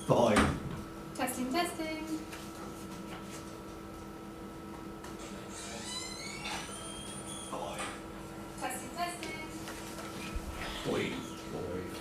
Fine. Testing, testing. Fine. Testing, testing. Boy. Boy.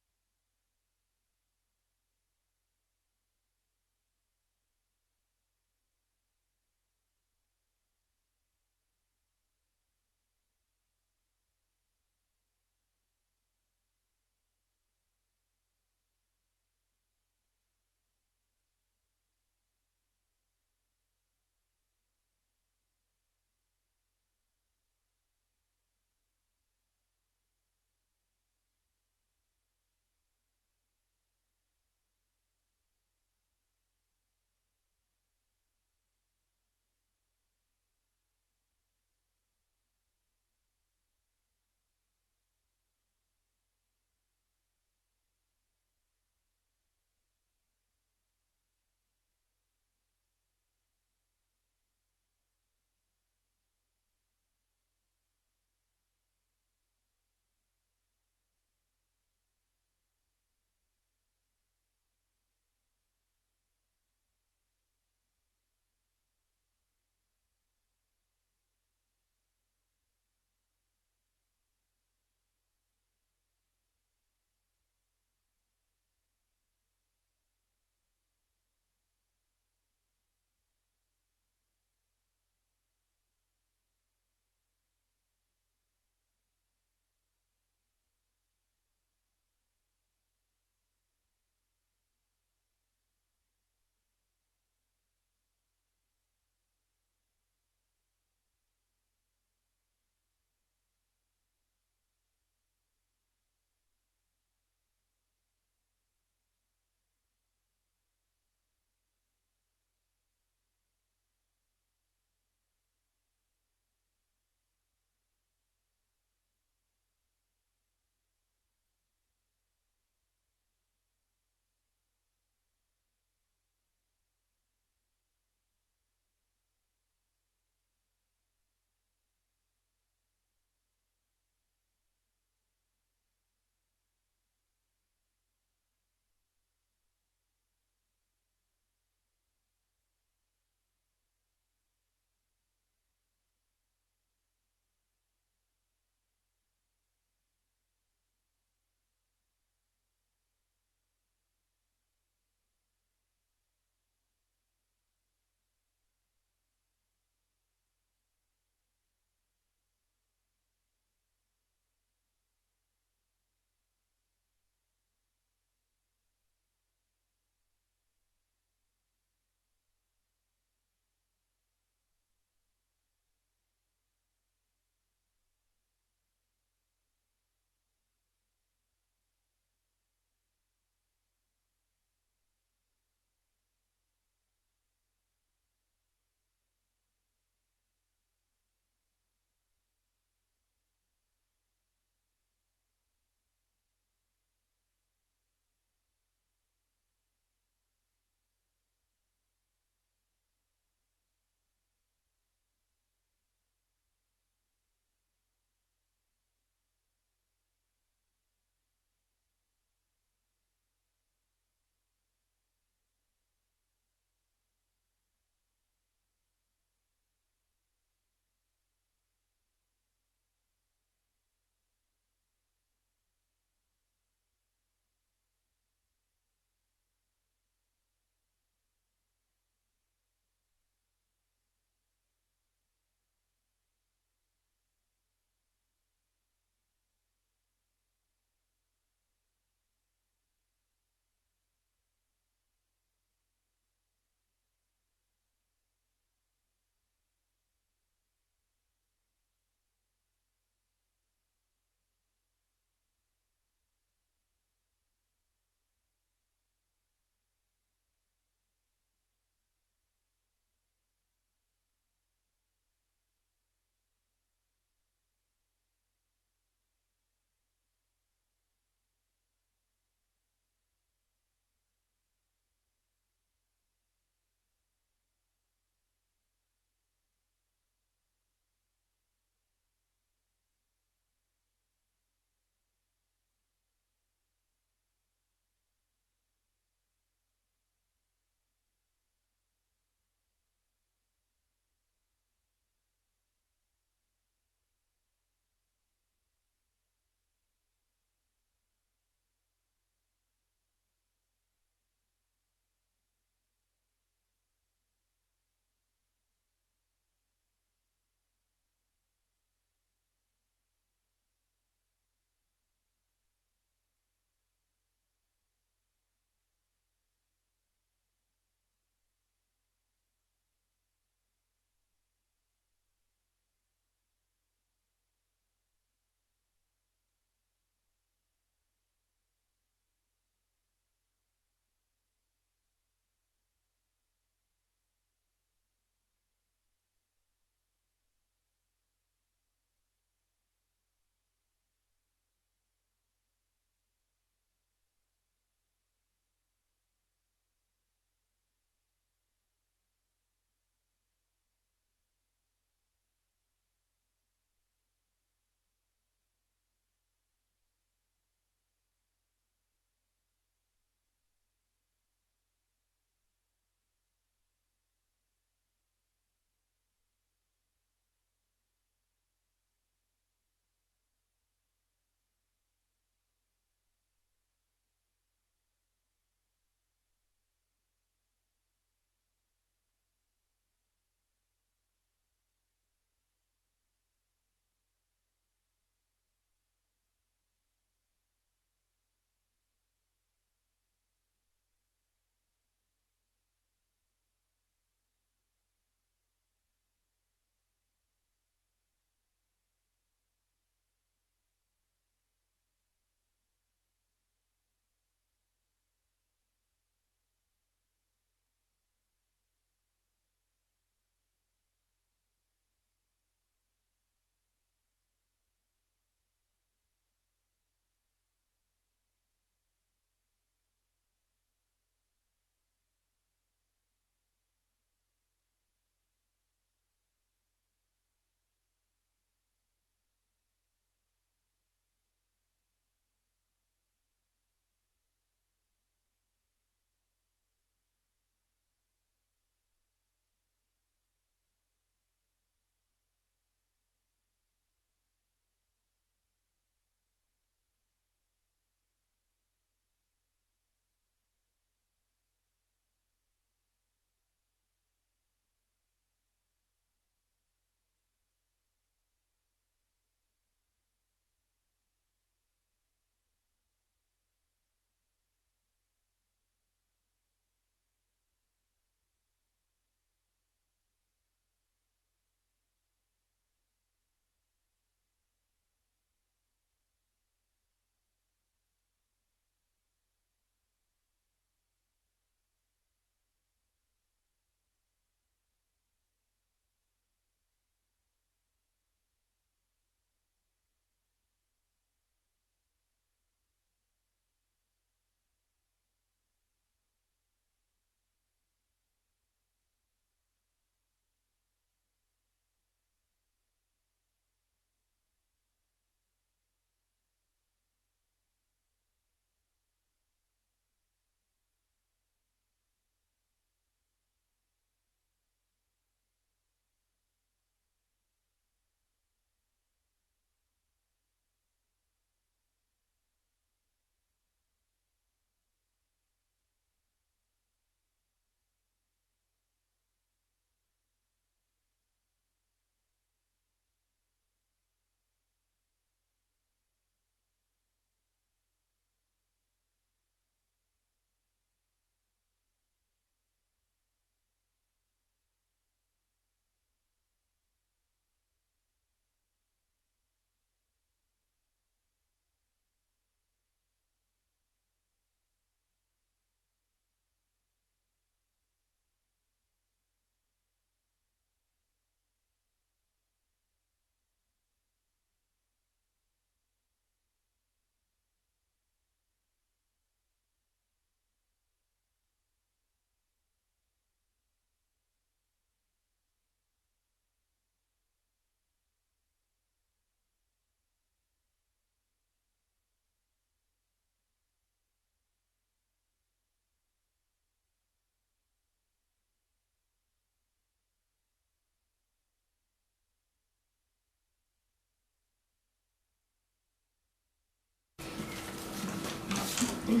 Hello,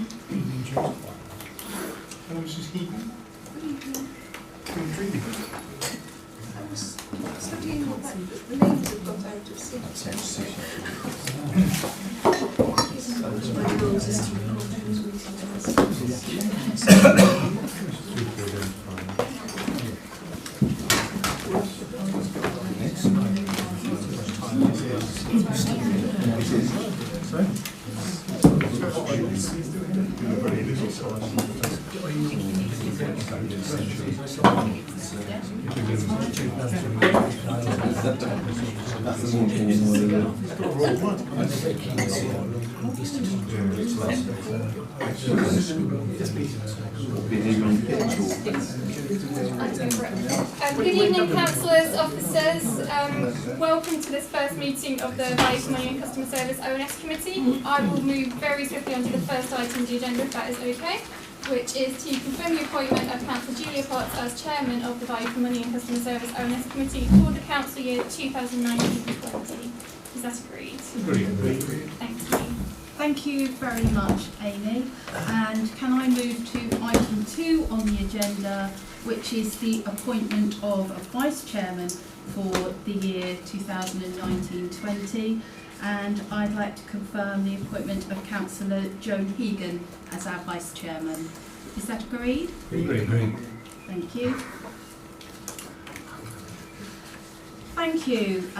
Mrs. Heaton. Good evening. Been dreaming. I was studying what the names have got out of sync. My rules is to record those Good evening, councillors, officers. Welcome to this first meeting of the Value for Money and Customer Service ONS Committee. I will move very swiftly on to the first item of the agenda, if that is okay, which is to confirm the appointment of Councillor Julia Potts as Chairman of the Value for Money and Customer Service ONS Committee for the council year 2019-20. Is that agreed? Agreed. Thank you. Thank you very much, Amy. And can I move to item 2 on the agenda, which is the appointment of a Vice Chairman for the year 2019-20. And I'd like to confirm the appointment of Councillor Joan Hegan as our Vice Chairman. Is that agreed? Agreed. Thank you. Thank you,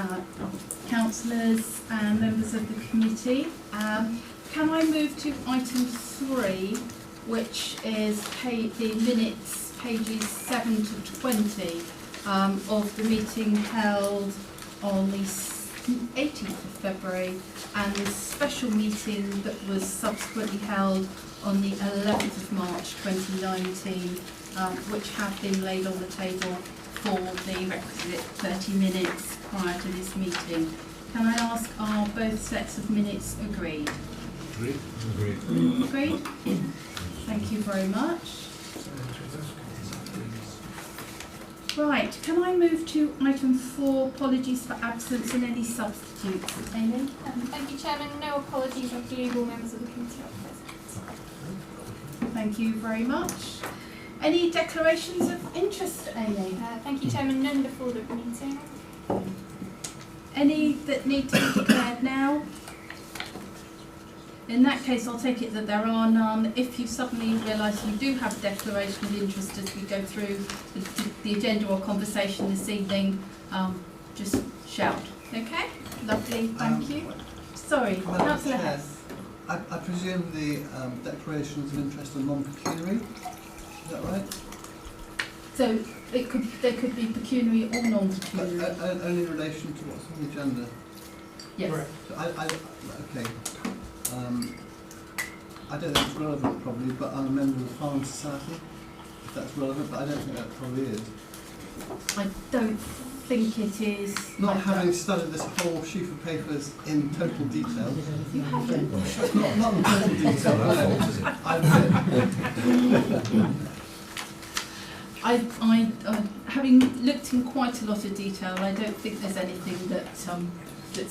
councillors and members of the committee. Can I move to item 3, which is the minutes, pages 7 to 20, of the meeting held on the 18th of February and the special meeting that was subsequently held on the 11th of March 2019, which have been laid on the table for the requisite 30 minutes prior to this meeting. Can I ask, are both sets of minutes agreed? Agreed. Agreed? Thank you very much. Right, can I move to item 4, apologies for absence and any substitutes? Amy? Thank you, Chairman. No apologies. I believe all members of the committee are present. Thank you very much. Any declarations of interest, Amy? Thank you, Chairman. None before the meeting. Any that need to be declared now? In that case, I'll take it that there are none. If you suddenly realise you do have a declaration of interest as we go through the agenda or conversation this evening, just shout. Okay? Lovely, thank you. Sorry, Councillor Hess. I presume the declarations of interest are non-pecuniary, is that right? So they could be pecuniary or non-pecuniary. Only in relation to what's on the agenda? Yes. So okay. I don't think it's relevant probably, but I'm a member of the Farm Society, if that's relevant, but I don't think that probably is. I don't think it is. Not having studied this whole sheaf of papers in total detail. You haven't? Not in total detail, I having looked in quite a lot of detail, I don't think there's anything that's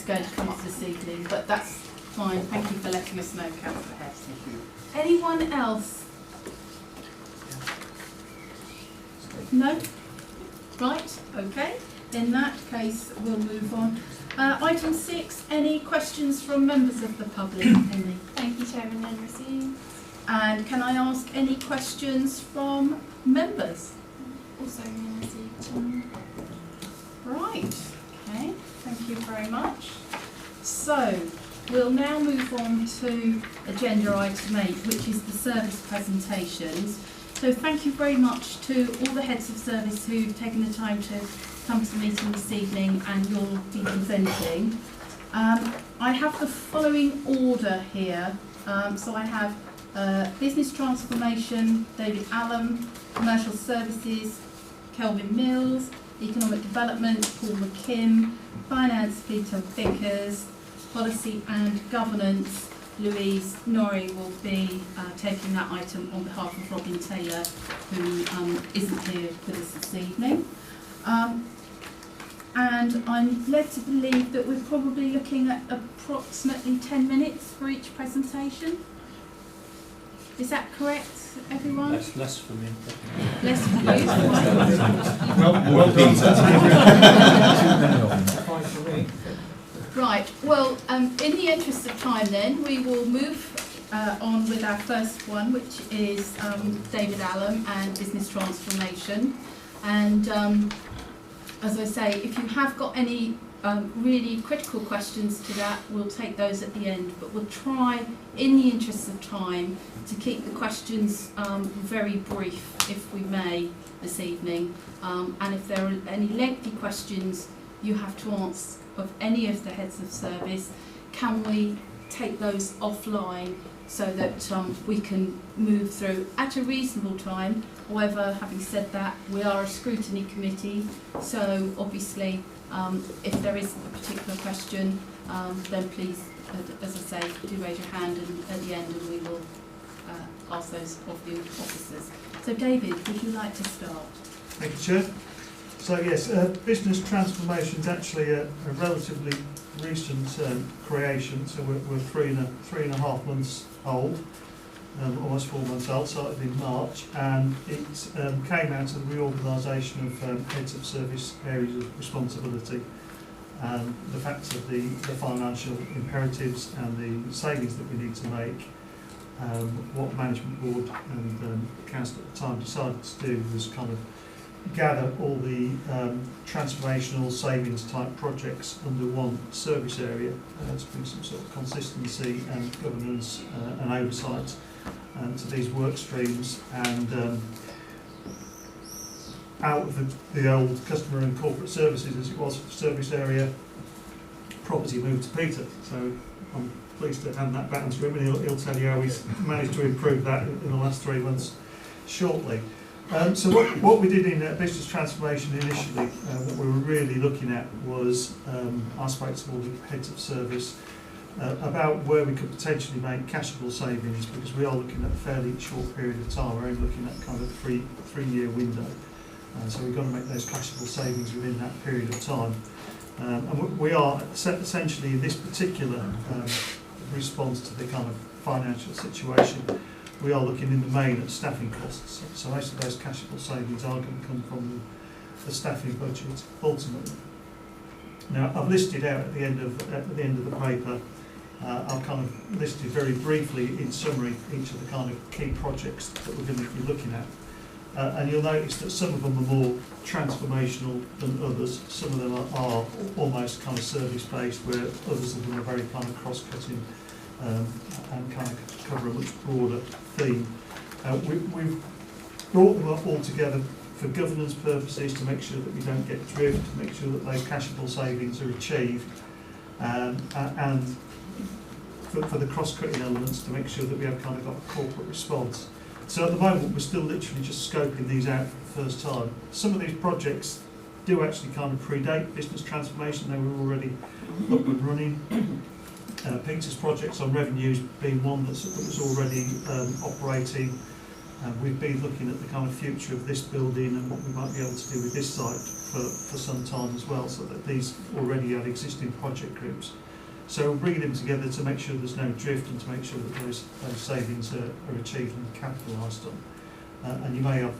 going to come up this evening, but that's fine. Thank you for letting us know, Councillor Hess. Thank you. Anyone else? No? Right, okay. In that case, we'll move on. Item 6, any questions from members of the public? Amy? Thank you, Chairman. None received. And can I ask any questions from members? Also none received, Chairman. Right, okay. Thank you very much. So, we'll now move on to agenda item 8, which is the service presentations. So thank you very much to all the heads of service who've taken the time to come to the meeting this evening and you'll be presenting. I have the following order here. So I have business transformation, David Allen, commercial services, Kelvin Mills, economic development, Paul McKim, finance, Peter Vickers, policy and governance, Louise Norrie will be taking that item on behalf of Robin Taylor, who isn't here with us this evening. And I'm led to believe that we're probably looking at approximately 10 minutes for each presentation. Is that correct, everyone? That's less for me. Less for you, right? Well done, sir. Fine for me. Right, well, in the interest of time then, we will move on with our first one, which is David Allen and business transformation. And as I say, if you have got any really critical questions to that, we'll take those at the end, but we'll try, in the interest of time, to keep the questions very brief, if we may, this evening. And if there are any lengthy questions you have to ask of any of the heads of service, can we take those offline so that we can move through at a reasonable time? However, having said that, we are a scrutiny committee, so obviously if there is a particular question, then please, as I say, do raise your hand at the end and we will ask those of the officers. So David, would you like to start? Thank you, Chair. So yes, business transformation is actually a relatively recent creation. So we're three and a half months old, almost 4 months old. Started in March, and it came out of the reorganisation of heads of service areas of responsibility, and the fact of the financial imperatives and the savings that we need to make. What management board and council at the time decided to do was kind of gather all the transformational savings type projects under one service area to bring some sort of consistency and governance and oversight to these work streams, and out of the old customer and corporate services as it was for the service area, property moved to Peter. So I'm pleased to hand that back to him, and he'll tell you how he's managed to improve that in the last 3 months shortly. So what we did in business transformation initially, what we were really looking at was, I spoke to all the heads of service about where we could potentially make cashable savings, because we are looking at a fairly short period of time. We're only looking at kind of three-year window. So we've got to make those cashable savings within that period of time. And we are essentially in this particular response to the kind of financial situation, we are looking in the main at staffing costs. So most of those cashable savings are going to come from the staffing budget ultimately. Now I've listed out at the end of the paper, I've kind of listed very briefly in summary each of the kind of key projects that we're going to be looking at. And you'll notice that some of them are more transformational than others. Some of them are almost kind of service-based, where others of them are very kind of cross-cutting and kind of cover a much broader theme. We've brought them up all together for governance purposes, to make sure that we don't get drift, to make sure that those cashable savings are achieved, and for the cross-cutting elements, to make sure that we have kind of got a corporate response. So at the moment we're still literally just scoping these out for the first time. Some of these projects do actually kind of predate business transformation. They were already up and running. Peter's projects on revenues being one that was already operating. We've been looking at the kind of future of this building and what we might be able to do with this site for some time as well, so that these already had existing project groups. So we're bringing them together to make sure there's no drift, and to make sure that those savings are achieved and capitalised on. And you may have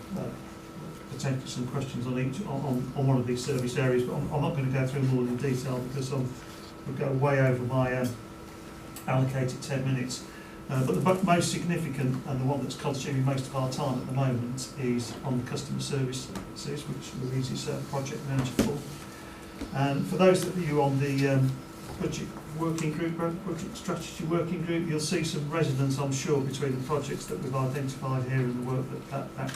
potentially some questions on each on one of these service areas, but I'm not going to go through them all in detail, because we'll go way over my allocated 10 minutes. But the most significant, and the one that's consuming most of our time at the moment, is on the customer services, which Louise is project manager for. And for those of you on the budget working group, budget strategy working group, you'll see some resonance, I'm sure, between the projects that we've identified here and the work that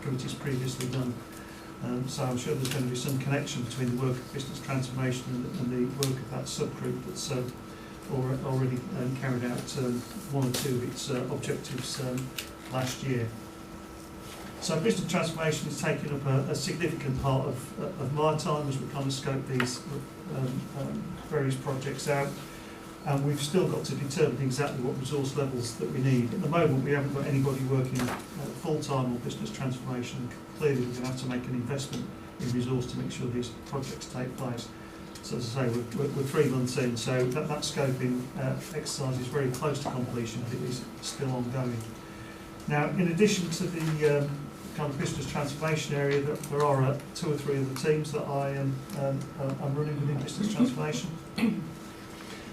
committee's previously done. So I'm sure there's going to be some connection between the work of business transformation and the work of that subgroup that's already carried out one or two of its objectives last year. So business transformation is taking up a significant part of my time as we kind of scope these various projects out. And we've still got to determine exactly what resource levels that we need. At the moment we haven't got anybody working full-time on business transformation. Clearly we're going to have to make an investment in resource to make sure these projects take place. So as I say, we're 3 months in, so that scoping exercise is very close to completion, but it is still ongoing. Now, in addition to the kind of business transformation area, there are 2 or 3 other teams that I'm running within business transformation.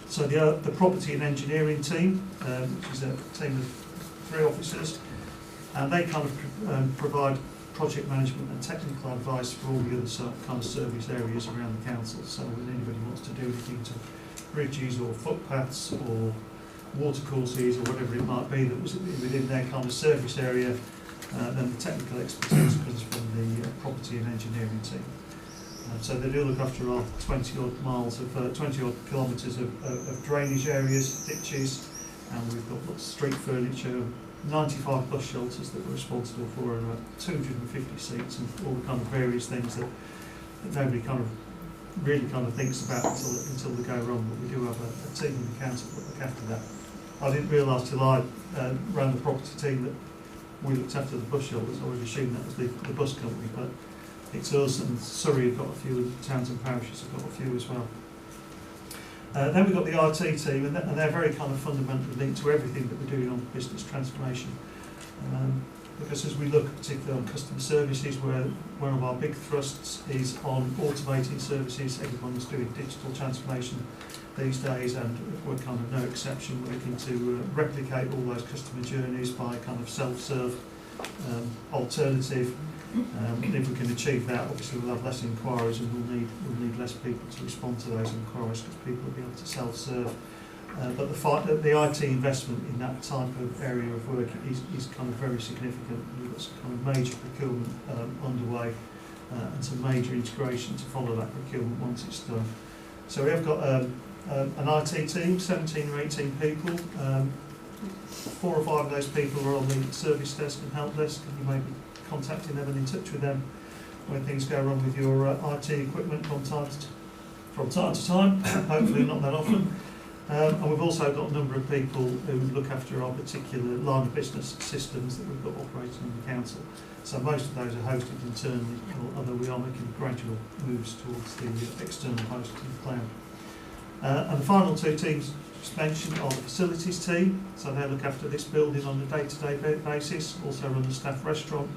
So the property and engineering team, which is a team of 3 officers, and they kind of provide project management and technical advice for all the other kind of service areas around the council. So when anybody wants to do anything to bridges or footpaths or watercourses or whatever it might be that was within their kind of service area, then the technical expertise comes from the property and engineering team. So they do look after our 20 odd miles of 20 odd kilometres of drainage areas, ditches, and we've got lots of street furniture, 95 bus shelters that we're responsible for, and about 250 seats, and all the kind of various things that nobody kind of really kind of thinks about until they go wrong. But we do have a team in the council that look after that. I didn't realise till I ran the property team that we looked after the bus shelters. I always assumed that was the bus company, but it's us, and Surrey have got a few, and towns and parishes have got a few as well. Then we've got the IT team, and they're very kind of fundamentally linked to everything that we're doing on business transformation. Because as we look particularly on customer services, where one of our big thrusts is on automating services, everyone's doing digital transformation these days, and we're kind of no exception. We're looking to replicate all those customer journeys by kind of self-serve alternative. And if we can achieve that, obviously we'll have less inquiries, and we'll need less people to respond to those inquiries, because people will be able to self-serve. But the IT investment in that type of area of work is kind of very significant. We've got some kind of major procurement underway, and some major integration to follow that procurement once it's done. So we have got an IT team, 17 or 18 people. 4 or 5 of those people are on the service desk and help desk, and you may be contacting them and in touch with them when things go wrong with your IT equipment from time to time, hopefully not that often. And we've also got a number of people who look after our particular line of business systems that we've got operating in the council. So most of those are hosted internally, although we are making gradual moves towards the external hosting cloud. And the final 2 teams just mentioned are the facilities team. So they look after this building on a day-to-day basis, also run the staff restaurant.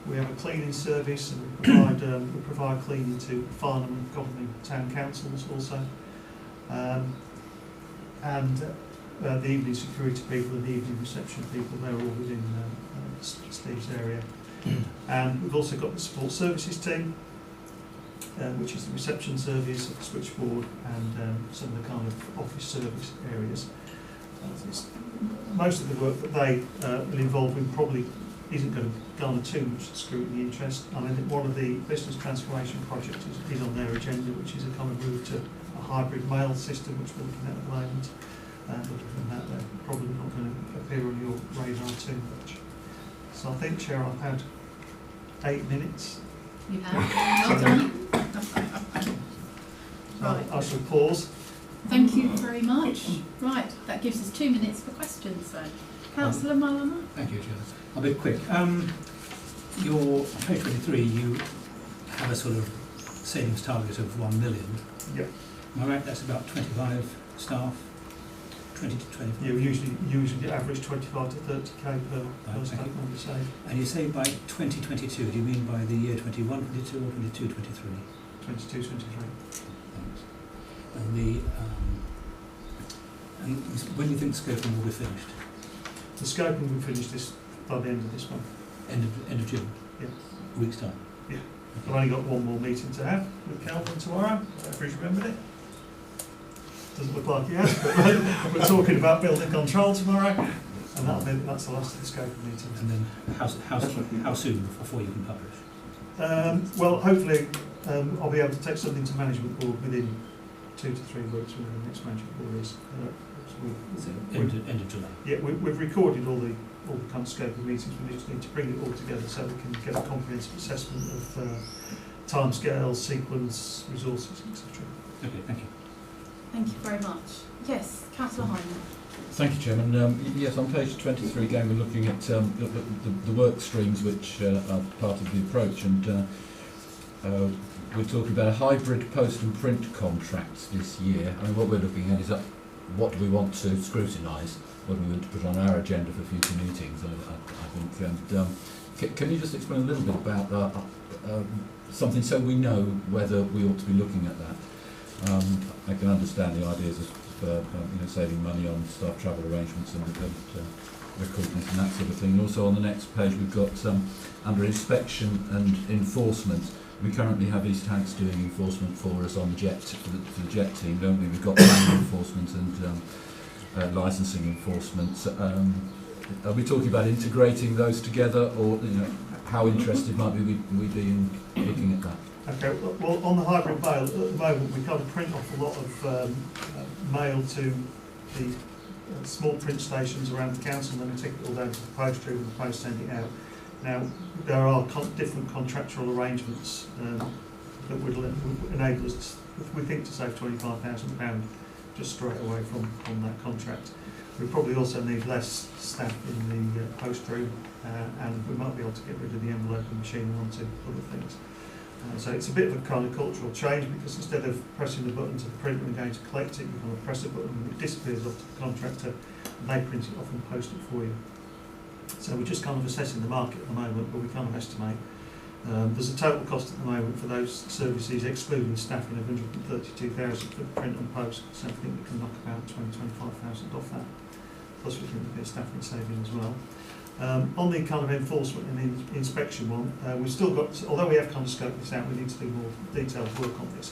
We have a cleaning service, and we provide cleaning to Farnham and Godalming town councils also. And the evening security people and the evening reception people, they're all within Steve's area. And we've also got the support services team, which is the reception service, the switchboard, and some of the kind of office service areas. Most of the work that they will involve in probably isn't going to garner too much scrutiny interest. I mean, one of the business transformation projects is on their agenda, which is a kind of move to a hybrid mail system, which we're looking at the moment. Other than that, they're probably not going to appear on your radar too much. So I think, Chair, I've had 8 minutes. You have. Well done. Right. I shall pause. Thank you very much. Right, that gives us 2 minutes for questions then. Councillor Malama? Thank you, Chair. I'll be quick. Your page 23, you have a sort of savings target of 1 million. Yep. Am I right? That's about 25 staff, 20 to 25. You usually average 25 to 30k per staff member save. And you say by 2022, do you mean by the year 21, 22 or 22, 23? 22, 23. Thanks. And when do you think scoping will be finished? The scoping will be finished by the end of this month. End of June? Yeah. A week's time? Yeah. I've only got one more meeting to have with Calvin tomorrow. If he's remembered it. Doesn't look like he has, but we're talking about building control tomorrow, and that's the last of the scoping meeting. And then how soon before you can publish? Well, hopefully I'll be able to take something to management board within 2 to 3 weeks when the next management board is. End of July? Yeah, we've recorded all the kind of scoping meetings. We just need to bring it all together so we can get a comprehensive assessment of timescales, sequence, resources, etc. Okay, thank you. Thank you very much. Yes, Councillor Hyman. Thank you, Chairman. Yes, on page 23 again, we're looking at the work streams which are part of the approach, and we're talking about a hybrid post and print contract this year. I mean, what we're looking at is what do we want to scrutinise, what do we want to put on our agenda for future meetings, I think. And can you just explain a little bit about something so we know whether we ought to be looking at that? I can understand the ideas of saving money on staff travel arrangements and recruitment and that sort of thing. Also on the next page we've got under inspection and enforcement. We currently have East Hanks doing enforcement for us on the jet for the jet team, don't we? We've got planning enforcement and licensing enforcement. Are we talking about integrating those together, or how interested might we be in looking at that? Okay, well, on the hybrid mail, at the moment we kind of print off a lot of mail to the small print stations around the council, and then we take it all down to the post room and the post send it out. Now, there are different contractual arrangements that would enable us, we think, to save £25,000 just straight away from that contract. We probably also need less staff in the post room, and we might be able to get rid of the enveloping machine and one or two other things. So it's a bit of a kind of cultural change, because instead of pressing the button to the printer and going to collect it, you kind of press a button and it disappears off to the contractor and they print it off and post it for you. So we're just kind of assessing the market at the moment, but we kind of estimate there's a total cost at the moment for those services, excluding staffing, of £132,000 for print and post. So I think we can knock about £25,000 off that. Plus we think there'll be a staffing saving as well. On the kind of enforcement and inspection one, we've still got, although we have kind of scoped this out, we need to do more detailed work on this.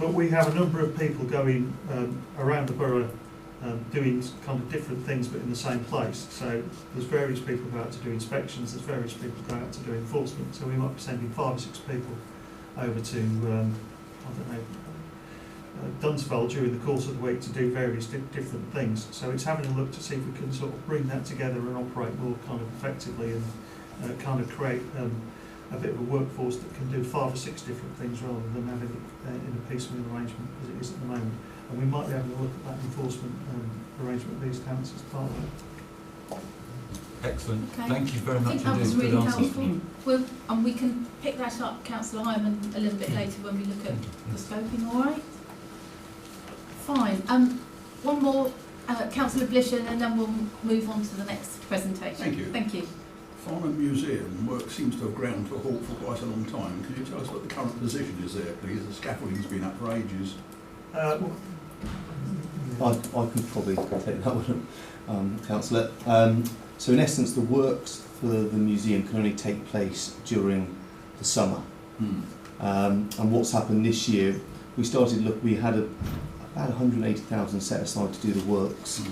But we have a number of people going around the borough doing kind of different things but in the same place. So there's various people go out to do inspections, there's various people go out to do enforcement. So we might be sending 5 or 6 people over to, I don't know, Dunsville during the course of the week to do various different things. So it's having a look to see if we can sort of bring that together and operate more kind of effectively and kind of create a bit of a workforce that can do 5 or 6 different things rather than having it in a piecemeal arrangement as it is at the moment. And we might be able to look at that enforcement arrangement with these towns as part of it. Excellent. Okay. Thank you very I much think that was indeed. really Good answers. helpful. And we can pick that up, Councillor Hyman, a little bit later when we look at the scoping, all right? Fine. One more, Councillor Blishen, and then we'll move on to the next presentation. Thank you. Thank you. Farnham Museum work seems to have ground to a halt for quite a long time. Can you tell us what the current position is there, please? The scaffolding's been up for ages. I could probably take that one, Councillor. So in essence, the works for the museum can only take place during the summer. And what's happened this year, we had about 180,000 set aside to do the works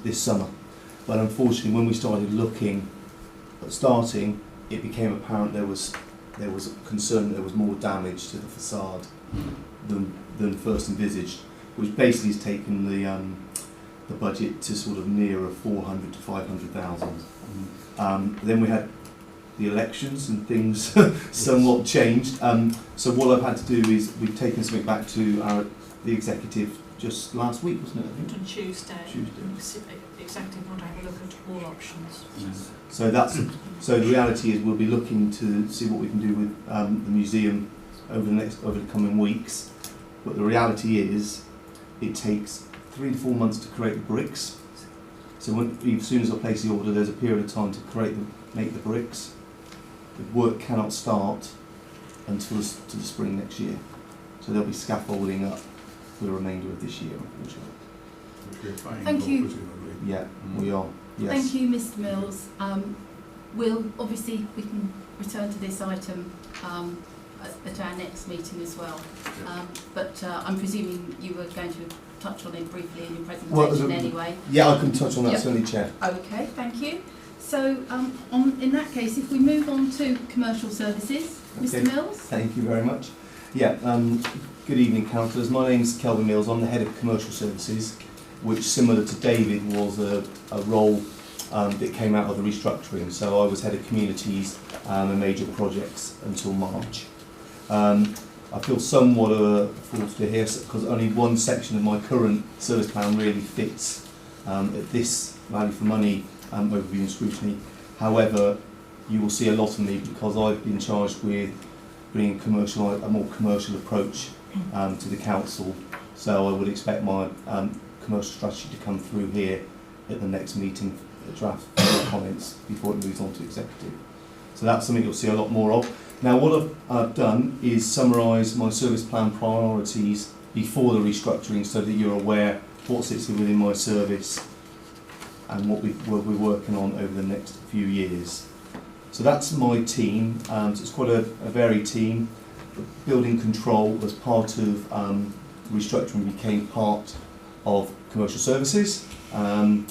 this summer. But unfortunately, when we started looking at starting, it became apparent there was a concern that there was more damage to the facade than first envisaged, which basically has taken the budget to sort of nearer 400 to 500,000. Then we had the elections and things somewhat changed. So what I've had to do is we've taken something back to the executive just last week, wasn't it? I think? On Tuesday. Tuesday. Executive want to have a look at all options. So the reality is we'll be looking to see what we can do with the museum over the coming weeks. But the reality is it takes 3 to 4 months to create the bricks. So as soon as I place the order, there's a period of time to make the bricks. The work cannot start until to the spring next year. So there'll be scaffolding up for the remainder of this year, unfortunately. Which we're paying Thank for, you. presumably. Yeah, we are. Yes. Thank you, Mr Mills. We can return to this item at our next meeting as well. But I'm presuming you were going to touch on it briefly in your presentation anyway. Yeah, I can touch on that, certainly, Chair. Okay, thank you. So in that case, if we move on to commercial services, Okay. Mr Mills. Thank you very much. Yeah, good evening, councillors. My name's Kelvin Mills. I'm the head of commercial services, which, similar to David, was a role that came out of the restructuring. So I was head of communities and major projects until March. I feel somewhat forced to hear because only one section of my current service plan really fits at this value for money overview and scrutiny. However, you will see a lot of me because I've been charged with bringing a more commercial approach to the council. So I would expect my commercial strategy to come through here at the next meeting, draft comments before it moves on to executive. So that's something you'll see a lot more of. Now what I've done is summarise my service plan priorities before the restructuring so that you're aware what sits within my service and what we'll be working on over the next few years. So that's my team. So it's quite a varied team. Building control as part of restructuring became part of commercial services, and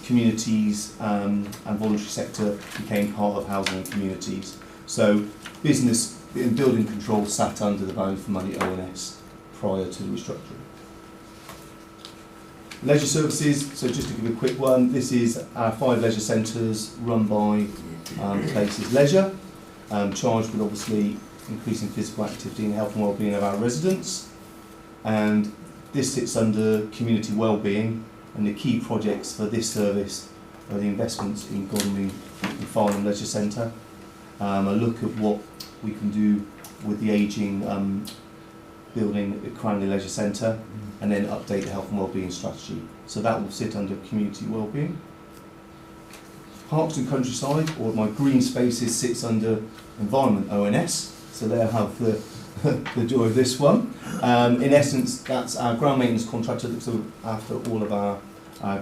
communities and voluntary sector became part of housing and communities. So business and building control sat under the value for money ONS prior to the restructuring. Leisure services, so just to give a quick one, this is our 5 leisure centres run by Places Leisure, charged with obviously increasing physical activity and health and wellbeing of our residents. And this sits under community wellbeing, and the key projects for this service are the investments in Godalming and Farnham Leisure Centre, a look at what we can do with the ageing building at Cranley Leisure Centre, and then update the health and wellbeing strategy. So that will sit under community wellbeing. Parks and countryside, or my green spaces, sits under environment ONS. So they'll have the joy of this one. In essence, that's our ground maintenance contractor that looks after all of our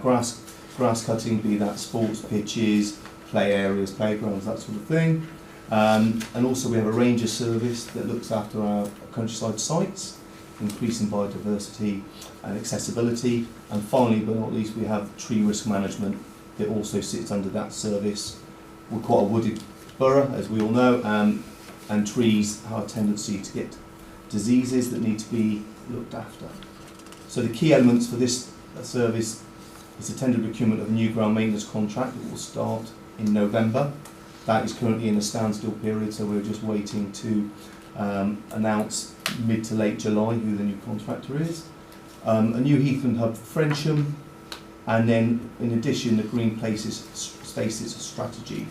grass cutting, be that sports pitches, play areas, playgrounds, that sort of thing. And also we have a ranger service that looks after our countryside sites, increasing biodiversity and accessibility. And finally, but not least, we have tree risk management that also sits under that service. We're quite a wooded borough, as we all know, and trees have a tendency to get diseases that need to be looked after. So the key elements for this service is the tender procurement of a new ground maintenance contract that will start in November. That is currently in a standstill period, so we're just waiting to announce mid to late July who the new contractor is. A new Heathland hub for Frensham, and then in addition the Green Spaces strategy.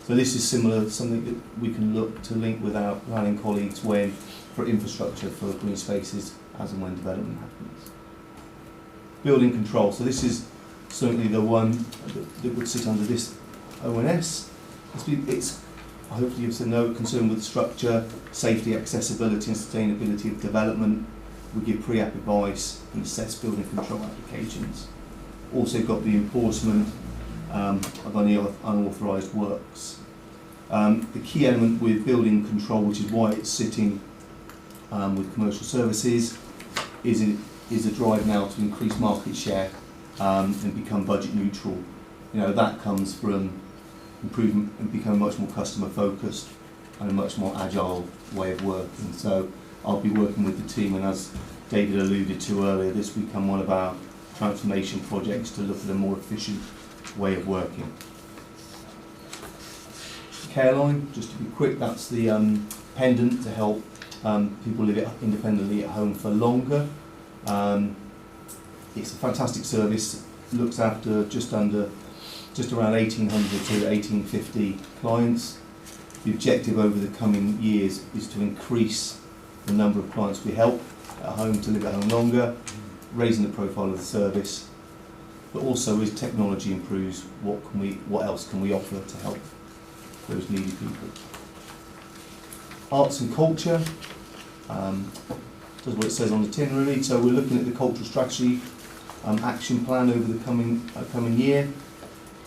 So this is similar, something that we can look to link with our planning colleagues when for infrastructure for green spaces as and when development happens. Building control, so this is certainly the one that would sit under this ONS. It's hopefully you've said no concern with structure, safety, accessibility and sustainability of development. We give pre-app advice and assess building control applications. Also got the enforcement of any unauthorised works. The key element with building control, which is why it's sitting with commercial services, is a drive now to increase market share and become budget neutral. You know, that comes from improvement and become much more customer focused and a much more agile way of working. So I'll be working with the team, and as David alluded to earlier, this will become one of our transformation projects to look at a more efficient way of working. Careline, just to be quick, that's the pendant to help people live independently at home for longer. It's a fantastic service, looks after just around 1,800 to 1,850 clients. The objective over the coming years is to increase the number of clients we help at home to live at home longer, raising the profile of the service, but also as technology improves, what else can we offer to help those needy people. Arts and culture, does what it says on the tin really. So we're looking at the cultural strategy action plan over the coming year,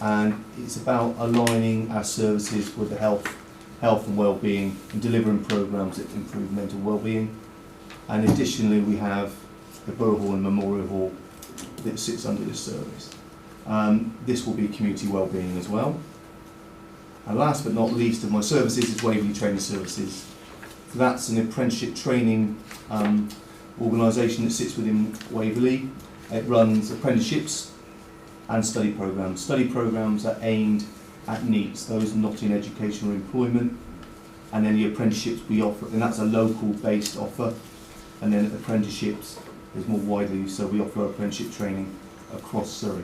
and it's about aligning our services with the health and well-being and delivering programmes that improve mental well-being. And additionally we have the Borough Hall and Memorial Hall that sits under this service. This will be community wellbeing as well. And last but not least of my services is Waverley Training Services. So that's an apprenticeship training organisation that sits within Waverley. It runs apprenticeships and study programmes. Study programmes are aimed at needs, those not in education or employment, and then the apprenticeships we offer, and that's a local based offer, and then apprenticeships is more widely, so we offer apprenticeship training across Surrey.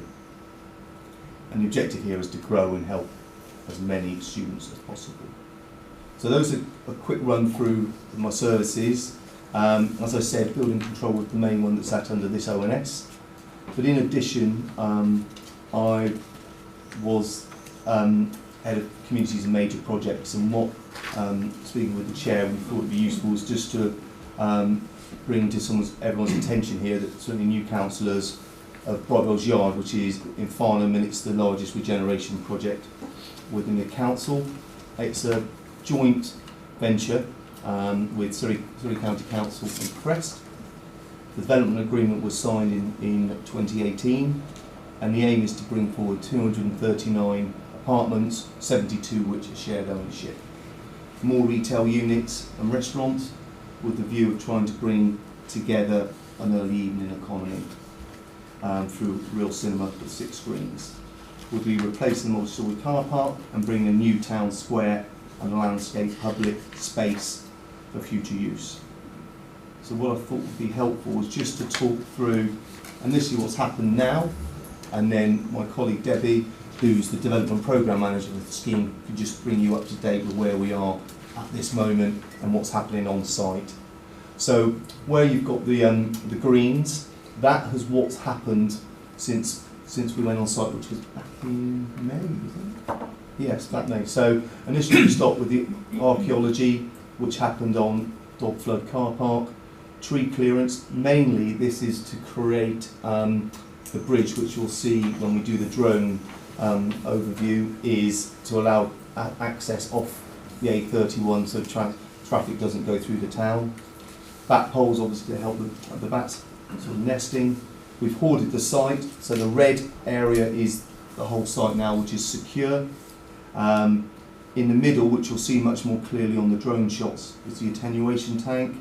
And the objective here is to grow and help as many students as possible. So those are a quick run through of my services. As I said, building control was the main one that sat under this ONS. But in addition, I was head of communities and major projects, and what, speaking with the chair, we thought would be useful was just to bring to everyone's attention here that certainly new councillors of Brightwell's Yard, which is in Farnham, and it's the largest regeneration project within the council. It's a joint venture with Surrey County Council and Crest. The development agreement was signed in 2018, and the aim is to bring forward 239 apartments, 72 which are shared ownership. More retail units and restaurants, with the view of trying to bring together an early evening economy through real cinema with 6 screens. We'll be replacing the multi-storey car park and bringing a new town square and a landscape public space for future use. So what I thought would be helpful was just to talk through initially what's happened now, and then my colleague Debbie, who's the development programme manager of the scheme, could just bring you up to date with where we are at this moment and what's happening on site. So where you've got the greens, that has what's happened since we went on site, which was back in May, wasn't it? Yes, back May. So initially we stopped with the archaeology, which happened on Dog Flood Car Park, tree clearance. Mainly this is to create the bridge, which you'll see when we do the drone overview, is to allow access off the A31 so traffic doesn't go through the town. Bat poles obviously to help the bats sort of nesting. We've hoarded the site, so the red area is the whole site now, which is secure. In the middle, which you'll see much more clearly on the drone shots, is the attenuation tank,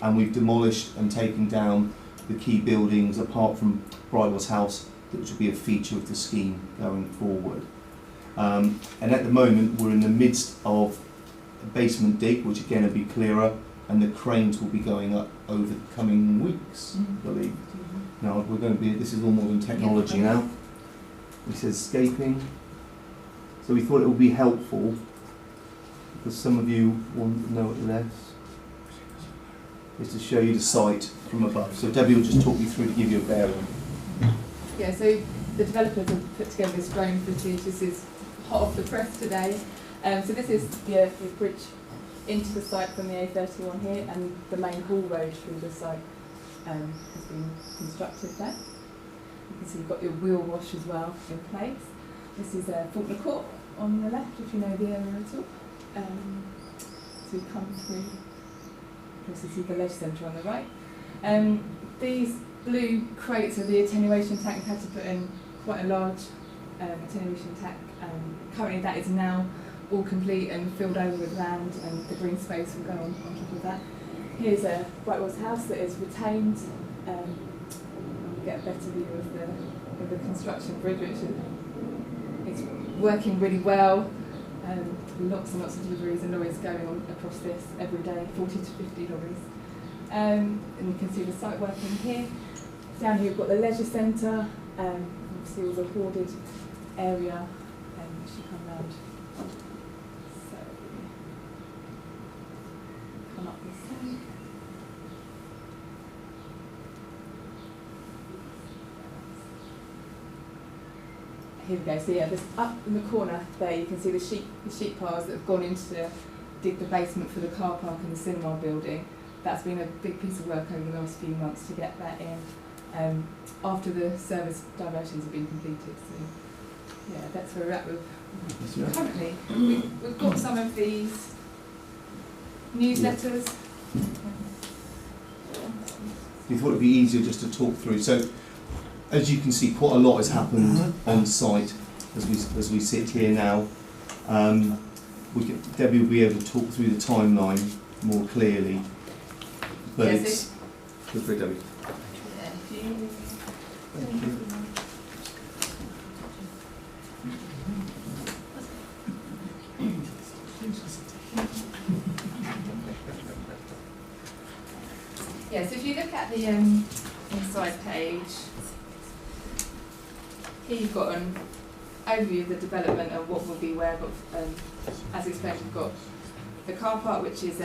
and we've demolished and taken down the key buildings apart from Bridewell's house, which will be a feature of the scheme going forward. And at the moment we're in the midst of a basement dig, which again will be clearer, and the cranes will be going up over the coming weeks, I believe. Now we're going to be, this is all modern technology now. This is escaping. So we thought it would be helpful, because some of you want to know it less, is to show you the site from above. So Debbie will just talk you through to give you a bearing. Yeah, so the developers have put together this drone footage. This is hot off the press today. So this is the bridge into the site from the A31 here, and the main haul road through the site has been constructed there. You can see you've got your wheel wash as well in place. This is Faulkner Court on the left, if you know the area at all. So we come through, you can see the leisure centre on the right. These blue crates are the attenuation tank. We've had to put in quite a large attenuation tank. Currently that is now all complete and filled over with land, and the green space will go on top of that. Here's Brightwell's house that is retained. We'll get a better view of the construction bridge, which is working really well. Lots and lots of deliveries and lorries going on across this every day, 40 to 50 lorries. And you can see the site working here. Down here we've got the leisure centre, obviously all the hoarded area, which you come round. So, come up this side. Here we go, so yeah, this up in the corner there you can see the sheep piles that have gone in to dig the basement for the car park and the cinema building. That's been a big piece of work over the last few months to get that in, after the service diversions have been completed. So yeah, that's where we're at with currently. We've got some of these newsletters. We thought it would be easier just to talk through. So as you can see, quite a lot has happened on site as we sit here now. Debbie will be able to talk through the timeline more clearly. But yes, it's good for Debbie. Thank you. Thank you. Yeah, so if you look at the inside page, here you've got an overview of the development and what will be where, but as explained, we've got the car park, which is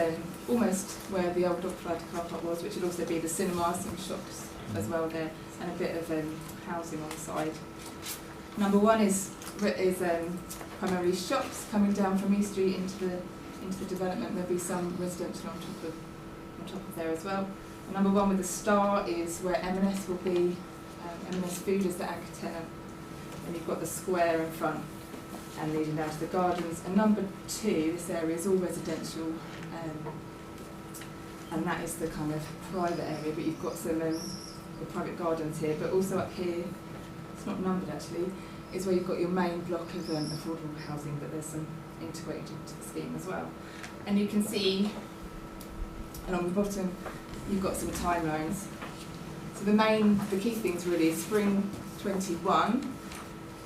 almost where the old Doctor car park was, which would also be the cinema, some shops as well there, and a bit of housing on the side. Number 1 is primarily shops coming down from East Street into the development. There'll be some residential on top of there as well. And number 1 with the star is where M&S will be. M&S Food is the anchor tenant, and you've got the square in front and leading down to the gardens. And number 2, this area is all residential, and that is the kind of private area, but you've got some the private gardens here, but also up here, it's not numbered actually, is where you've got your main block of affordable housing, but there's some integrated into the scheme as well. And you can see along the bottom you've got some timelines. So the key things really is spring 21,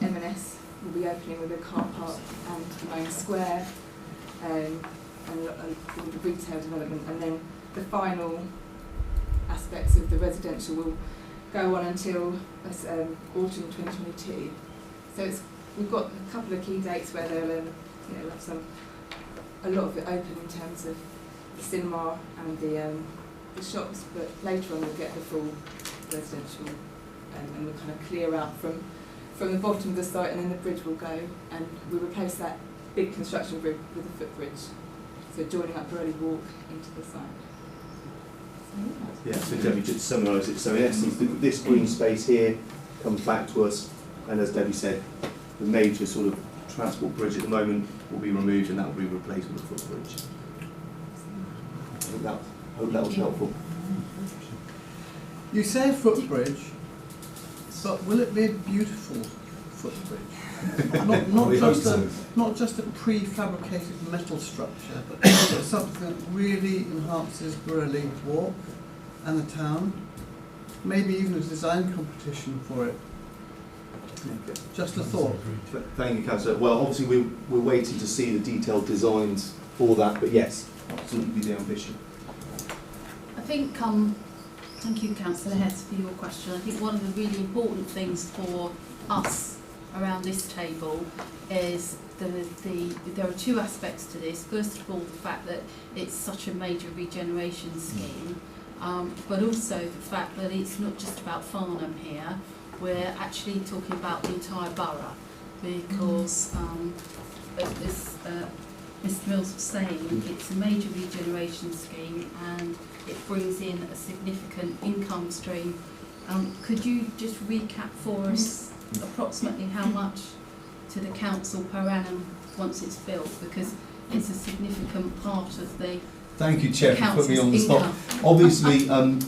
M&S will be opening with a car park and the main square, and all the retail development, and then the final aspects of the residential will go on until autumn 2022. So we've got a couple of key dates where they'll have a lot of it open in terms of the cinema and the shops, but later on we'll get the full residential, and we'll kind of clear out from the bottom of the site, and then the bridge will go, and we replace that big construction bridge with a footbridge, so joining up Waverley Walk into the site. Yeah, so Debbie, just to summarise it, so in essence, this green space here comes back to us, and as Debbie said, the major sort of transport bridge at the moment will be removed, and that will be replaced with a footbridge. I hope that was helpful. You say footbridge, but will it be a beautiful footbridge? not just a prefabricated metal structure, but something that really enhances Waverley Walk and the town. Maybe even a design competition for it. Okay. Just a thought. Thank you, Councillor. Well, obviously we're waiting to see the detailed designs for that, but yes, absolutely the ambition. I think, thank you, Councillor Hess, for your question. I think one of the really important things for us around this table is there are 2 aspects to this. First of all, the fact that it's such a major regeneration scheme, but also the fact that it's not just about Farnham here. We're actually talking about the entire borough, because as Mr Mills was saying, it's a major regeneration scheme and it brings in a significant income stream. Could you just recap for us approximately how much to the council per annum once it's built, because it's a significant part of the Thank you, Chair, for putting me on the spot. Obviously,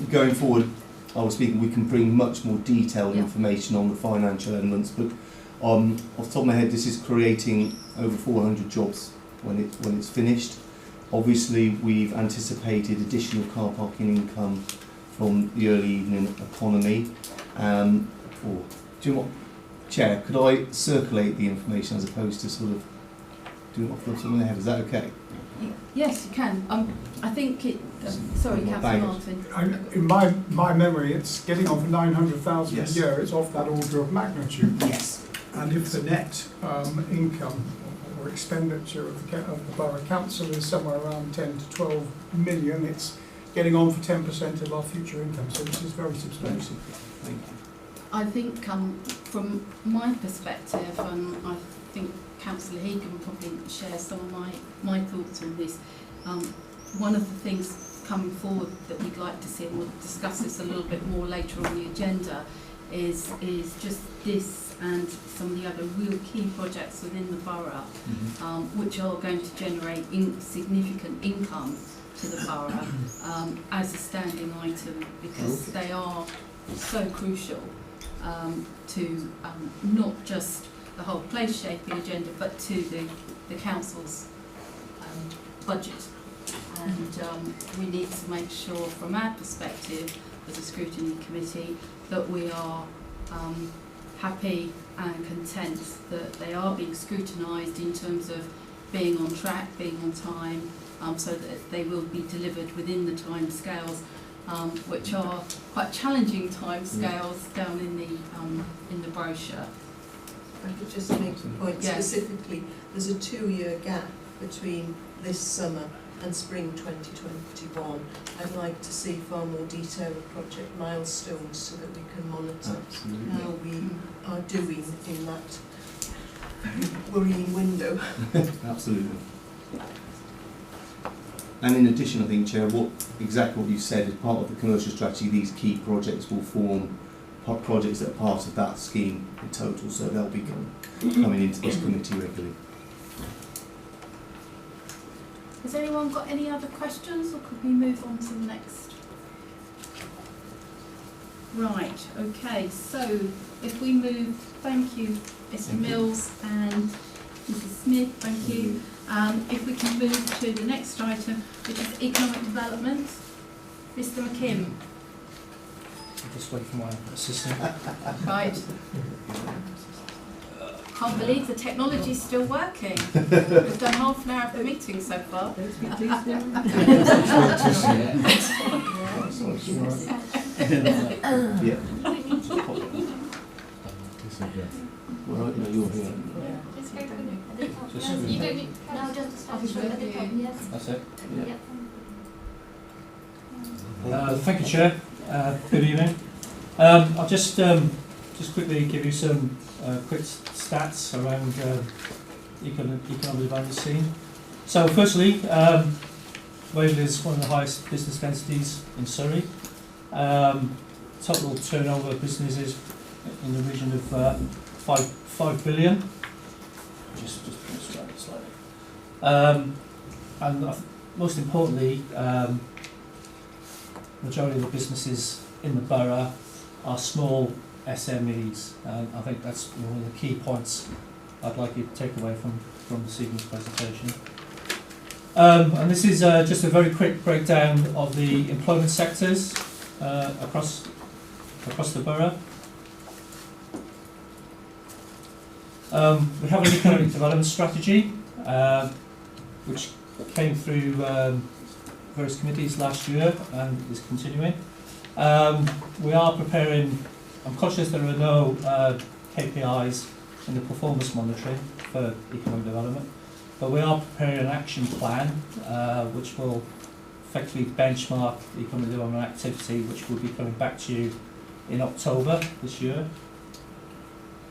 going forward, I was speaking, we can bring much more detailed information on the financial elements, but off the top of my head, this is creating over 400 jobs when it's finished. Obviously, we've anticipated additional car parking income from the early evening economy. Do you know what, Chair, could I circulate the information as opposed to sort of doing it off the top of my head? Is that okay? Yes, you can. I think it. Sorry, Councillor Martin. In my memory, it's getting on for 900,000 Yes. a year. It's off that order of magnitude. Yes. And if the net income or expenditure of the Borough Council is somewhere around 10 to 12 million, it's getting on for 10% of our future income. So this is very substantial. Thank you. I think from my perspective, I think Councillor Hegan probably share some of my thoughts on this. One of the things coming forward that we'd like to see, and we'll discuss this a little bit more later on the agenda, is just this and some of the other real key projects within the borough, which are going to generate significant income to the borough as a standing item, because they are so crucial to not just the whole place shaping agenda, but to the council's budget. And we need to make sure from our perspective as a scrutiny committee that we are happy and content that they are being scrutinised in terms of being on track, being on time, so that they will be delivered within the time scales, which are quite challenging time scales down in the brochure. I could just make the point specifically, there's a 2-year gap between this summer and spring 2021. I'd like to see far more detail of project milestones so that we can monitor how we are doing in that very worrying window. Absolutely. And in addition, I think, Chair, exactly what you said, as part of the commercial strategy, these key projects will form projects that are part of that scheme in total, so they'll be coming into this committee regularly. Has anyone got any other questions, or could we move on to the next? Right, okay, so if we move, thank you, Mr. Mills and Mrs. Smith, thank you. If we can move to the next item, which is economic development, Mr. McKim. I'll just wait for my assistant. Right. Can't believe the technology's still working. We've done half an hour of the meeting so far. Yeah. Well, no, you're here. You don't need That's it. Thank you, Chair. Good evening. I'll just quickly give you some quick stats around economic development scene. So, firstly, Waverley is one of the highest business densities in Surrey. Total turnover of businesses in the region of 5 billion. Just slightly. And most importantly, majority of the businesses in the borough are small SMEs, and I think that's one of the key points I'd like you to take away from this evening's presentation. And this is just a very quick breakdown of the employment sectors across the borough. We have an economic development strategy which came through various committees last year and is continuing. We are preparing, I'm conscious there are no KPIs in the performance monitoring for economic development, but we are preparing an action plan which will effectively benchmark the economic development activity, which will be coming back to you in October this year.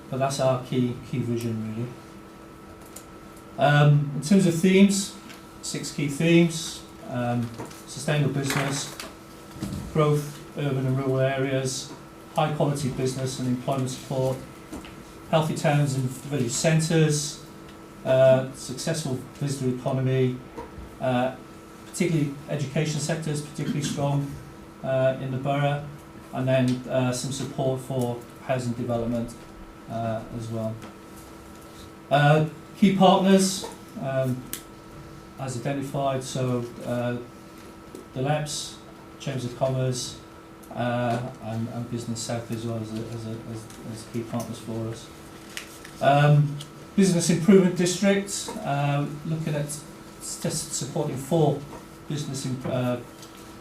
But that's our key vision, really. In terms of themes, 6 key themes: sustainable business, growth, urban and rural areas, high quality business and employment support, healthy towns and village centres, successful visitor economy, particularly education sectors particularly strong in the borough, and then some support for housing development as well. Key partners as identified, so the LEPs, Chambers of Commerce, and Business South as well as key partners for us. Business Improvement District, looking at supporting 4 business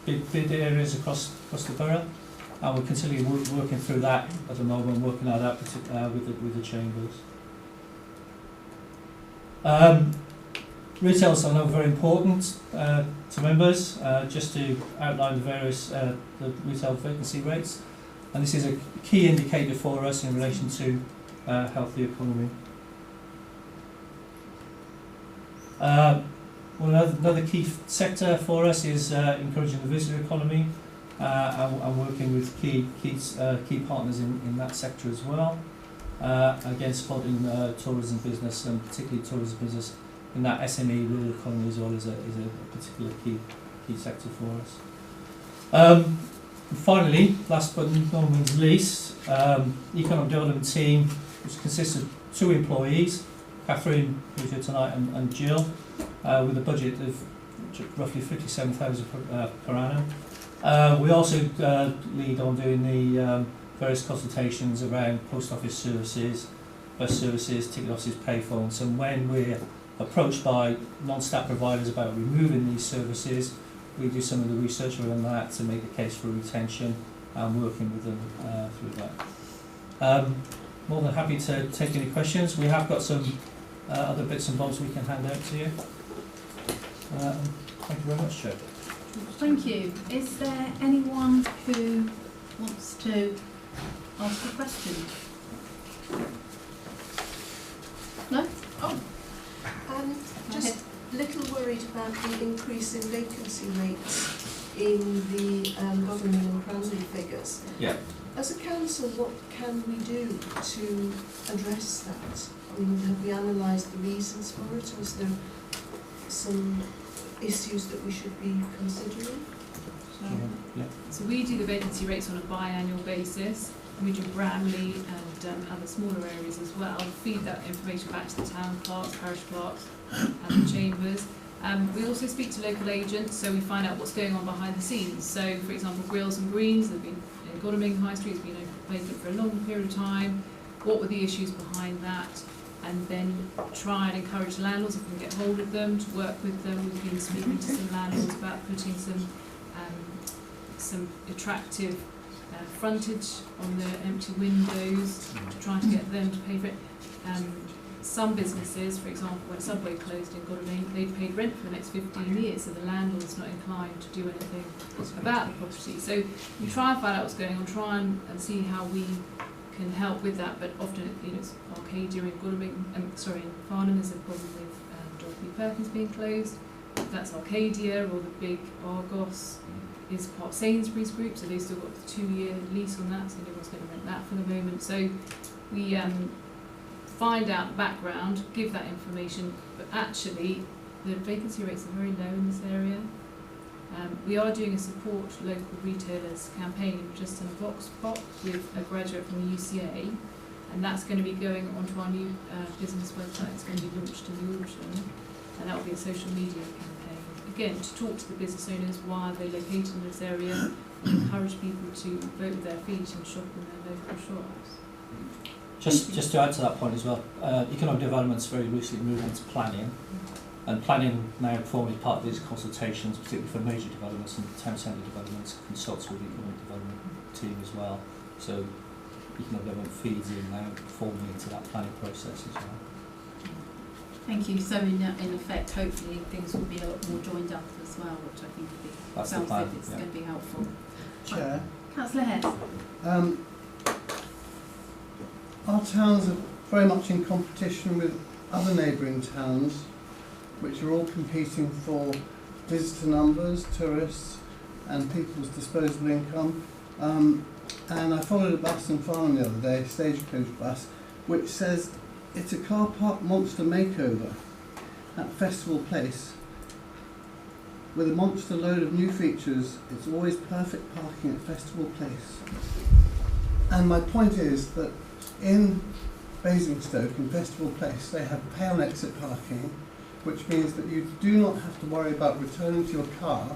bid areas across the borough, and we're continually working through that at the moment, working that out with the chambers. Retails I know are very important to members, just to outline the various the retail vacancy rates, and this is a key indicator for us in relation to healthy economy. Another key sector for us is encouraging the visitor economy and working with key partners in that sector as well. Again, supporting tourism business, and particularly tourism business in that SME rural economy as well is a particular key sector for us. Finally, last but not least, economic development team, which consists of 2 employees, Catherine, who's here tonight, and Jill, with a budget of roughly 57,000 per annum. We also lead on doing the various consultations around post office services, bus services, ticket offices, payphones, and when we're approached by non-staff providers about removing these services, we do some of the research around that to make the case for retention and working with them through that. More than happy to take any questions. We have got some other bits and bobs we can hand out to you. Thank you very much, Chair. Thank you. Is there anyone who wants to ask a question? No? Oh, Just a little worried about the increase in vacancy rates in the Godalming and Cranley figures. Yeah. As a council, what can we do to address that? I mean, have we analysed the reasons for it, or is there some issues that we should be considering? Yeah. So we do the vacancy rates on a biannual basis. We do Bramley and other smaller areas as well. Feed that information back to the town clerks, parish clerks, and the chambers. We also speak to local agents, so we find out what's going on behind the scenes. So, for example, Grills and Greens, they've been in Godalming High Street, has been vacant for a long period of time. What were the issues behind that? And then try and encourage landlords, if we can get hold of them, to work with them. We've been speaking to some landlords about putting some attractive frontage on the empty windows to try to get them to pay for it. Some businesses, for example, when Subway closed in Godalming, they paid rent for the next 15 years, so the landlord's not inclined to do anything about the property. So we try and find out what's going on, try and see how we can help with that, but often it's Arcadia in Godalming, in Farnham there's a problem with Dorothy Perkins being closed. That's Arcadia, or the big Argos is part of Sainsbury's Group, so they've still got the 2-year lease on that, so no one's going to rent that for the moment. So we find out the background, give that information, but actually the vacancy rates are very low in this area. We are doing a support local retailers campaign just in a vox pop with a graduate from the UCA, and that's going to be going onto our new business website. It's going to be launched in the autumn, and that will be a social media campaign. Again, to talk to the business owners why they're located in this area, and encourage people to vote with their feet and shop in their local shops. Just to add to that point as well, economic development's very recently moved into planning, and planning now formally part of these consultations, particularly for major developments and town centre developments, consults with the economic development team as well. So economic development feeds in now formally into that planning process as well. thank you. So in effect, hopefully things will be a lot more joined up as well, which I think would be, That's the sounds plan, like it's yeah. going to be helpful. Chair, Councillor Hess. our towns are very much in competition with other neighbouring towns, which are all competing for visitor numbers, tourists, and people's disposable income. And I followed a bus in Farnham the other day, a stagecoach bus, which says it's a car park monster makeover at Festival Place. With a monster load of new features, it's always perfect parking at Festival Place. And my point is that in Basingstoke, in Festival Place, they have pay on exit parking, which means that you do not have to worry about returning to your car.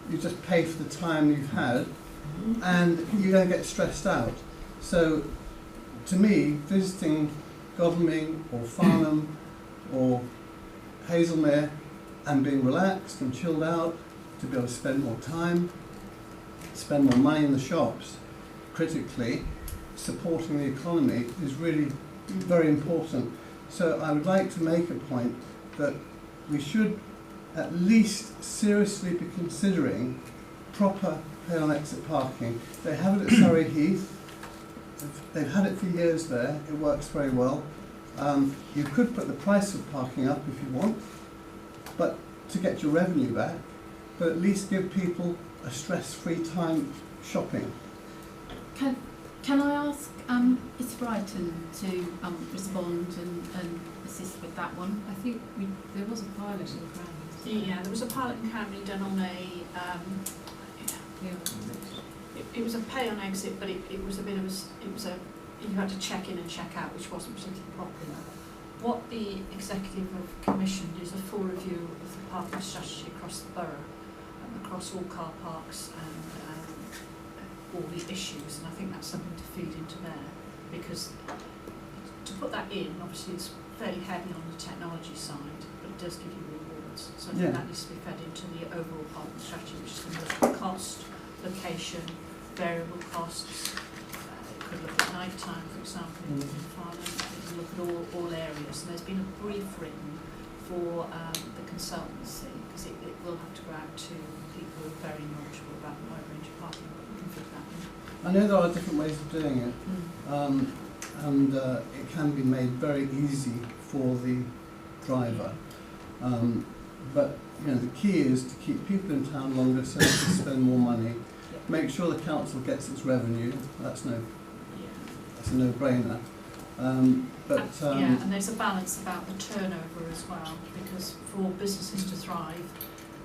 You just pay for the time you've had, and you don't get stressed out. So, to me, visiting Godalming or Farnham or Hazelmere and being relaxed and chilled out, to be able to spend more time, spend more money in the shops, critically, supporting the economy is really very important. So I would like to make a point that we should at least seriously be considering proper pay on exit parking. They have it at Surrey Heath. They've had it for years there. It works very well. You could put the price of parking up if you want, but to get your revenue back, but at least give people a stress-free time shopping. Can I ask Ms. Brighton to respond and assist with that one? I think there was a pilot in Cranley. Yeah, there was a pilot in Cranley done on it was a pay on exit, but it was a bit of you had to check in and check out, which wasn't particularly popular. What the executive have commissioned is a full review of the parking strategy across the borough, across all car parks and all the issues, and I think that's something to feed into there, because to put that in, obviously it's fairly heavy on the technology side, but it does give you rewards. So I think that needs to be fed into the overall parking strategy, which is going to look at cost, location, variable costs. It could look at night time, for example, in Farnham. It can look at all areas. And there's been a brief written for the consultancy, because it will have to go out to people who are very knowledgeable about the wide range of parking, but we can fit that in. I know there are different ways of doing it, and it can be made very easy for the driver. But you know, the key is to keep people in town longer so they can spend more money. Make sure the council gets its revenue. That's a no-brainer. And there's a balance about the turnover as well, because for businesses to thrive,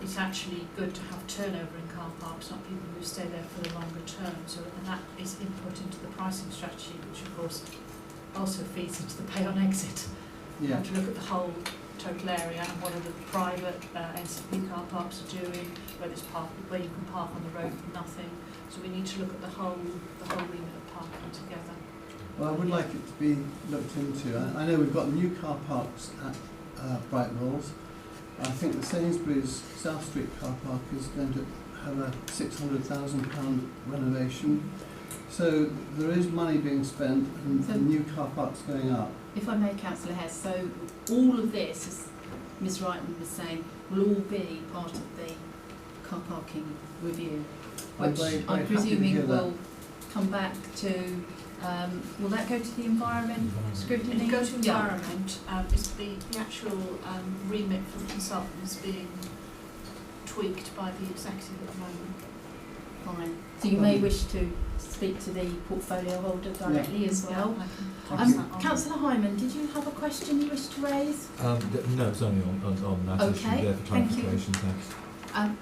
it's actually good to have turnover in car parks, not people who stay there for the longer term. So, and that is input into the pricing strategy, which of course also feeds into the pay on exit. You have to look at the whole total area and what are the private NCP car parks are doing, where you can park on the road for nothing. So we need to look at the whole remit of parking together. Well, I would like it to be looked into. I know we've got new car parks at Bright Rolls. I think the Sainsbury's South Street car park is going to have a £600,000 renovation. So there is money being spent and new car parks going up. If I may, Councillor Hess, so all of this, as Ms Wrightman was saying, will all be part of the car parking review, which I'm presuming will come back to, will that go to the environment scrutiny? It'll go to environment. Is the actual remit for the consultants being tweaked by the executive at the moment. Fine. So you may wish to speak to the portfolio holder directly as well. Councillor Hyman, did you have a question you wish to raise? No, it's only on that issue there for clarification. Thanks.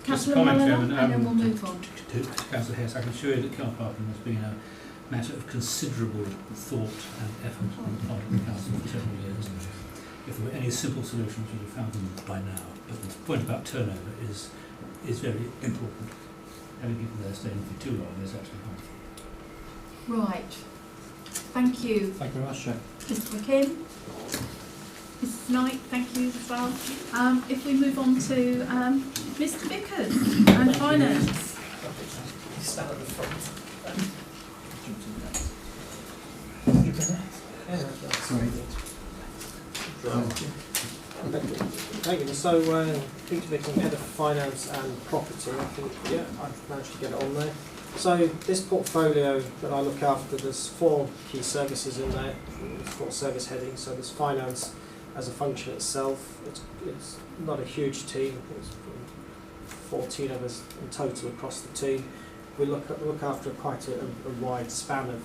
Councillor Mullen, and then we'll move on. To Councillor Hess, I can assure you that car parking has been a matter of considerable thought and effort on the part of the council for several years. If there were any simple solutions, we'd have found them by now. But the point about turnover is very important. Having people there staying for too long is actually harmful. Right. Thank you. Thank you very much, Chair. Mr McKim. Mrs Knight, thank you as well. If we move on to Mr Vickers and Finance. Stand at the front. Thank you. So, Peter Vickers, Head of Finance and Property. I think, yeah, I've managed to get it on there. So, this portfolio that I look after, there's 4 key services in there. It's 4 service headings. So, there's finance as a function itself. It's not a huge team. It's 14 of us in total across the team. We look after quite a wide span of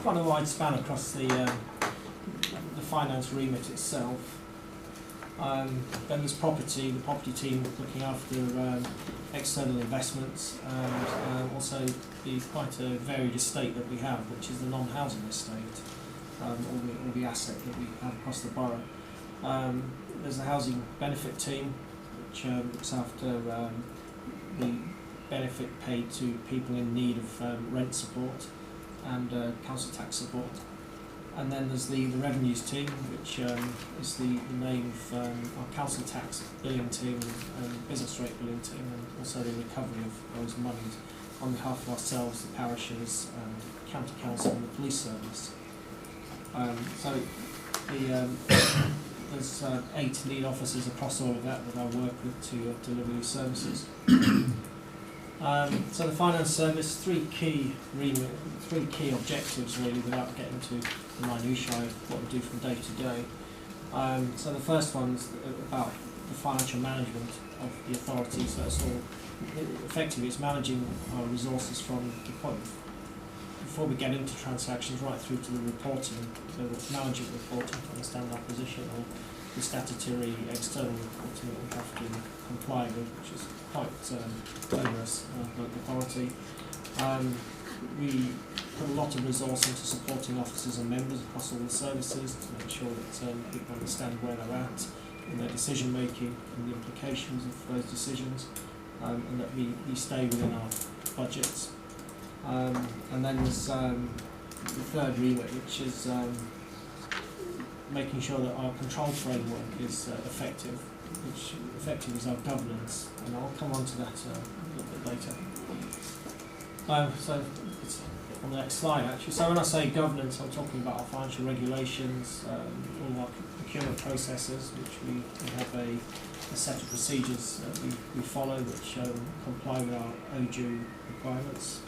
quite a wide span across the finance remit itself. Then there's property. The property team looking after external investments and also the quite a varied estate that we have, which is the non-housing estate, all the asset that we have across the borough. There's the housing benefit team, which looks after the benefit paid to people in need of rent support and council tax support. And then there's the revenues team, which is the name of our council tax billing team and business rate billing team, and also the recovery of those monies on behalf of ourselves, the parishes, county council and the police service. So there's 8 lead officers across all of that I work with to deliver these services. So the finance service, 3 key objectives really, without getting to the minutiae of what we do from day to day. So the first one's about the financial management of the authority. So it's all effectively it's managing our resources from the point before we get into transactions right through to the reporting. So it's managing reporting to understand our position, or the statutory external reporting that we have to comply with, which is quite onerous local authority. We put a lot of resource into supporting officers and members across all the services to make sure that people understand where they're at in their decision making and the implications of those decisions, and that we stay within our budgets. And then there's the third remit, which is making sure that our control framework is effective, which effective is our governance, and I'll come on to that a little bit later. So it's on the next slide actually. So when I say governance, I'm talking about our financial regulations, all our procurement processes, which we have a set of procedures that we follow which comply with our OJU requirements,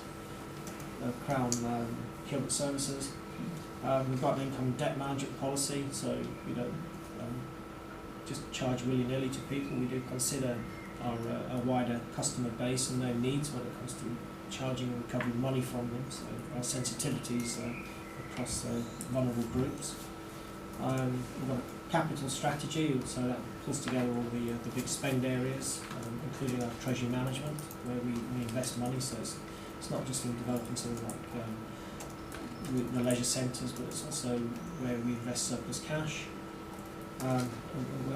Crown procurement services. We've got an income and debt management policy, so we don't just charge willy-nilly to people. We do consider our wider customer base and their needs when it comes to charging and recovering money from them, so our sensitivities across vulnerable groups. We've got a capital strategy, so that pulls together all the big spend areas, including our treasury management, where we invest money, so it's not just in developing something like the leisure centres, but it's also where we invest surplus cash. Well,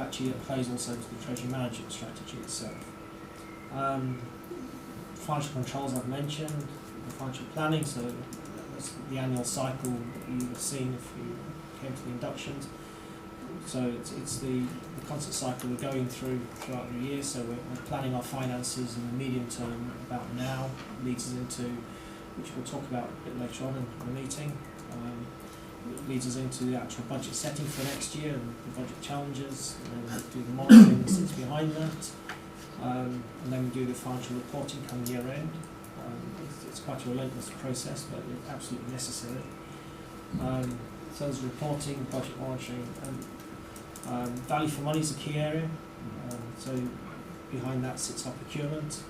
actually, it plays also into the treasury management strategy itself. Financial controls I've mentioned, the financial planning, so that's the annual cycle that you would have seen if you came to the inductions. So it's the constant cycle we're going through throughout the year, so we're planning our finances in the medium term about now, leads us into, which we'll talk about a bit later on in the meeting. It leads us into the actual budget setting for next year and the budget challenges, and then we do the monitoring that sits behind that, and then we do the financial reporting come year end. It's quite a relentless process, but it's absolutely necessary. So there's reporting, budget monitoring, and value for money is a key area. So behind that sits our procurement,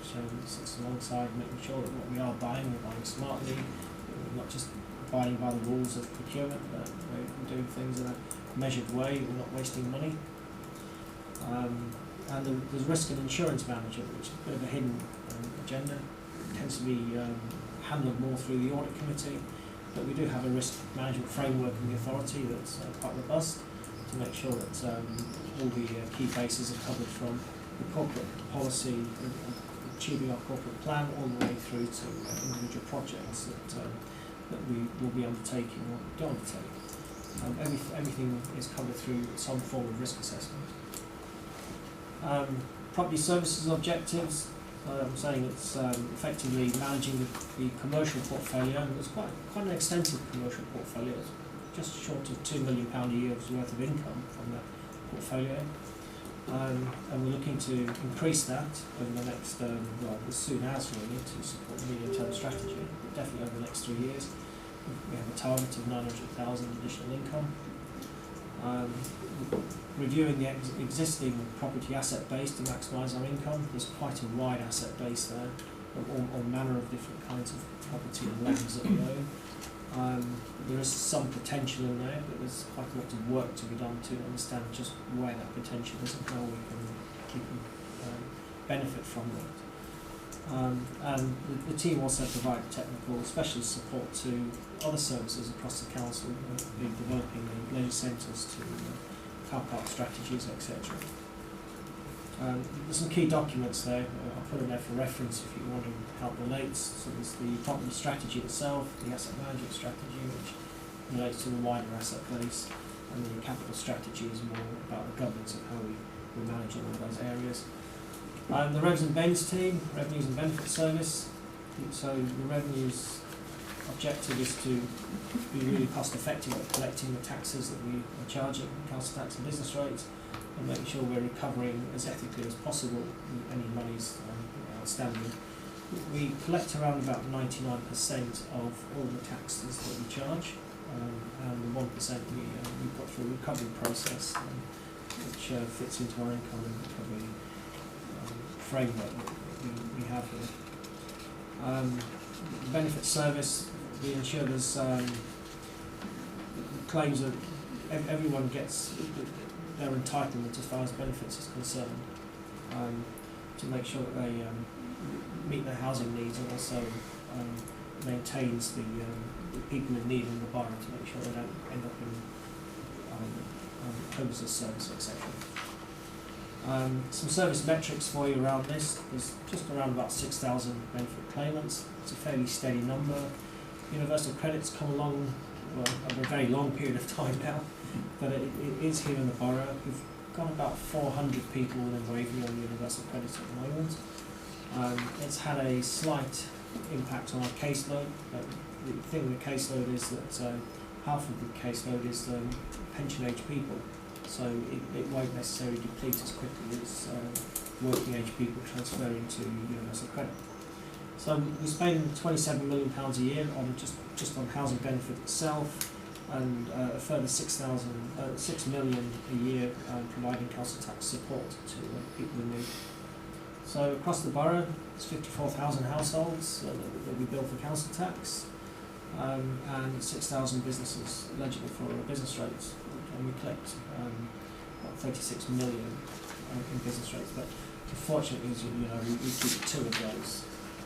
which sits alongside making sure that what we are buying, we're buying smartly, we're not just abiding by the rules of procurement, but we're doing things in a measured way, we're not wasting money. And there's risk and insurance management, which is a bit of a hidden agenda. It tends to be handled more through the audit committee, but we do have a risk management framework in the authority that's quite robust to make sure that all the key bases are covered, from the corporate policy, achieving our corporate plan, all the way through to individual projects that we will be undertaking or do undertake. Everything is covered through some form of risk assessment. Property services objectives, I'm saying it's effectively managing the commercial portfolio, and there's quite an extensive commercial portfolio, just short of £2 million a year's worth of income from that portfolio. And we're looking to increase that over the next, well, as soon as really, to support the medium-term strategy, but definitely over the next 3 years. We have a target of 900,000 additional income. Reviewing the existing property asset base to maximise our income. There's quite a wide asset base there, all manner of different kinds of property and lands that we own. There is some potential in there, but there's quite a lot of work to be done to understand just where that potential is and how we can keep benefit from that. And the team also provide technical specialist support to other services across the council, developing the leisure centres to car park strategies, etc. There's some key documents there. I'll put in there for reference if you want to help relate. So there's the property strategy itself, the asset management strategy, which relates to the wider asset base, and the capital strategy is more about the governance of how we manage all of those areas. The Revs and Bens team, Revenues and Benefits Service. So the revenues objective is to be really cost effective at collecting the taxes that we are charging, council tax and business rates, and making sure we're recovering as ethically as possible any monies outstanding. We collect around about 99% of all the taxes that we charge, and the 1% we put through a recovery process, which fits into our income and recovery framework that we have here. Benefit service, we ensure there's claims that everyone gets their entitlement as far as benefits is concerned, to make sure that they meet their housing needs, and also maintains the people in need in the borough, to make sure they don't end up in homelessness service, etc. Some service metrics for you around this. There's just around about 6,000 benefit claimants. It's a fairly steady number. Universal credits come along, well, over a very long period of time now, but it is here in the borough. We've got about 400 people within Waverley on universal credits at the moment. It's had a slight impact on our caseload. The thing with the caseload is that half of the caseload is pension age people, so it won't necessarily deplete as quickly as working age people transferring to universal credit. So we spend £27 million a year on just on housing benefit itself, and a further 6 million a year providing council tax support to people in need. So across the borough, it's 54,000 households that we bill for council tax, and 6,000 businesses eligible for business rates, and we collect about 36 million in business rates. But unfortunately, as we keep 2 of those,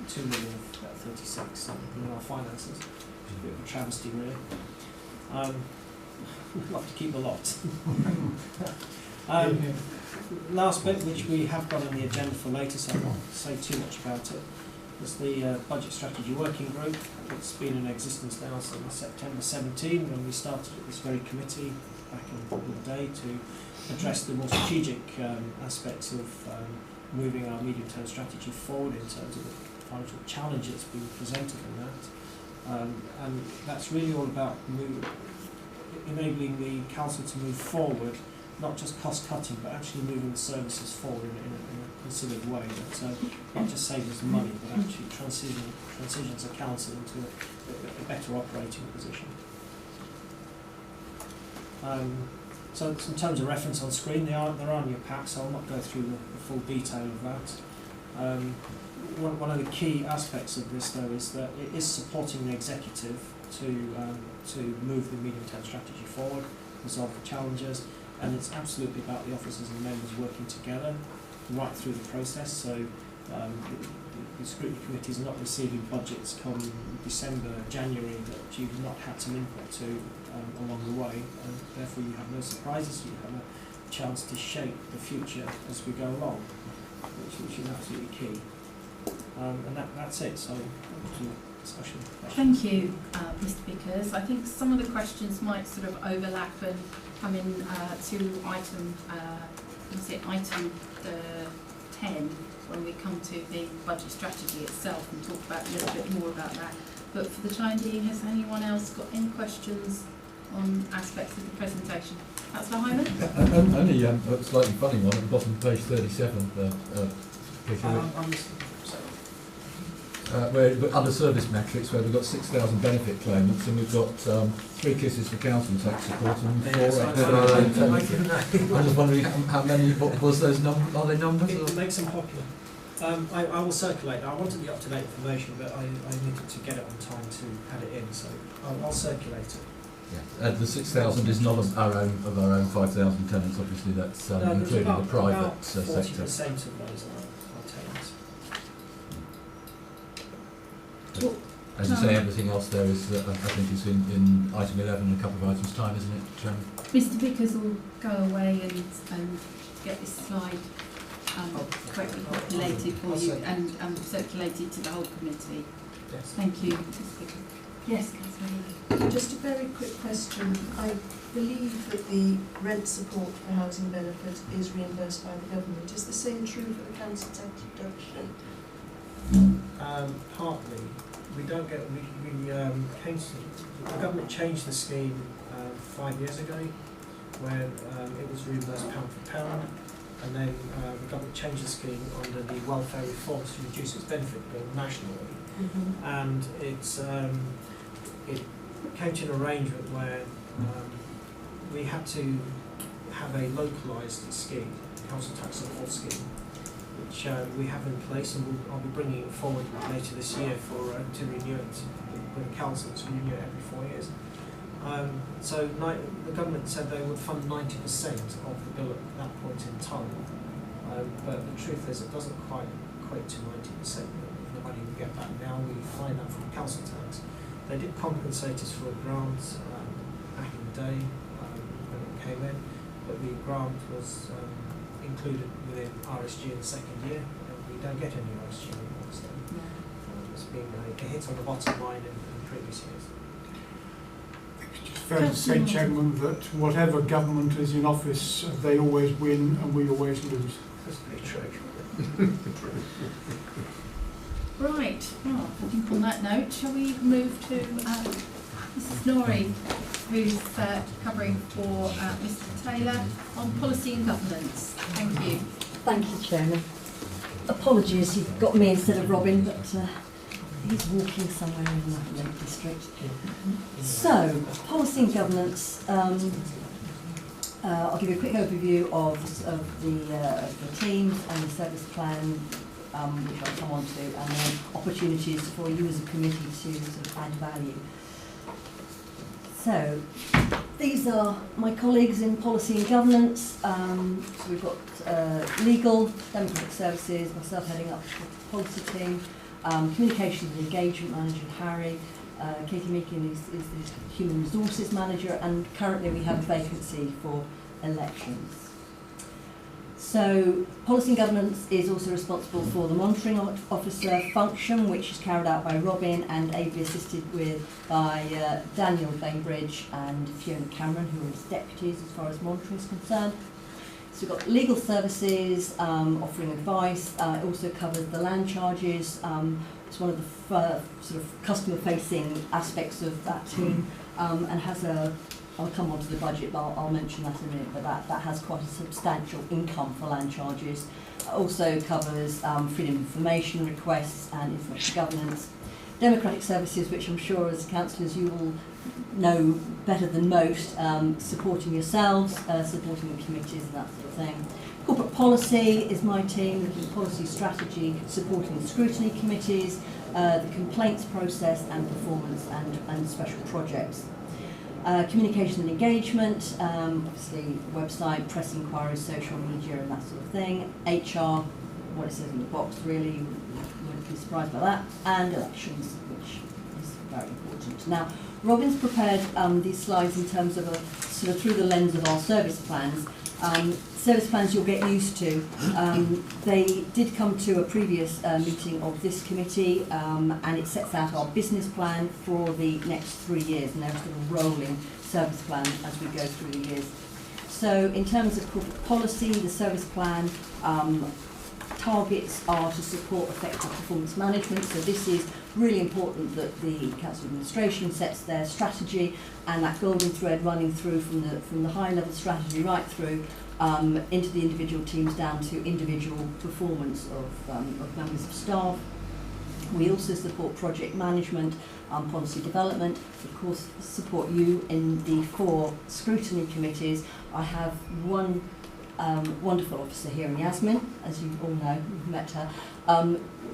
2 million of about 36 in our finances, which is a bit of a travesty, really. We'd love to keep a lot. Last bit, which we have got on the agenda for later, so I won't say too much about it, is the Budget Strategy Working Group. It's been in existence now since September 17, when we started this very committee back in the day to address the more strategic aspects of moving our medium-term strategy forward in terms of the financial challenges being presented in that. And that's really all about enabling the council to move forward, not just cost cutting, but actually moving the services forward in a considered way that not just saves us money, but actually transitions the council into a better operating position. So in terms of reference on screen, they're on your pack, so I'll not go through the full detail of that. One of the key aspects of this, though, is that it is supporting the executive to move the medium-term strategy forward, resolve the challenges, and it's absolutely about the officers and members working together right through the process. So the scrutiny committees are not receiving budgets come December, January that you've not had some input to along the way, and therefore you have no surprises. You have a chance to shape the future as we go along, which is absolutely key. And that's it. So discussion. Thank you, Mr. Vickers. I think some of the questions might sort of overlap and come in to item 10 when we come to the budget strategy itself and talk about a little bit more about that. But for the time being, has anyone else got any questions on aspects of the presentation? Councillor Hyman? Only a slightly funny one at the bottom of page 37. Where under service metrics, where we've got 6,000 benefit claimants, and we've got 3 kisses for council tax support and 4 extra. I'm just wondering how many. What was those numbers? Are they numbers? It makes them popular. I will circulate. I wanted the up-to-date information, but I needed to get it on time to add it in, so I'll circulate it. Yeah. The 6,000 is not of our own 5,000 tenants. Obviously, that's including the private sector. 40% of those are tenants. As you say, everything else there is, I think, is in item 11 in a couple of items' time, isn't it? Mr. Vickers will go away and get this slide correctly populated for you and circulated to the whole committee. Yes. Thank you, Mr. Vickers. Yes, Councillor. Just a very quick question. I believe that the rent support for housing benefit is reimbursed by the government. Is the same true for the council tax reduction? Partly. We don't get. The government changed the scheme 5 years ago, where it was reimbursed pound for pound, and then the government changed the scheme under the welfare reforms to reduce its benefit bill nationally, and it came to an arrangement where we had to have a localised scheme, council tax support scheme, which we have in place, and I'll be bringing it forward later this year to renew it with the council to renew it every 4 years. So the government said they would fund 90% of the bill at that point in time, but the truth is it doesn't quite equate to 90% of the money we get back. Now we find that from council tax. They did compensate us for a grant back in the day when it came in, but the grant was included within RSG in the second year, and we don't get any RSG anymore, so it's been a hit on the bottom line in previous years. It's fair to say, Chairman, that whatever government is in office, they always win and we always lose. That's pretty true. Right, well, I think on that note, shall we move to Mrs. Norrie, who's covering for Mr. Taylor on policy and governance. Thank you. Thank you, Chairman. Apologies, you've got me instead of Robin, but he's walking somewhere in the Lake District. So, policy and governance. I'll give you a quick overview of the teams and the service plan, which I'll come on to, and then opportunities for you as a committee to sort of add value. So, these are my colleagues in policy and governance. So we've got legal, democratic services, myself heading up the policy team, communications and engagement manager, Harry. Katie Meakin is the human resources manager, and currently we have a vacancy for elections. So policy and governance is also responsible for the monitoring officer function, which is carried out by Robin and ably assisted with by Daniel Bainbridge and Fiona Cameron, who are his deputies as far as monitoring is concerned. So we've got legal services, offering advice. It also covers the land charges. It's one of the sort of customer-facing aspects of that team, and has a. I'll come on to the budget, but I'll mention that in a minute. But that has quite a substantial income for land charges. Also covers freedom of information requests and information governance. Democratic services, which I'm sure as councillors you will know better than most, supporting yourselves, supporting the committees and that sort of thing. Corporate policy is my team, looking at policy strategy, supporting the scrutiny committees, the complaints process and performance and special projects. Communication and engagement, obviously website, press inquiries, social media and that sort of thing. HR, what it says in the box really, you won't be surprised by that. And elections, which is very important. Now, Robin's prepared these slides in terms of a sort of through the lens of our service plans. Service plans you'll get used to. They did come to a previous meeting of this committee, and it sets out our business plan for the next 3 years, and they're sort of rolling service plan as we go through the years. So in terms of corporate policy, the service plan targets are to support effective performance management. So this is really important that the council administration sets their strategy, and that golden thread running through from the high level strategy right through into the individual teams down to individual performance of members of staff. We also support project management, policy development, of course support you in the 4 scrutiny committees. I have one wonderful officer here in Yasmin, as you all know, you've met her.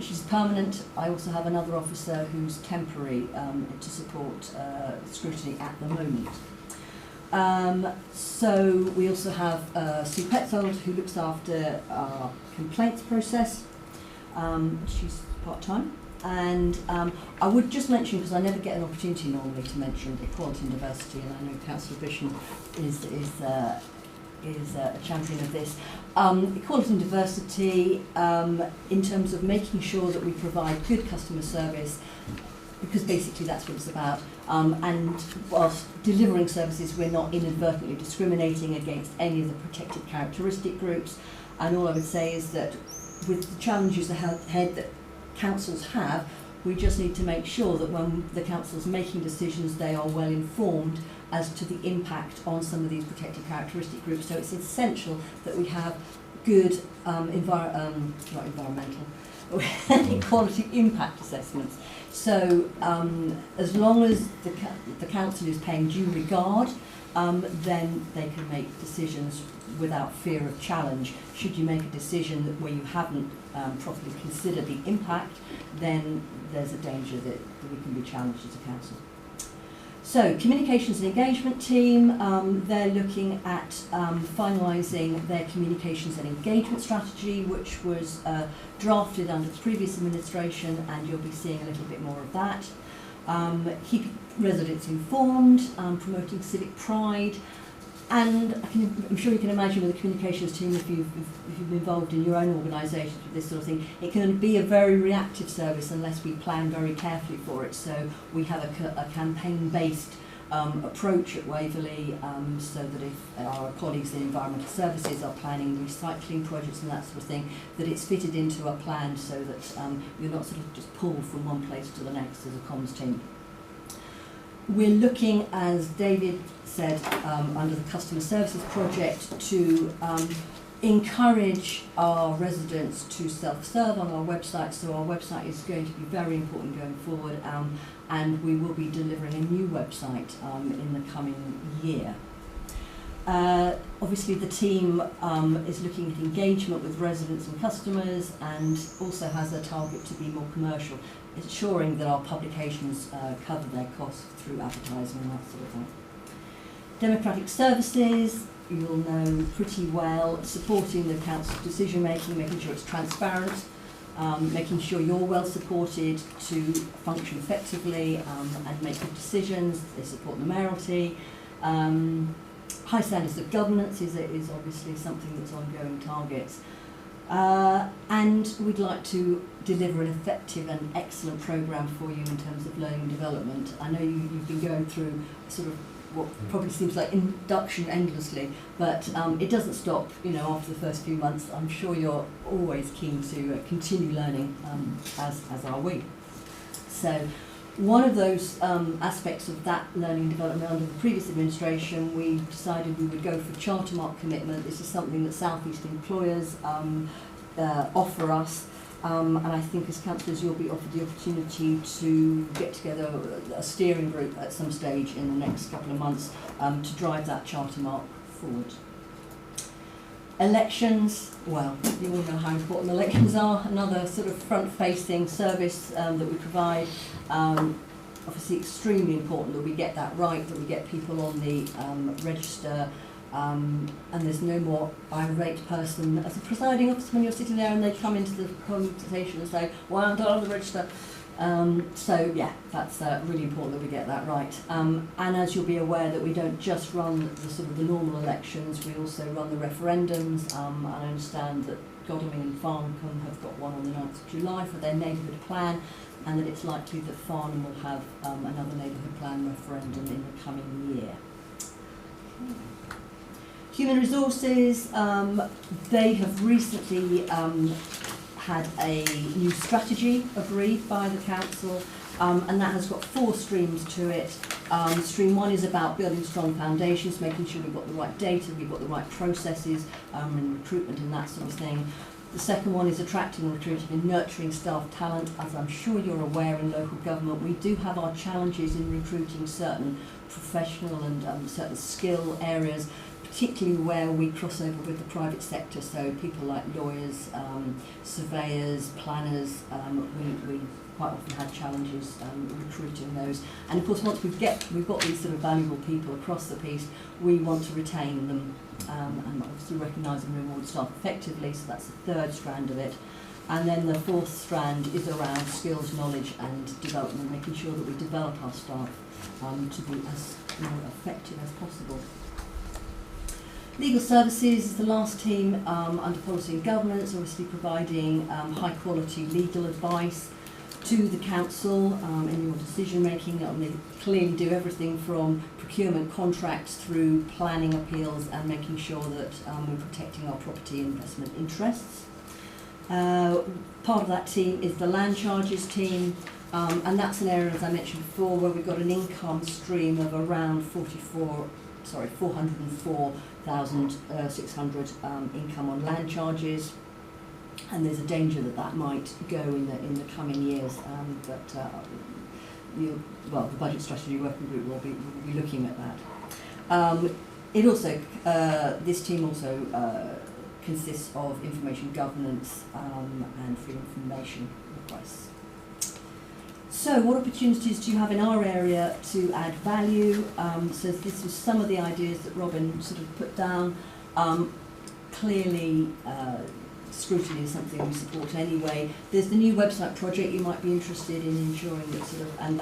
She's permanent. I also have another officer who's temporary to support scrutiny at the moment. So we also have Sue Petzold, who looks after our complaints process. She's part-time. And I would just mention, because I never get an opportunity normally to mention equality and diversity, and I know Councillor Bishop is a champion of this. Equality and diversity in terms of making sure that we provide good customer service, because basically that's what it's about. And whilst delivering services, we're not inadvertently discriminating against any of the protected characteristic groups. And all I would say is that with the challenges ahead that councils have, we just need to make sure that when the council's making decisions, they are well informed as to the impact on some of these protected characteristic groups. So it's essential that we have good equality impact assessments. So as long as the council is paying due regard, then they can make decisions without fear of challenge. Should you make a decision that where you haven't properly considered the impact, then there's a danger that we can be challenged as a council. So, communications and engagement team, they're looking at finalising their communications and engagement strategy, which was drafted under the previous administration, and you'll be seeing a little bit more of that. Keeping residents informed, promoting civic pride, and I'm sure you can imagine with the communications team, if you've been involved in your own organisations with this sort of thing, it can be a very reactive service unless we plan very carefully for it. So we have a campaign-based approach at Waverley, so that if our colleagues in environmental services are planning recycling projects and that sort of thing, that it's fitted into a plan so that you're not sort of just pulled from one place to the next as a comms team. We're looking, as David said, under the customer services project to encourage our residents to self-serve on our website. So our website is going to be very important going forward, and we will be delivering a new website in the coming year. Obviously the team is looking at engagement with residents and customers, and also has a target to be more commercial, ensuring that our publications cover their costs through advertising and that sort of thing. Democratic services, you'll know pretty well, supporting the council's decision making, making sure it's transparent, making sure you're well supported to function effectively and make good decisions. They support the mayoralty. High standards of governance is obviously something that's ongoing targets. And we'd like to deliver an effective and excellent programme for you in terms of learning and development. I know you've been going through sort of what probably seems like induction endlessly, but it doesn't stop, you know, after the first few months. I'm sure you're always keen to continue learning, as are we. So one of those aspects of that learning and development under the previous administration, we decided we would go for charter mark commitment. This is something that South East employers offer us. And I think as councillors you'll be offered the opportunity to get together a steering group at some stage in the next couple of months to drive that charter mark forward. Elections, well, you all know how important elections are. Another sort of front-facing service that we provide. Obviously extremely important that we get that right, that we get people on the register. And there's no more irate person as a presiding officer when you're sitting there and they come into the consultation and say, "Why aren't I on the register?" So yeah, that's really important that we get that right. And as you'll be aware, that we don't just run the sort of the normal elections, we also run the referendums. And I understand that Godalming and Farnham have got one on the 9th of July for their neighbourhood plan, and that it's likely that Farnham will have another neighbourhood plan referendum in the coming year. Human resources, they have recently had a new strategy agreed by the council, and that has got 4 streams to it. Stream 1 is about building strong foundations, making sure we've got the right data, we've got the right processes in recruitment and that sort of thing. The second one is attracting, recruiting and nurturing staff talent. As I'm sure you're aware, in local government we do have our challenges in recruiting certain professional and certain skill areas, particularly where we cross over with the private sector, so people like lawyers, surveyors, planners. We quite often had challenges recruiting those. And of course, once we've got these sort of valuable people across the piece, we want to retain them and obviously recognise and reward staff effectively. So that's the 3rd strand of it. And then the 4th strand is around skills, knowledge and development, making sure that we develop our staff to be as effective as possible. Legal services is the last team under policy and governance, obviously providing high quality legal advice to the council in your decision making. They clearly do everything from procurement contracts through planning appeals and making sure that we're protecting our property investment interests. Part of that team is the land charges team, and that's an area, as I mentioned before, where we've got an income stream of around 404,600 income on land charges, and there's a danger that that might go in the coming years. But the budget strategy working group will be looking at that. It also this team also consists of information governance and free information requests. So what opportunities do you have in our area to add value? So this is some of the ideas that Robin sort of put down. Clearly, scrutiny is something we support anyway. There's the new website project you might be interested in ensuring that and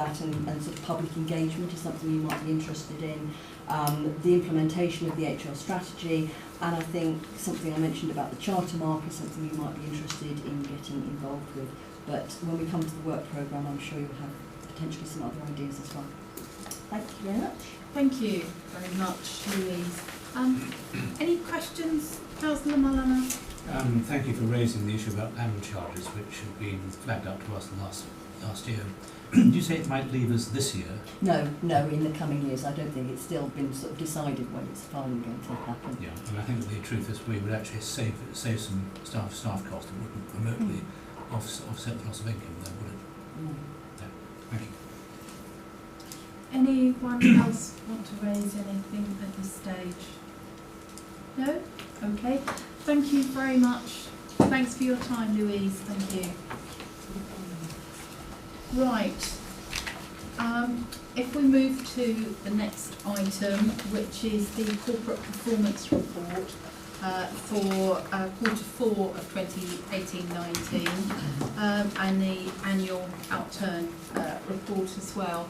sort of public engagement is something you might be interested in. The implementation of the HR strategy, and I think something I mentioned about the charter mark is something you might be interested in getting involved with. But when we come to the work programme, I'm sure you'll have potentially some other ideas as well. Thank you very much. Thank you very much, Louise. Any questions, Councillor Malana? Thank you for raising the issue about land charges, which have been flagged up to us last year. Did you say it might leave us this year? No, in the coming years. I don't think it's still been sort of decided when it's finally going to happen. Yeah, and I think that the truth is we would actually save some staff cost and wouldn't remotely offset the loss of income there, would it? No. No. Thank you. Anyone else want to raise anything at this stage? No? Okay. Thank you very much. Thanks for your time, Louise. Thank you. Right. If we move to the next item, which is the corporate performance report for Q4 of 2018-19 and the annual outturn report as well.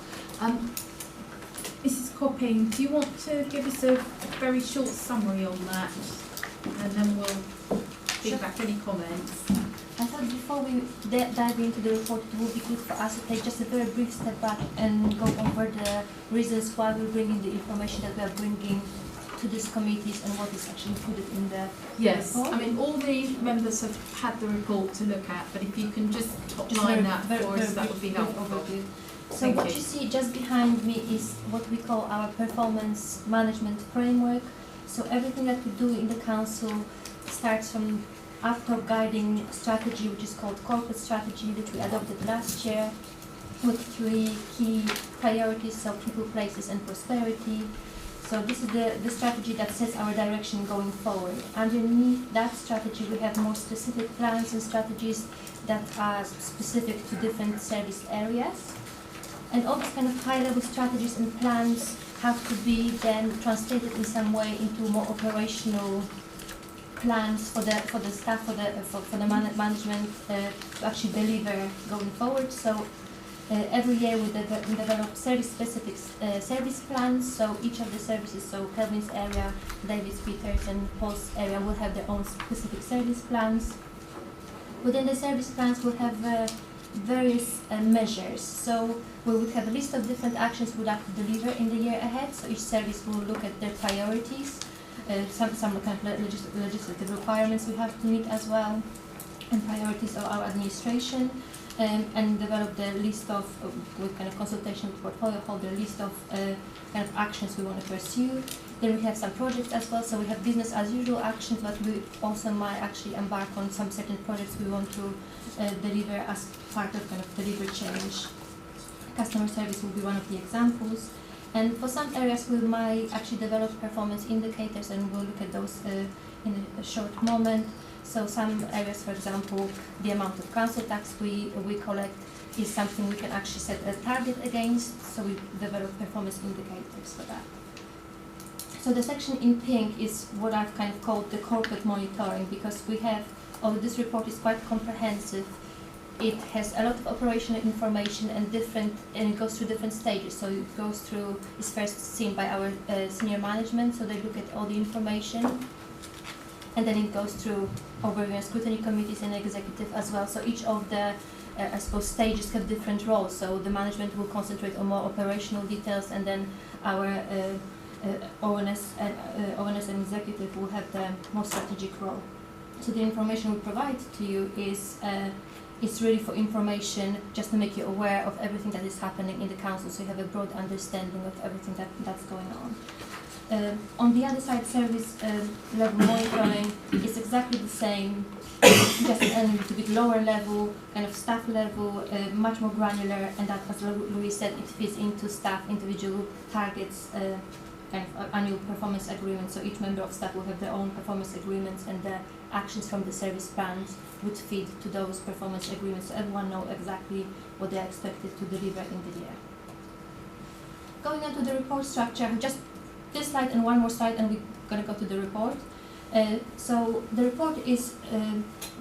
Mrs. Copping, do you want to give us a very short summary on that, and then we'll feedback any comments? I thought before we dive into the report, it would be good for us to take just a very brief step back and go over the reasons why we're bringing the information that we are bringing to these committees and what is actually included in the report. I mean, all the members have had the report to look at, but if you can just top line that for us, that would be helpful. So what you see just behind me is what we call our performance management framework. So everything that we do in the council starts from after guiding strategy, which is called corporate strategy, which we adopted last year, with 3 key priorities, so people, places and prosperity. So this is the strategy that sets our direction going forward. Underneath that strategy we have more specific plans and strategies that are specific to different service areas. And all these kind of high-level strategies and plans have to be then translated in some way into more operational plans for the staff, for the management to actually deliver going forward. So every year we develop service-specific service plans. So each of the services, so Kelvin's area, David's, Peter's, and Paul's area will have their own specific service plans. Within the service plans, we'll have various measures. So we would have a list of different actions we'd like to deliver in the year ahead. So each service will look at their priorities, some kind of legislative requirements we have to meet as well, and priorities of our administration, and develop the list of, with kind of consultation with portfolio holder, list of kind of actions we want to pursue. Then we have some projects as well, so we have business as usual actions, but we also might actually embark on some certain projects we want to deliver as part of kind of deliver change. Customer service will be one of the examples. And for some areas we might actually develop performance indicators, and we'll look at those in a short moment. So some areas, for example, the amount of council tax we collect is something we can actually set a target against, so we develop performance indicators for that. So the section in pink is what I've kind of called the corporate monitoring, because we have, although this report is quite comprehensive, it has a lot of operational information and it goes through different stages. So it goes through, it's first seen by our senior management, so they look at all the information, and then it goes through overview and scrutiny committees and executive as well. So each of the I suppose stages have different roles. So the management will concentrate on more operational details, and then our ONS and executive will have the more strategic role. So the information we provide to you is it's really for information, just to make you aware of everything that is happening in the council, so you have a broad understanding of everything that's going on. On the other side, service level monitoring is exactly the same, just a little bit lower level, kind of staff level, much more granular, and that, as Louis said, it fits into staff individual targets, kind of annual performance agreements. So each member of staff will have their own performance agreements, and the actions from the service plans would feed to those performance agreements, so everyone knows exactly what they're expected to deliver in the year. Going on to the report structure, just this slide and one more slide, and we're going to go to the report. So the report is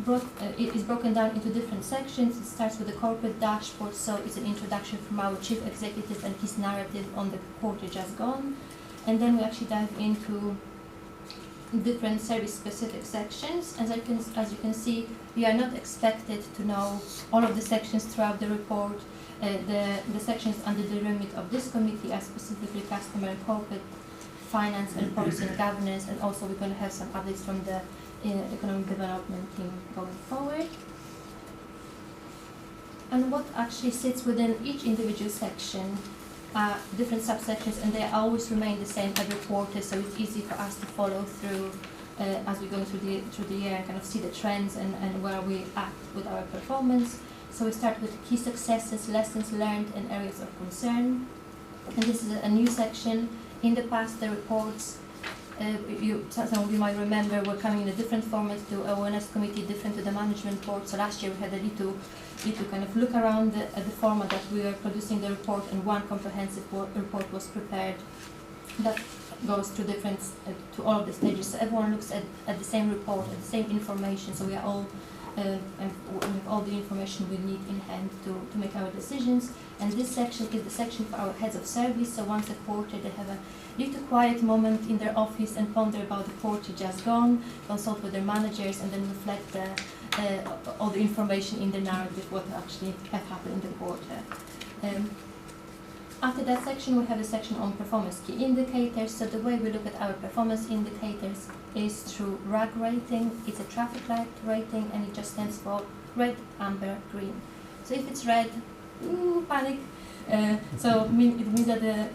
broken down into different sections. It starts with the corporate dashboard, so it's an introduction from our chief executive and his narrative on the quarter just gone. And then we actually dive into different service-specific sections. As you can see, we are not expected to know all of the sections throughout the report. The sections under the remit of this committee are specifically customer and corporate finance and policy and governance, and also we're going to have some updates from the economic development team going forward. And what actually sits within each individual section are different subsections, and they always remain the same every quarter, so it's easy for us to follow through as we go through the year and kind of see the trends and where we at with our performance. So we start with key successes, lessons learned, and areas of concern. And this is a new section. In the past, the reports, some of you might remember, were coming in a different format to awareness committee, different to the management board. So last year we had a little kind of look around at the format that we were producing the report, and one comprehensive report was prepared that goes through different to all of the stages. So everyone looks at the same report, at the same information. So we are all and we have all the information we need in hand to make our decisions. And this section is the section for our heads of service. So once a quarter they have a little quiet moment in their office and ponder about the quarter just gone, consult with their managers, and then reflect all the information in the narrative, what actually have happened in the quarter. After that section, we have a section on performance key indicators. So the way we look at our performance indicators is through RAG rating. It's a traffic light rating, and it just stands for red, amber, green. So if it's red, panic. So it means that the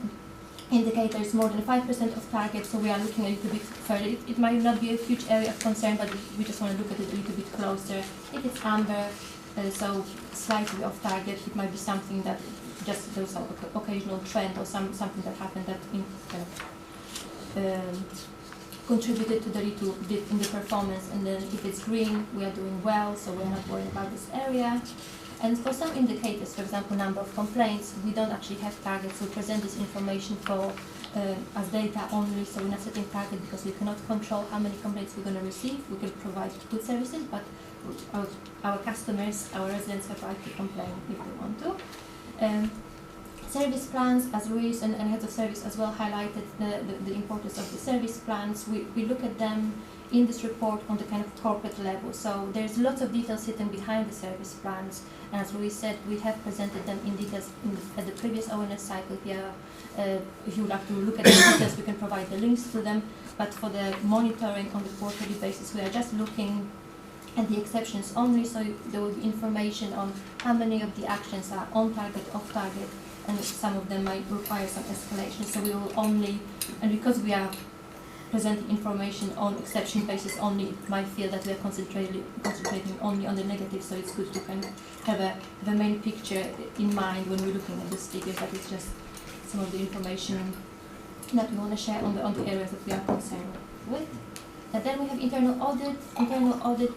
indicator is more than 5% of target, so we are looking a little bit further. It might not be a huge area of concern, but we just want to look at it a little bit closer. If it's amber, so slightly off target, it might be something that just those occasional trend or something that happened that contributed to the little dip in the performance. And then if it's green, we are doing well, so we're not worried about this area. And for some indicators, for example, number of complaints, we don't actually have targets. We present this information as data only, so we're not setting target because we cannot control how many complaints we're going to receive. We can provide good services, but our customers, our residents have right to complain if they want to. Service plans, as Ruiz and heads of service as well highlighted the importance of the service plans. We look at them in this report on the kind of corporate level. So there's lots of details hidden behind the service plans. And as Ruiz said, we have presented them in details at the previous ONS cycle. If you would like to look at the details, we can provide the links to them. But for the monitoring on the quarterly basis, we are just looking at the exceptions only, so there will be information on how many of the actions are on target, off target, and some of them might require some escalation. So we will only, and because we are presenting information on exception basis only, it might feel that we are concentrating only on the negative, so it's good to kind of have the main picture in mind when we're looking at this figure, that it's just some of the information that we want to share on the areas that we are concerned with. And then we have internal audit. Internal audit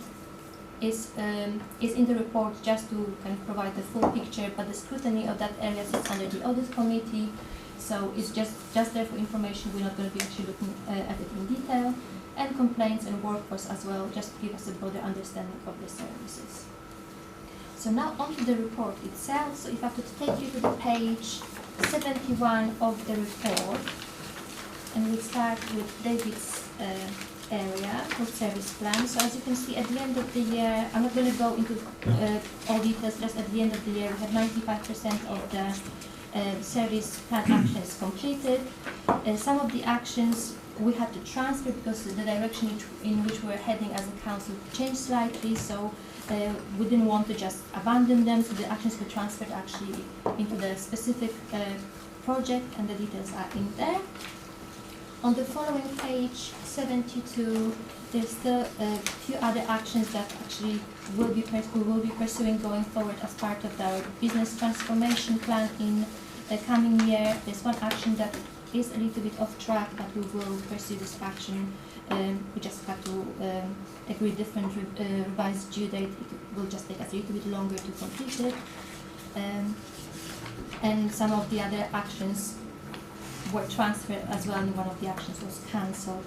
is in the report just to kind of provide the full picture, but the scrutiny of that area sits under the audit committee, so it's just there for information. We're not going to be actually looking at it in detail. And complaints and workforce as well, just to give us a broader understanding of the services. So now onto the report itself. So if I could take you to the page 71 of the report, and we start with David's area for service plan. So as you can see, at the end of the year, I'm not going to go into all details, just at the end of the year, we have 95% of the service plan actions completed. Some of the actions we had to transfer because the direction in which we're heading as a council changed slightly, so we didn't want to just abandon them, so the actions were transferred actually into the specific project, and the details are in there. On the following page, 72, there's still a few other actions that actually we will be pursuing going forward as part of our business transformation plan in the coming year. There's one action that is a little bit off track, but we will pursue this action. We just have to agree different revised due date. It will just take us a little bit longer to complete it. And some of the other actions were transferred as well, and one of the actions was cancelled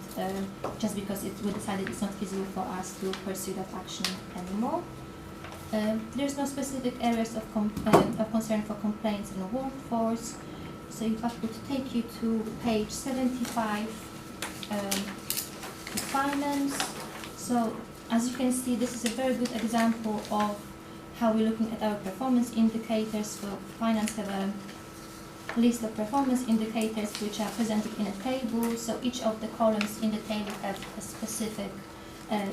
just because we decided it's not feasible for us to pursue that action anymore. There's no specific areas of concern for complaints and workforce. So if I could take you to page 75, to finance. So as you can see, this is a very good example of how we're looking at our performance indicators. So finance have a list of performance indicators which are presented in a table. So each of the columns in the table have a specific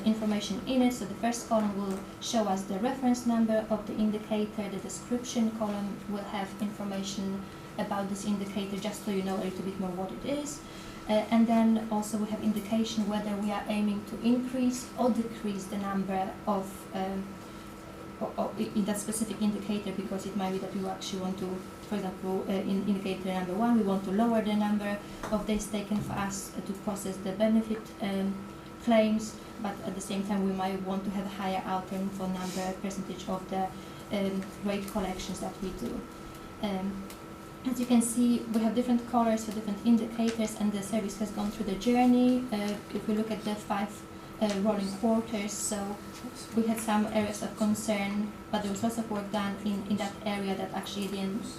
information in it. So the first column will show us the reference number of the indicator. The description column will have information about this indicator, just so you know a little bit more what it is. And then also we have indication whether we are aiming to increase or decrease the number of in that specific indicator, because it might be that you actually want to, for example, in indicator number 1, we want to lower the number of days taken for us to process the benefit claims, but at the same time we might want to have a higher outturn for number percentage of the rate collections that we do. As you can see, we have different colors for different indicators, and the service has gone through the journey. If we look at the 5 rolling quarters, so we had some areas of concern, but there was lots of work done in that area that actually at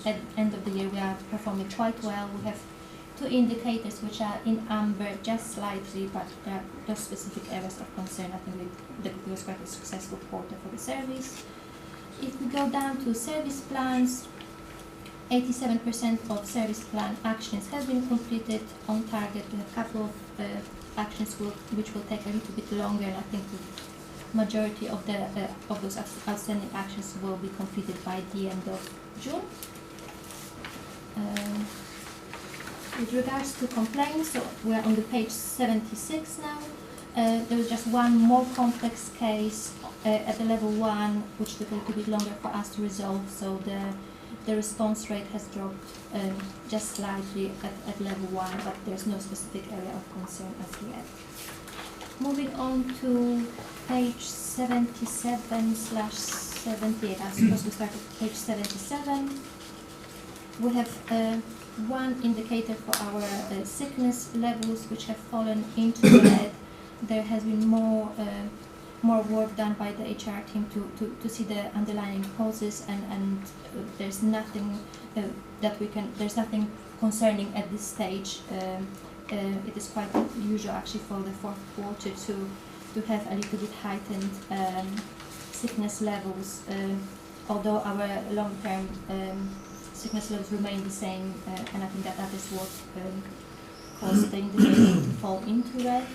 the end of the year we are performing quite well. We have 2 indicators which are in amber just slightly, but there are those specific areas of concern. I think it was quite a successful quarter for the service. If we go down to service plans, 87% of service plan actions have been completed on target. We have a couple of actions which will take a little bit longer, and I think the majority of those outstanding actions will be completed by the end of June. With regards to complaints, so we are on the page 76 now. There was just one more complex case at the level 1, which took a little bit longer for us to resolve. So the response rate has dropped just slightly at level 1, but there's no specific area of concern as yet. Moving on to page 77/78. I suppose we start at page 77. We have one indicator for our sickness levels, which have fallen into red. There has been more work done by the HR team to see the underlying causes, and there's nothing there's nothing concerning at this stage. It is quite usual actually for the 4th quarter to have a little bit heightened sickness levels, although our long-term sickness levels remain the same, and I think that is what caused the indicator to fall into red.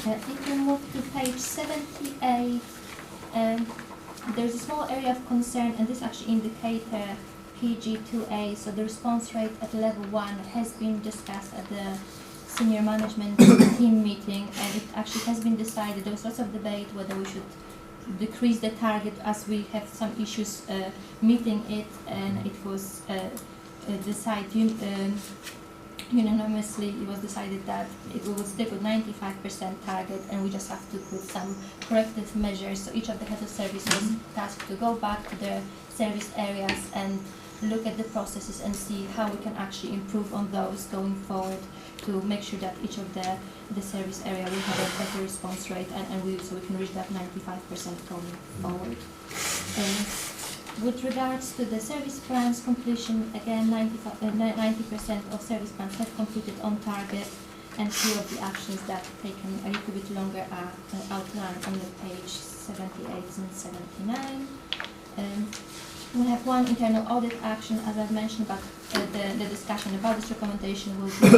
If we move to page 78, there's a small area of concern, and this actually indicator PG2A, so the response rate at level 1 has been discussed at the senior management team meeting, and it actually has been decided. There was lots of debate whether we should decrease the target as we have some issues meeting it, and it was decided unanimously. It was decided that we will stick with 95% target, and we just have to put some corrective measures. So each of the heads of service was tasked to go back to their service areas and look at the processes and see how we can actually improve on those going forward to make sure that each of the service area will have a better response rate, and so we can reach that 95% going forward. With regards to the service plans completion, again 90% of service plans have completed on target, and few of the actions that have taken a little bit longer are outlined on the page 78 and 79. We have one internal audit action, as I've mentioned, but the discussion about this recommendation will be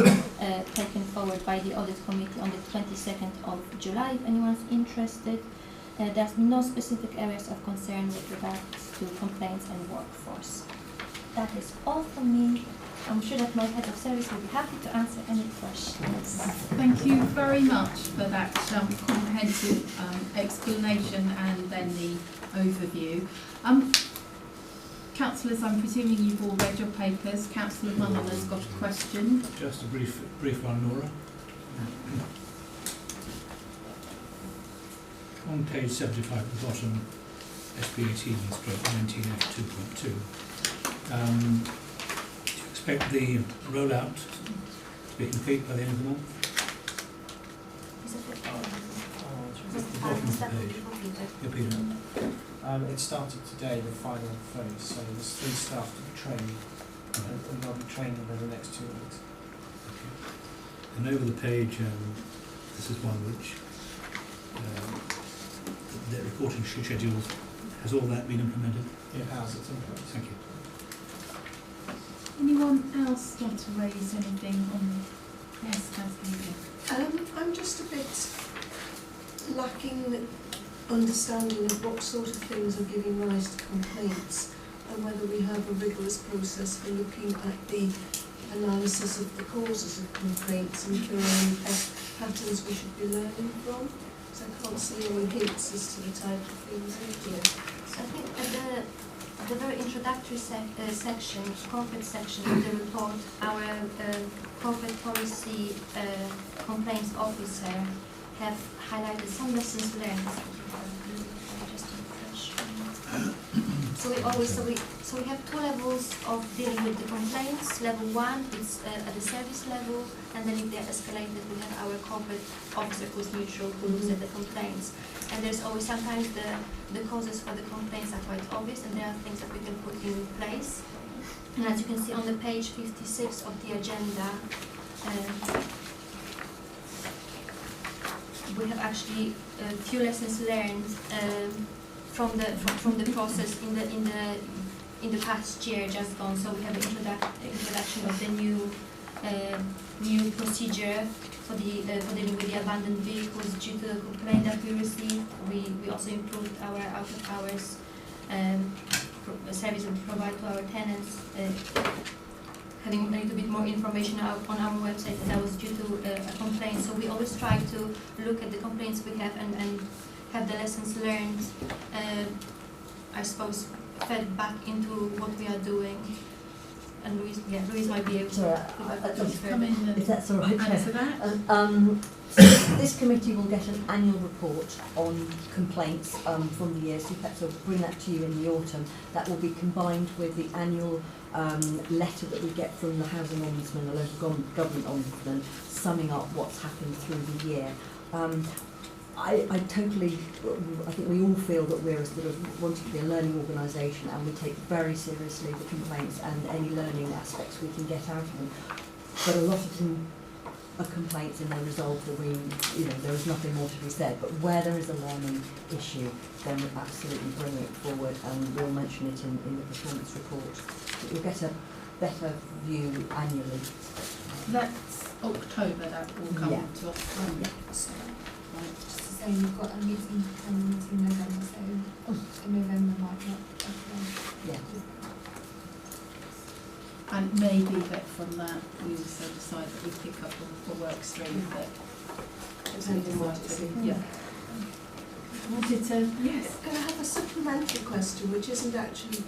taken forward by the audit committee on the 22nd of July, if anyone's interested. There's no specific areas of concern with regards to complaints and workforce. That is all from me. I'm sure that my head of service will be happy to answer any questions. Thank you very much for that comprehensive explanation and then the overview. Councillors, I'm presuming you've all read your papers. Councillor Mullen has got a question. Just a brief one, Laura. On page 75 at the bottom, SB18/19F2.2, do you expect the rollout to be complete by the end of the month? The bottom of the page. Yeah, Peter. It started today, the final phase, so there's 3 staff to be trained, and they'll be trained over the next 2 weeks. And over the page, this is one which the reporting schedules. Has all that been implemented? It has, it's in place. Thank you. Anyone else want to raise anything on the... Yes, Councillor. I'm just a bit lacking understanding of what sort of things are giving rise to complaints and whether we have a rigorous process for looking at the analysis of the causes of complaints and if there are any patterns we should be learning from. So I can't see any hints as to the type of things in here. So I think at the very introductory section, corporate section of the report, our corporate policy complaints officer have highlighted some lessons learned. So we have two levels of dealing with the complaints. Level one is at the service level, and then if they're escalated, we have our corporate officer who's neutral, who looks at the complaints. And there's always sometimes the causes for the complaints are quite obvious, and there are things that we can put in place. And as you can see on the page 56 of the agenda, we have actually a few lessons learned from the process in the past year just gone. So we have an introduction of the new procedure for dealing with the abandoned vehicles due to the complaint that we received. We also improved our out of hours service that we provide to our tenants. Having a little bit more information on our website that was due to a complaint. So we always try to look at the complaints we have and have the lessons learned, I suppose, fed back into what we are doing. And Louise might be able to come in if that's all right. Answer that. So this committee will get an annual report on complaints from the year, so perhaps we'll bring that to you in the autumn. That will be combined with the annual letter that we get from the Housing Ombudsman, the local government ombudsman, summing up what's happened through the year. I think we all feel that we're sort of wanting to be a learning organisation, and we take very seriously the complaints and any learning aspects we can get out of them. But a lot of them are complaints and they're resolved, or there is nothing more to be said. But where there is a learning issue, then we absolutely bring it forward, and we'll mention it in the performance report. But you'll get a better view annually. That's October that will come to us. So, just to say, you've got a meeting in November, so in November might not. Yeah. And maybe that from that we also decide that we pick up a work stream that we decide to. Yeah. Wanted to, yes. Can I have a supplementary question, which isn't actually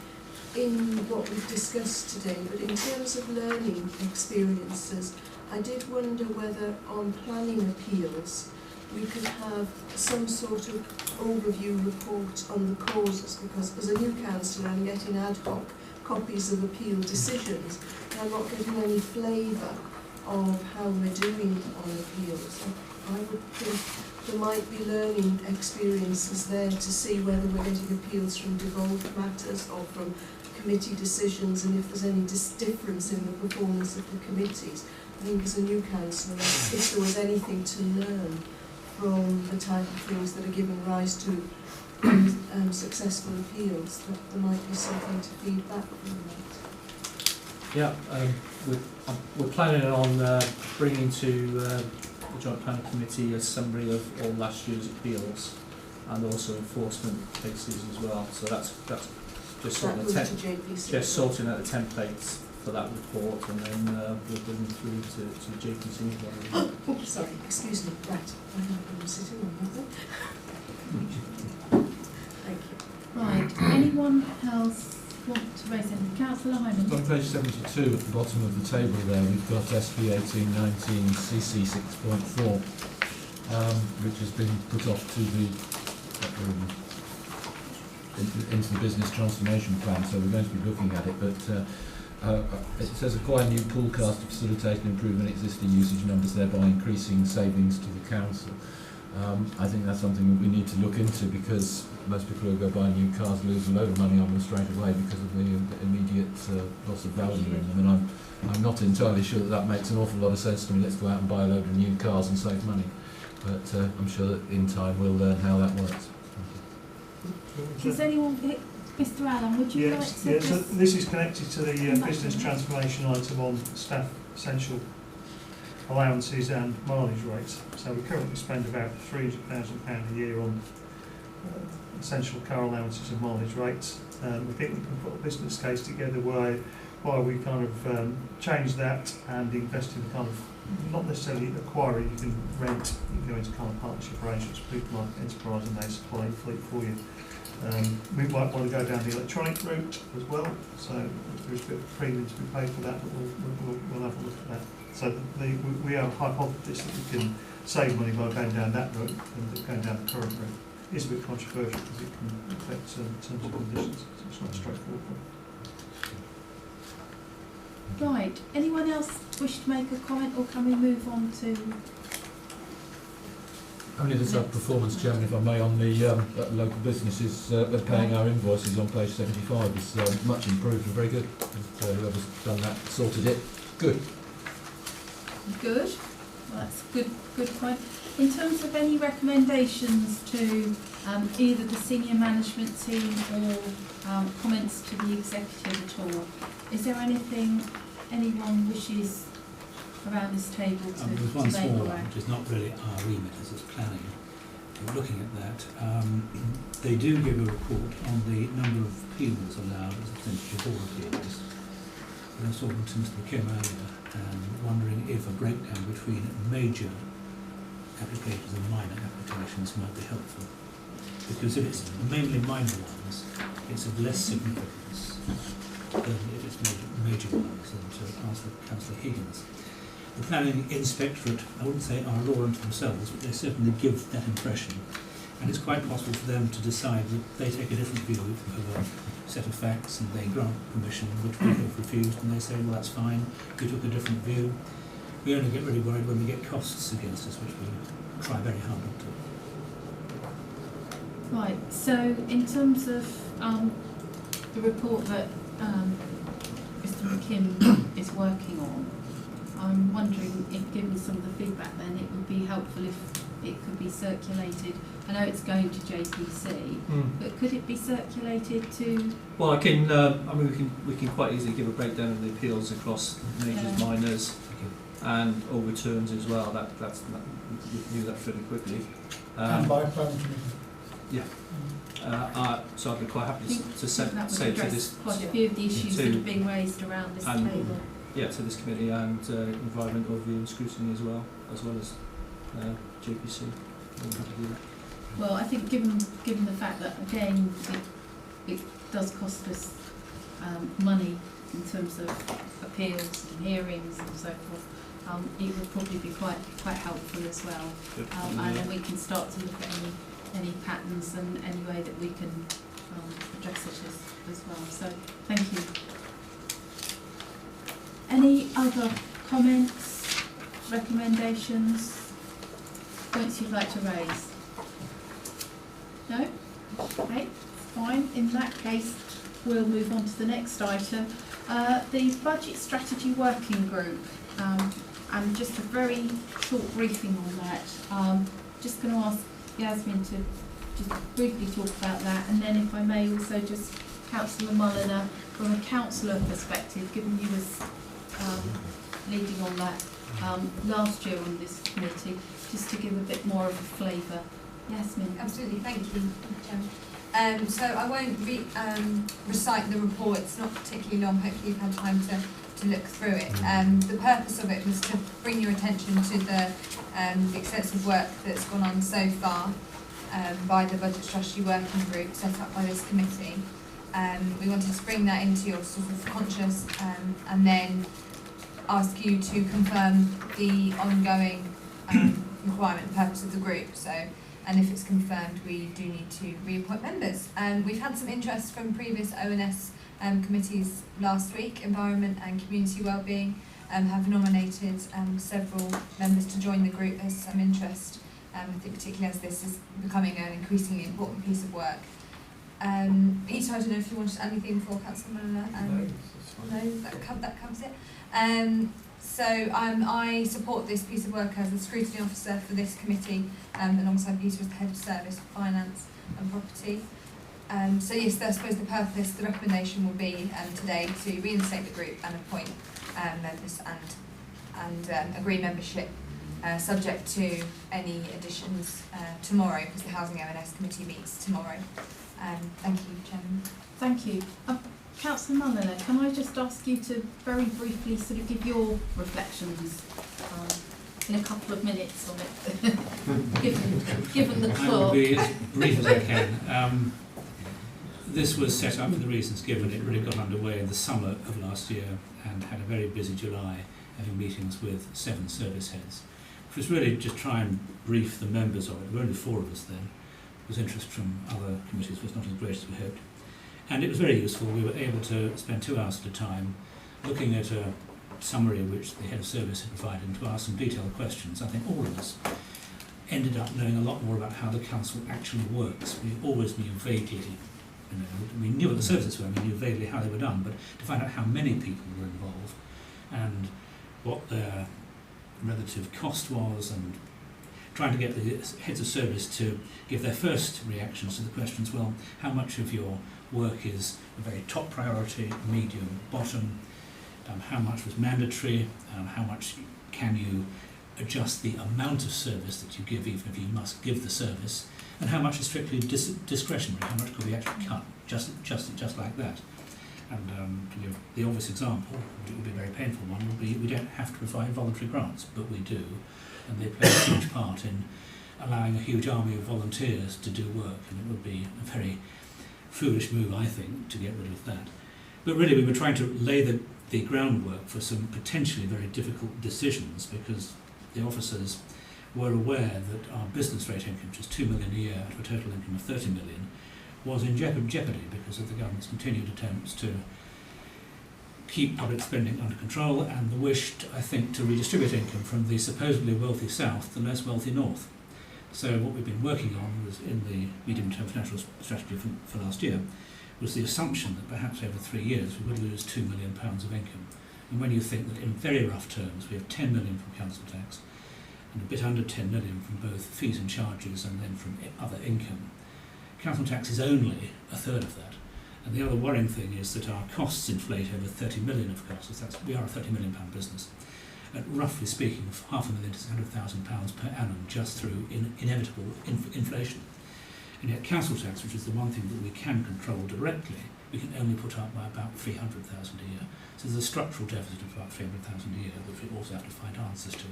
in what we've discussed today, but in terms of learning experiences, I did wonder whether on planning appeals we could have some sort of overview report on the causes, because as a new councillor I'm getting ad hoc copies of appeal decisions and I'm not getting any flavour of how we're doing on appeals. I would think there might be learning experiences there to see whether we're getting appeals from devolved matters or from committee decisions, and if there's any difference in the performance of the committees. I think as a new councillor, if there was anything to learn from the type of things that are giving rise to successful appeals, that there might be something to feed back from that. Yeah, we're planning on bringing to the Joint Planning Committee a summary of all last year's appeals and also enforcement cases as well. So that's just sorting out the templates for that report, and then we'll bring them through to the JPC. Oh, sorry, excuse me. Right, I'm sitting on that. Thank you. Right, anyone else want to raise anything? Councillor Hyman. On page 72 at the bottom of the table there, we've got SB 1819 CC 6.4, which has been put off to the into the business transformation plan, so we're going to be looking at it, but it says acquire new pool cars to facilitate and improve existing usage numbers, thereby increasing savings to the council. I think that's something that we need to look into, because most people who go buy new cars lose a load of money on them straight away because of the immediate loss of value in them, and I'm not entirely sure that that makes an awful lot of sense to me. Let's go out and buy a load of new cars and save money. But I'm sure that in time we'll learn how that works. Does anyone, Mr. Allen, would you like Yes, to yes. So just... this is connected to the business transformation item on staff essential allowances and mileage rates. So we currently spend about £300,000 a year on essential car allowances and mileage rates. We think we can put a business case together why we kind of change that and invest in kind of, not necessarily acquiring, you can rent, you can go into kind of partnership arrangements with people like Enterprise and they supply your fleet for you. We might want to go down the electronic route as well, so there's a bit of premium to be paid for that, but we'll have a look at that. So we have a hypothesis that we can save money by going down that route and going down the current route. It's a bit controversial because it can affect certain terms and conditions, so it's not a straightforward one. Right, anyone else wish to make a comment, or can we move on to... Only there's a performance, Chairman, if I may, on the local businesses paying our invoices on page 75 is much improved and very good. Whoever's done that sorted it. Good. Good. Well, that's a good point. In terms of any recommendations to either the senior management team or comments to the executive at all, is there anything anyone wishes around this table to there's one make small aware? one, which is not really our remit as it's planning. We're looking at that. They do give a report on the number of appeals allowed as a percentage of all appeals. And I was talking to Mr. McKim earlier and wondering if a breakdown between major applications and minor applications might be helpful. Because if it's mainly minor ones, it's of less significance than if it's major ones. And to answer Councillor Higgins, the planning inspectorate, I wouldn't say are a law unto themselves, but they certainly give that impression. And it's quite possible for them to decide that they take a different view of a set of facts and they grant permission, which we have refused, and they say, well, that's fine, we took a different view. We only get really worried when we get costs against us, which we try very hard not to. Right, so in terms of the report that Mr. McKim is working on, I'm wondering if, given some of the feedback then, it would be helpful if it could be circulated. I know it's going to JPC, but could it be circulated to... Well, I mean, we can quite easily give a breakdown of the appeals across majors, minors, and all returns as well. We can do that fairly quickly. And by planning committee. Yeah. So I'd be quite happy to say to this. Quite a few of the issues that have been raised around this table. Yeah, to this committee and environmental review and scrutiny as well as JPC. We'll have to do that. Well, I think given the fact that again it does cost us money in terms of appeals and hearings and so forth, it would probably be quite helpful as well. And then we can start to look at any patterns and any way that we can address it as well. So thank you. Any other comments, recommendations, points you'd like to raise? No? Okay, fine. In that case, we'll move on to the next item. The Budget Strategy Working Group, and just a very short briefing on that. Just going to ask Yasmin to just briefly talk about that, and then if I may also just Councillor Mulliner, from a councillor perspective, given you was leading on that last year on this committee, just to give a bit more of a flavour. Yasmin. Absolutely, thank you, Chair. So I won't recite the report, it's not particularly long, hopefully you've had time to look through it. The purpose of it was to bring your attention to the extensive work that's gone on so far by the Budget Strategy Working Group set up by this committee. We wanted to bring that into your sort of conscious and then ask you to confirm the ongoing requirement and purpose of the group. And if it's confirmed, we do need to reappoint members. We've had some interest from previous ONS committees last week. Environment and Community Wellbeing have nominated several members to join the group. There's some interest, I think particularly as this is becoming an increasingly important piece of work. Peter, I don't know if you wanted anything for Councillor Mulliner. No, that covers it. So I support this piece of work as a scrutiny officer for this committee, alongside Peter as the head of service, finance and property. So yes, I suppose the recommendation will be today to reinstate the group and appoint members and agree membership, subject to any additions tomorrow, because the Housing M&S committee meets tomorrow. Thank you, Chairman. Thank you. Councillor Mulliner, can I just ask you to very briefly sort of give your reflections in a couple of minutes on it, given the I will clock? be as brief as I can. This was set up for the reasons given. It really got underway in the summer of last year and had a very busy July, having meetings with 7 service heads, which was really just try and brief the members of it. There were only 4 of us then, because interest from other committees was not as great as we hoped. And it was very useful. We were able to spend 2 hours at a time looking at a summary which the head of service had provided and to ask some detailed questions. I think all of us ended up knowing a lot more about how the council actually works. We always knew vaguely, we knew what the services were, we knew vaguely how they were done, but to find out how many people were involved and what their relative cost was, and trying to get the heads of service to give their first reactions to the questions, well, how much of your work is a very top priority, medium, bottom, how much was mandatory, how much can you adjust the amount of service that you give, even if you must give the service, and how much is strictly discretionary, how much could we actually cut, just like that. And to give the obvious example, it would be a very painful one, would be we don't have to provide voluntary grants, but we do, and they play a huge part in allowing a huge army of volunteers to do work, and it would be a very foolish move, I think, to get rid of that. But really we were trying to lay the groundwork for some potentially very difficult decisions, because the officers were aware that our business rate income, which is 2 million a year out of a total income of 30 million, was in jeopardy because of the government's continued attempts to keep public spending under control and the wish, I think, to redistribute income from the supposedly wealthy south to the less wealthy north. So what we've been working on was in the medium-term financial strategy for last year was the assumption that perhaps over 3 years we would lose £2 million of income. And when you think that in very rough terms we have 10 million from council tax and a bit under 10 million from both fees and charges and then from other income, council tax is only a third of that. And the other worrying thing is that our costs inflate over 30 million of costs. We are a £30 million business. At roughly speaking, £500,000 to £600,000 per annum just through inevitable inflation. And yet council tax, which is the one thing that we can control directly, we can only put up by about 300,000 a year. So there's a structural deficit of about 300,000 a year, which we also have to find answers to.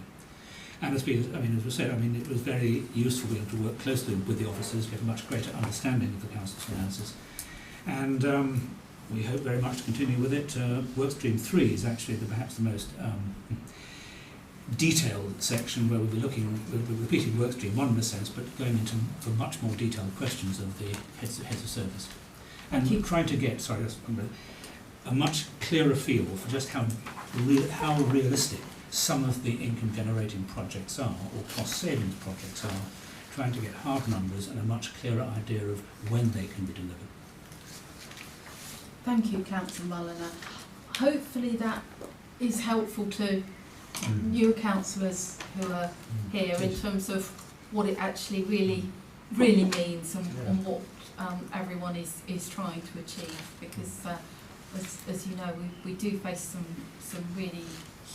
And as we said, it was very useful being able to work closely with the officers, get a much greater understanding of the council's finances. And we hope very much to continue with it. Workstream 3 is actually perhaps the most detailed section, where we'll be repeating workstream 1 in a sense, but going into for much more detailed questions of the heads of service. And trying to get, a much clearer feel for just how realistic some of the income generating projects are, or cost savings projects are, trying to get hard numbers and a much clearer idea of when they can be delivered. Thank you, Councillor Mulliner. Hopefully that is helpful to new councillors who are here in terms of what it actually really means and what everyone is trying to achieve, because as you know, we do face some really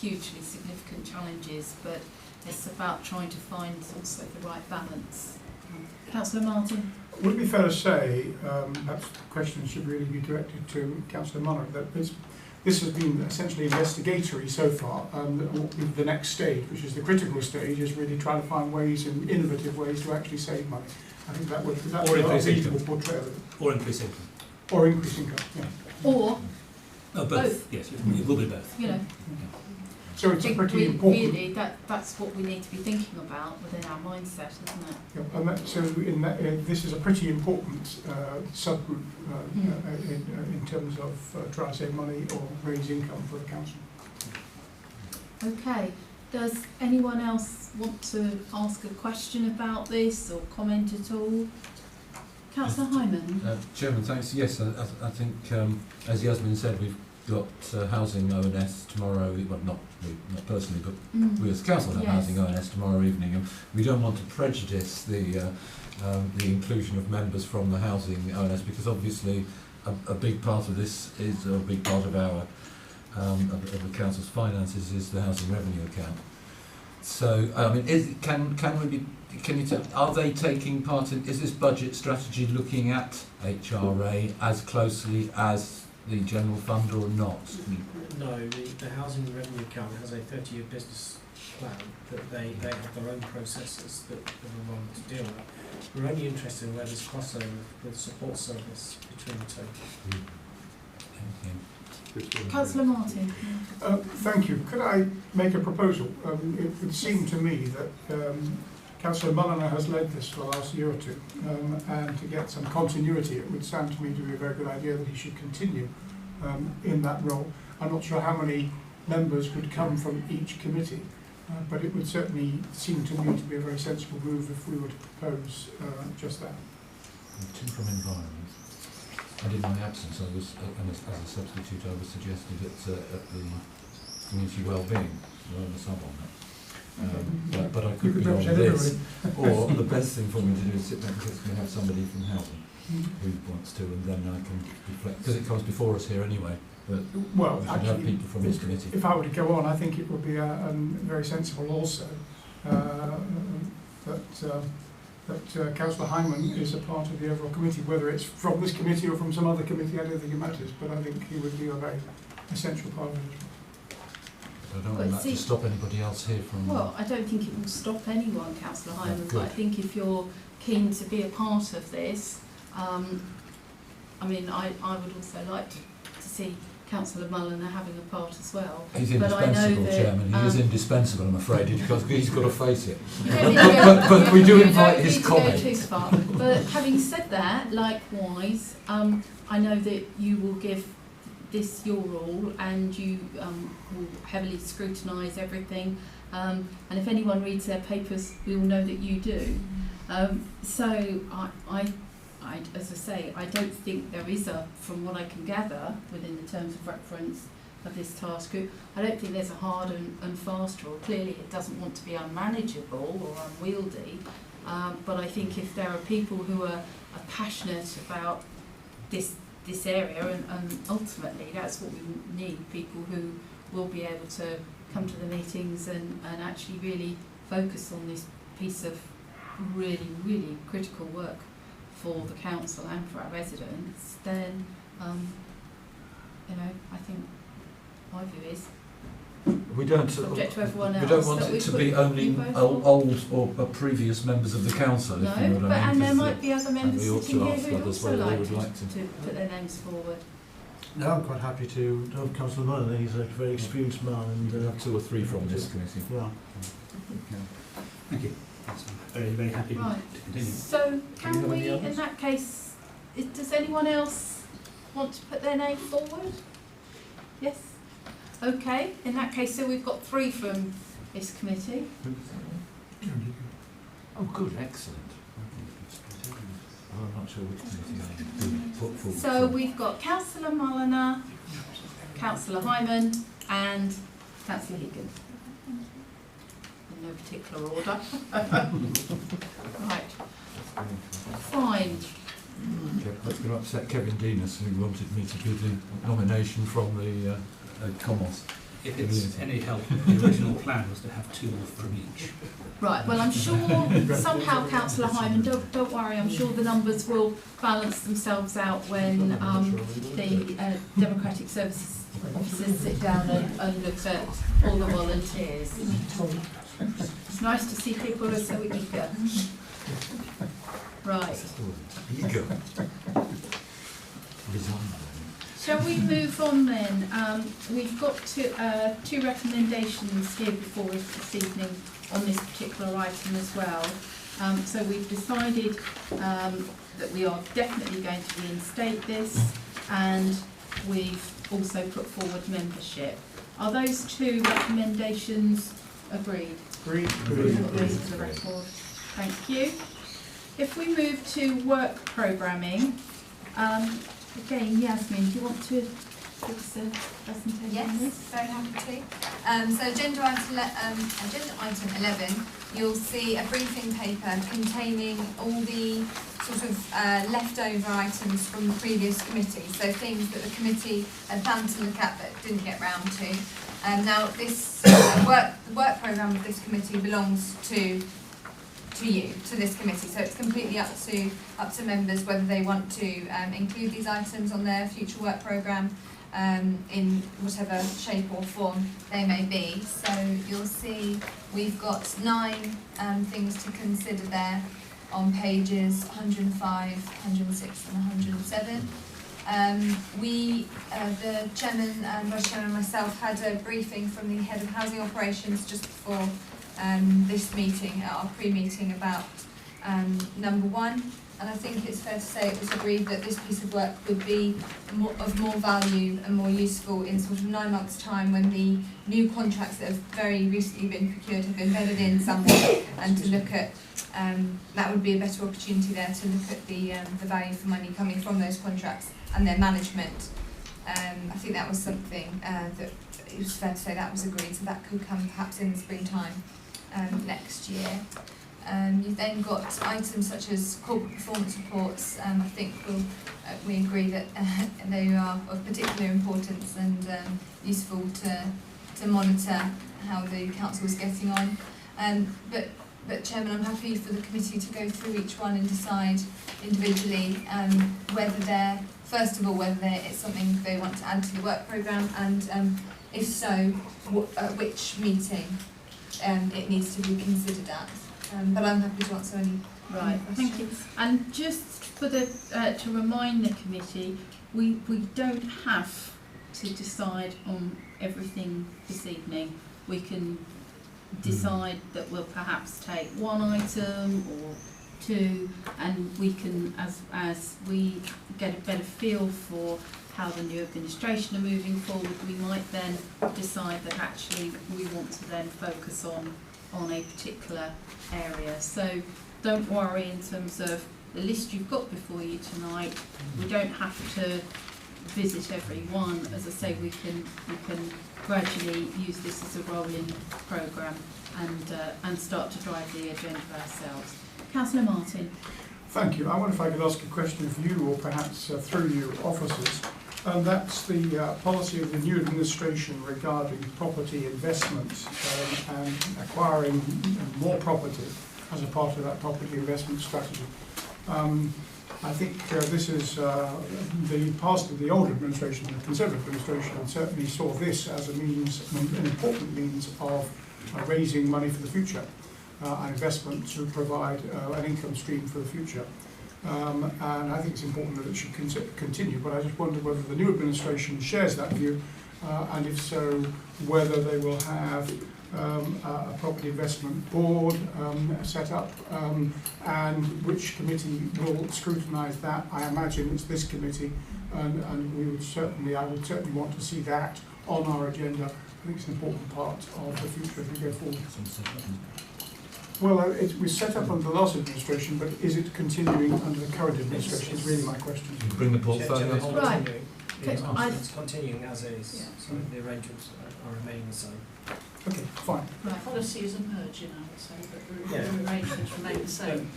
hugely significant challenges, but it's about trying to find also the right balance. Councillor Martin? Would it be fair to say, perhaps the question should really be directed to Councillor Monarch, that this has been essentially investigatory so far, the next stage, which is the critical stage, is really trying to find ways and innovative ways to actually save money. I think that would be a reasonable portrayal of it. Or increase income. Or increase income, yeah. Or both. Yes, it will be both. You know. So it's a pretty important. Really, that's what we need to be thinking about within our mindset, isn't it? Yeah, and this is a pretty important subgroup in terms of trying to save money or raise income for the council. Okay. Does anyone else want to ask a question about this or comment at all? Councillor Hyman? Chairman, thanks. Yes, I think, as Yasmin said, we've got housing O&S tomorrow, well not personally, but we as council have housing O&S tomorrow evening, and we don't want to prejudice the inclusion of members from the housing O&S, because obviously a big part of this is, a big part of our of the council's finances is the housing revenue account. So I mean, can you tell, are they taking part in, is this budget strategy looking at HRA as closely as the general fund or not? No, the housing revenue account has a 30-year business plan that they have their own processes that are willing to deal with. We're only interested in where there's crossover with support service between the two. Councillor Martin. Thank you. Could I make a proposal? It would seem to me that Councillor Mulliner has led this for the last year or two, and to get some continuity, it would sound to me to be a very good idea that he should continue in that role. I'm not sure how many members would come from each committee, but it would certainly seem to me to be a very sensible move if we were to propose just that. Two from environment. And in my absence, I was, as a substitute, I was suggested at the community wellbeing, well, a sub on that. But I could be on this, or the best thing for me to do is sit back because we have somebody from housing who wants to, and then I can reflect, because it comes before us here anyway. But well, we should have people from this committee. If I were to go on, I think it would be very sensible also that Councillor Hyman is a part of the overall committee, whether it's from this committee or from some other committee, I don't think it matters, but I think he would be a very essential part of it. I don't want that to stop anybody else here from... Well, I don't think it will stop anyone, Councillor Hyman, but I think if you're keen to be a part of this, I mean, I would also like to see Councillor Mulliner having a part as well. He's indispensable, Chairman. He is indispensable, I'm afraid, because he's got to face it. But we do invite his comment. But having said that, likewise, I know that you will give this your all, and you will heavily scrutinise everything. And if anyone reads their papers, we will know that you do. So I, as I say, I don't think there is from what I can gather within the terms of reference of this task group, I don't think there's a hard and fast rule. Clearly it doesn't want to be unmanageable or unwieldy, but I think if there are people who are passionate about this area, and ultimately that's what we need, people who will be able to come to the meetings and actually really focus on this piece of really, really critical work for the council and for our residents, then you know, I think my view is we don't subject to everyone else. We don't want it to be only old or previous members of the council. No, if you know what I mean, and there might be other members sitting here who would also like to put their names forward. No, I'm quite happy to have Councillor Mulliner. He's a very experienced man, and two or three from this committee. Yeah. Thank you. Very, very happy right. to continue. So can we, in that case, does anyone else want to put their name forward? Yes? Okay, in that case, so we've got 3 from this committee. Oh, good, excellent. I'm not sure which committee I put forward. So we've got Councillor Mulliner, Councillor Hyman, and Councillor Higgins. In no particular order. Right. Fine. That's going to upset Kevin Denis, who wanted me to do the nomination from the Commons. If it's any help, the original plan was to have 2 from each. Right, well I'm sure somehow Councillor Hyman, don't worry, I'm sure the numbers will balance themselves out when the Democratic Services officers sit down and look at all the volunteers. It's nice to see people who are so eager. Right. Eager. Shall we move on then? We've got 2 recommendations here before us this evening on this particular item as well. So we've decided that we are definitely going to reinstate this, and we've also put forward membership. Are those 2 recommendations agreed? Agreed. Agreed for the record. Thank you. If we move to work programming, again, Yasmin, do you want to give us a presentation? Yes, on this? very happy to. So agenda item 11, you'll see a briefing paper containing all the sort of leftover items from the previous committee, so things that the committee had planned to look at but didn't get round to. Now this the work programme of this committee belongs to this committee, so it's completely up to members whether they want to include these items on their future work programme in whatever shape or form they may be. So you'll see we've got 9 things to consider there on pages 105, 106 and 107. The Chairman, Vice Chairman and myself had a briefing from the Head of Housing Operations just before this meeting, our pre-meeting, about number 1, and I think it's fair to say it was agreed that this piece of work would be of more value and more useful in sort of 9 months' time when the new contracts that have very recently been procured have been bedded in somewhere, and to look at that would be a better opportunity there to look at the value for money coming from those contracts and their management. I think that was something that it was fair to say that was agreed, so that could come perhaps in the springtime next year. You've then got items such as corporate performance reports. I think we agree that they are of particular importance and useful to monitor how the council is getting on. But Chairman, I'm happy for the committee to go through each one and decide individually whether it's something they want to add to the work programme, and if so, which meeting it needs to be considered at. But I'm happy to answer any Right, questions. thank you. And just for the to remind the committee, we don't have to decide on everything this evening. We can decide that we'll perhaps take 1 item or 2, and we can, as we get a better feel for how the new administration are moving forward, we might then decide that actually we want to then focus on a particular area. So don't worry in terms of the list you've got before you tonight. We don't have to visit every one. As I say, we can gradually use this as a rolling programme and start to drive the agenda ourselves. Councillor Martin. Thank you. I wonder if I could ask a question of you, or perhaps through you, officers. And that's the policy of the new administration regarding property investment and acquiring more property as a part of that property investment strategy. I think this is the past of the old administration, the Conservative administration, certainly saw this as an important means of raising money for the future, an investment to provide an income stream for the future. And I think it's important that it should continue, but I just wonder whether the new administration shares that view, and if so, whether they will have a property investment board set up, and which committee will scrutinise that. I imagine it's this committee, and I would certainly want to see that on our agenda. I think it's an important part of the future as we go forward. Well, it was set up under the last administration, but is it continuing under the current administration is really my question. Bring the portfolio on. Right. It's continuing as is, so the arrangements are remaining the same. Okay, fine. Right. Policy is emerging, I would say, but the arrangements remain the same.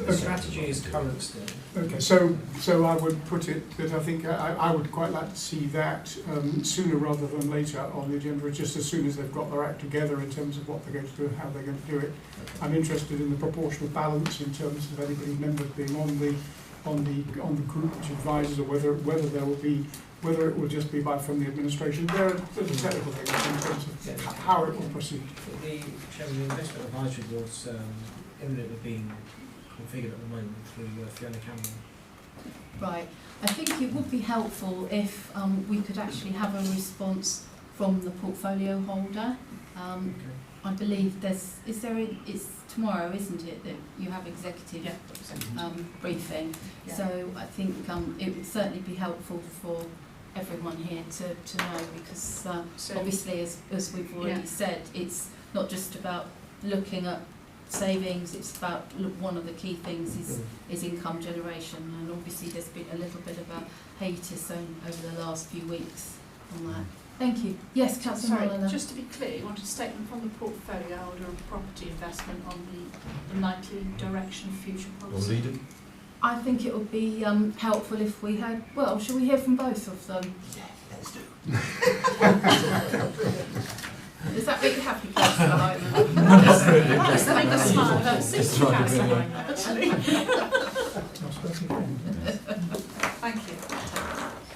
The strategy is current still. Okay, so I would put it that I think I would quite like to see that sooner rather than later on the agenda, just as soon as they've got their act together in terms of what they're going to do and how they're going to do it. I'm interested in the proportional balance in terms of anybody's members being on the group which advises, or whether there will be, whether it will just be from the administration. There are technical things in terms of how it will proceed. The Chairman, the Investment Advisory Board's imminently being configured at the moment through Fiona Cameron. Right. I think it would be helpful if we could actually have a response from the portfolio holder. I believe it's tomorrow, isn't it, that you have executive briefing. Yeah. So I think it would certainly be helpful for everyone here to know, because obviously, as we've already said, it's not just about looking at savings, it's about, one of the key things is income generation, and obviously there's been a little bit of a hiatus over the last few weeks on that. Thank you. Yes, Councillor Sorry, Mulliner. just to be clear, you wanted a statement from the portfolio holder of property investment on the likely direction of future policy. Or leader? I think it would be helpful if we had, well, shall we hear from both of them? Yeah, let's do. Does that make you happy, Councillor Hyman? Just to make us smile, don't see Councillor Hyman, actually. Thank you.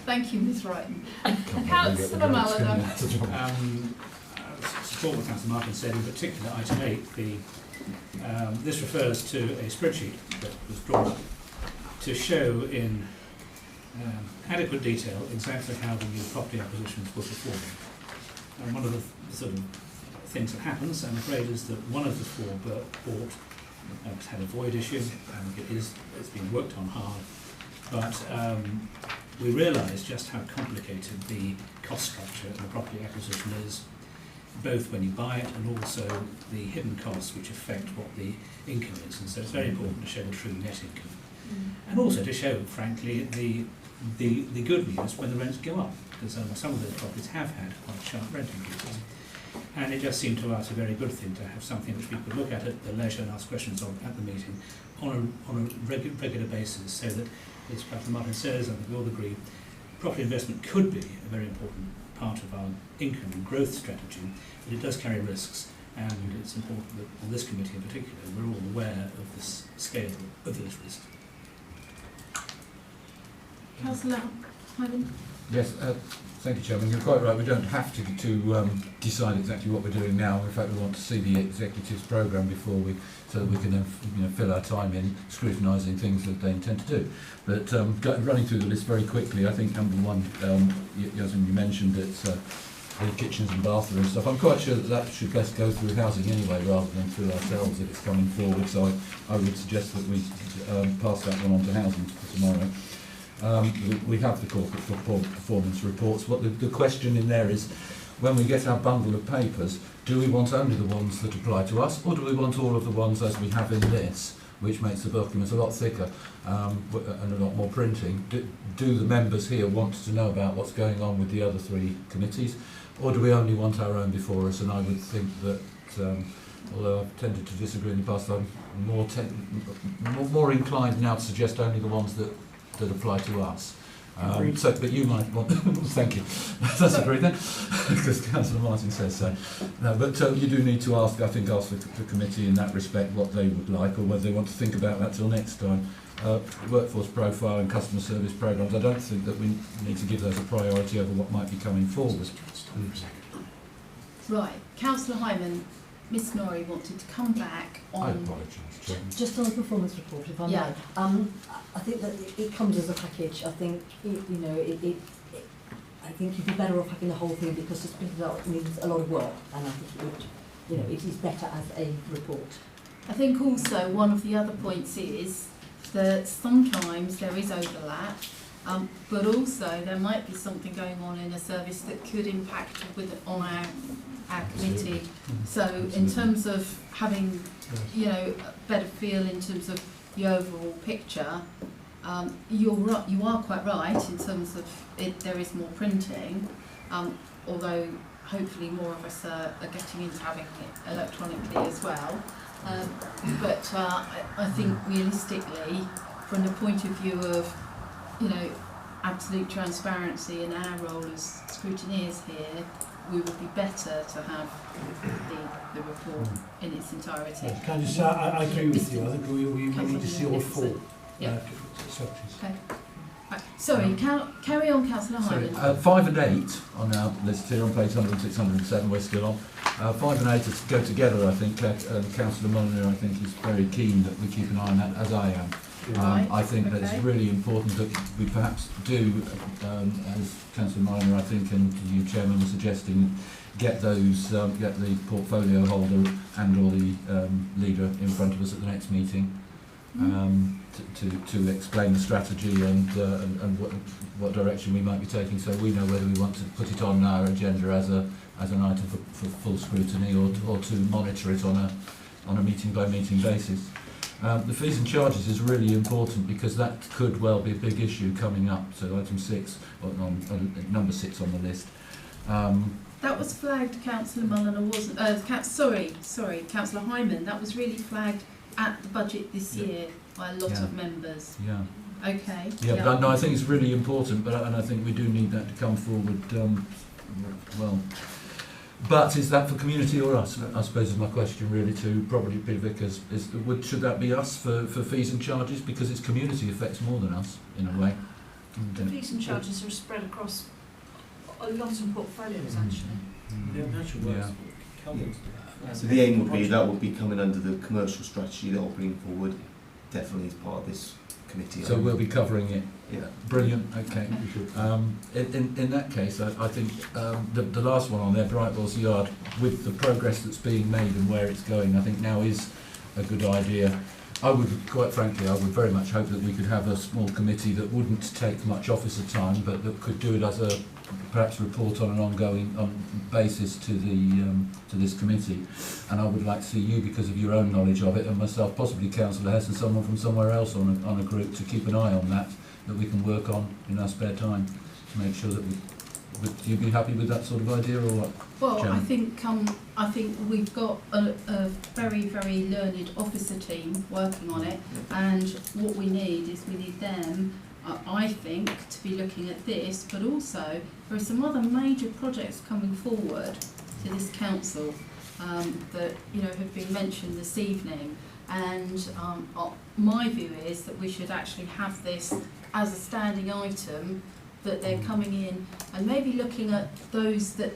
Thank you, Ms. Wrighton. Councillor Mulliner. Support what Councillor Martin said, in particular item 8, this refers to a spreadsheet that was drawn up to show in adequate detail exactly how the new property acquisitions were performing. And one of the sort of things that happens, I'm afraid, is that one of the 4 bought had a void issue, and it's been worked on hard. But we realised just how complicated the cost structure of the property acquisition is, both when you buy it and also the hidden costs which affect what the income is. And so it's very important to show the true net income. And also to show, frankly, the good news when the rents go up, because some of those properties have had quite sharp rent increases. And it just seemed to us a very good thing to have something which we could look at the leisure and ask questions on at the meeting on a regular basis, so that, as Councillor Martin says, I think we all agree, property investment could be a very important part of our income and growth strategy, but it does carry risks, and it's important that on this committee in particular we're all aware of the scale of those risks. Councillor Hyman. Yes, thank you, Chairman. You're quite right. We don't have to decide exactly what we're doing now. In fact, we want to see the executive's programme before so that we can then fill our time in scrutinising things that they intend to do. But running through the list very quickly, I think number 1, Yasmin, you mentioned it's the kitchens and bathrooms stuff. I'm quite sure that should best go through housing anyway, rather than through ourselves if it's coming forward. So I would suggest that we pass that one on to housing for tomorrow. We have the corporate performance reports. What the question in there is, when we get our bundle of papers, do we want only the ones that apply to us, or do we want all of the ones as we have in this, which makes the documents a lot thicker and a lot more printing? Do the members here want to know about what's going on with the other 3 committees, or do we only want our own before us? And I would think that, although I've tended to disagree in the past, I'm more inclined now to suggest only the ones that apply to us. But you might want thank you. That's agreed then, because Councillor Martin says so. No, but you do need to ask the committee in that respect what they would like, or whether they want to think about that till next time. Workforce profile and customer service programmes, I don't think that we need to give those a priority over what might be coming forward. Right, Councillor Hyman. Miss Norrie wanted to come back on... I apologise. Just on the performance report, if I may. I think that it comes as a package. I think, I think you'd be better off having the whole thing, because to split it up needs a lot of work, and I think it would, it is better as a report. I think also one of the other points is that sometimes there is overlap, but also there might be something going on in a service that could impact on our committee. So in terms of having, a better feel in terms of the overall picture, you are quite right in terms of there is more printing, although hopefully more of us are getting into having it electronically as well. But I think realistically, from the point of view of, absolute transparency in our role as scrutineers here, we would be better to have the report in its entirety. Can you say, I agree with you. I think we need to see all 4 structures. Okay. Right. Sorry, carry on, Councillor Hyman. 5 and 8 on our list here on page 106, 107, we're still on. 5 and 8 go together, I think. Councillor Mulliner, I think, is very keen that we keep an eye on that, as I am. I think that it's really important that we perhaps do, as Councillor Mulliner, I think, and you, Chairman, were suggesting, get the portfolio holder and or the leader in front of us at the next meeting to explain the strategy and what direction we might be taking, so we know whether we want to put it on our agenda as an item for full scrutiny or to monitor it on a meeting by meeting basis. The fees and charges is really important, because that could well be a big issue coming up. So item 6, or number 6 on the list. That was flagged, Councillor Mullen, or wasn't? Sorry, Councillor Hyman. That was really flagged at the budget this year by a lot of members. Yeah. Okay. Yeah, but no, I think it's really important, and I think we do need that to come forward. Well, but is that for community or us? I suppose is my question really to probably Peter Vickers. Should that be us for fees and charges, because it's community affects more than us in a way? The fees and charges are spread across a lot of portfolios actually. So the aim would be that would be coming under the commercial strategy that I'll bring forward, definitely as part of this committee. So we'll be covering it. Yeah. Brilliant. Okay. In that case, I think the last one on there, Brightwell's Yard, with the progress that's being made and where it's going, I think now is a good idea. I would, quite frankly, I would very much hope that we could have a small committee that wouldn't take much officer time, but that could do it as a perhaps report on an ongoing basis to this committee. And I would like to see you, because of your own knowledge of it, and myself, possibly Councillor Hess and someone from somewhere else on a group, to keep an eye on that we can work on in our spare time to make sure that would you be happy with that sort of idea, or what? Well, Chairman? I think we've got a very, very learned officer team working on it, and what we need them, I think, to be looking at this, but also there are some other major projects coming forward to this council that have been mentioned this evening, and my view is that we should actually have this as a standing item, that they're coming in and maybe looking at those that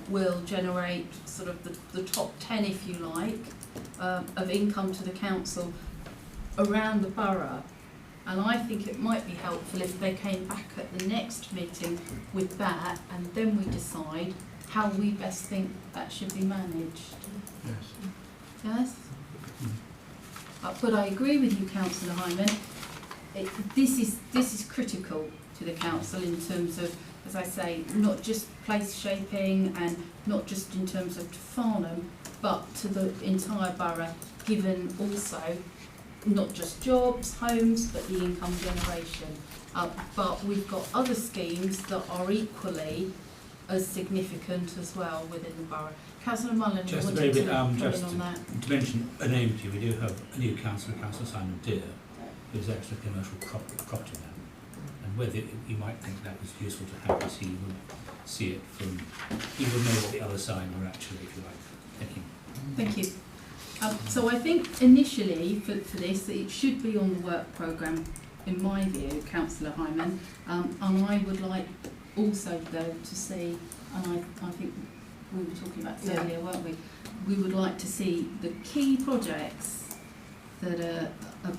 will generate sort of the top 10, if you like, of income to the council around the borough. And I think it might be helpful if they came back at the next meeting with that, and then we decide how we best think that should be managed. Yes? But I agree with you, Councillor Hyman. This is critical to the council in terms of, as I say, not just place shaping and not just in terms of Farnham, but to the entire borough, given also not just jobs, homes, but the income generation. But we've got other schemes that are equally as significant as well within the borough. Councillor Mullen, just you a very bit, on just that? to mention a name to you, we do have a new councillor, Councillor Simon Deere, who's actually a commercial property man. And whether you might think that was useful to have, as he would see it from, he would know what the other side were actually, if you like. Thank you. Thank you. So I think initially for this, it should be on the work programme, in my view, Councillor Hyman. And I would like also, though, to see, and I think we were talking about this earlier, weren't we? We would like to see the key projects that are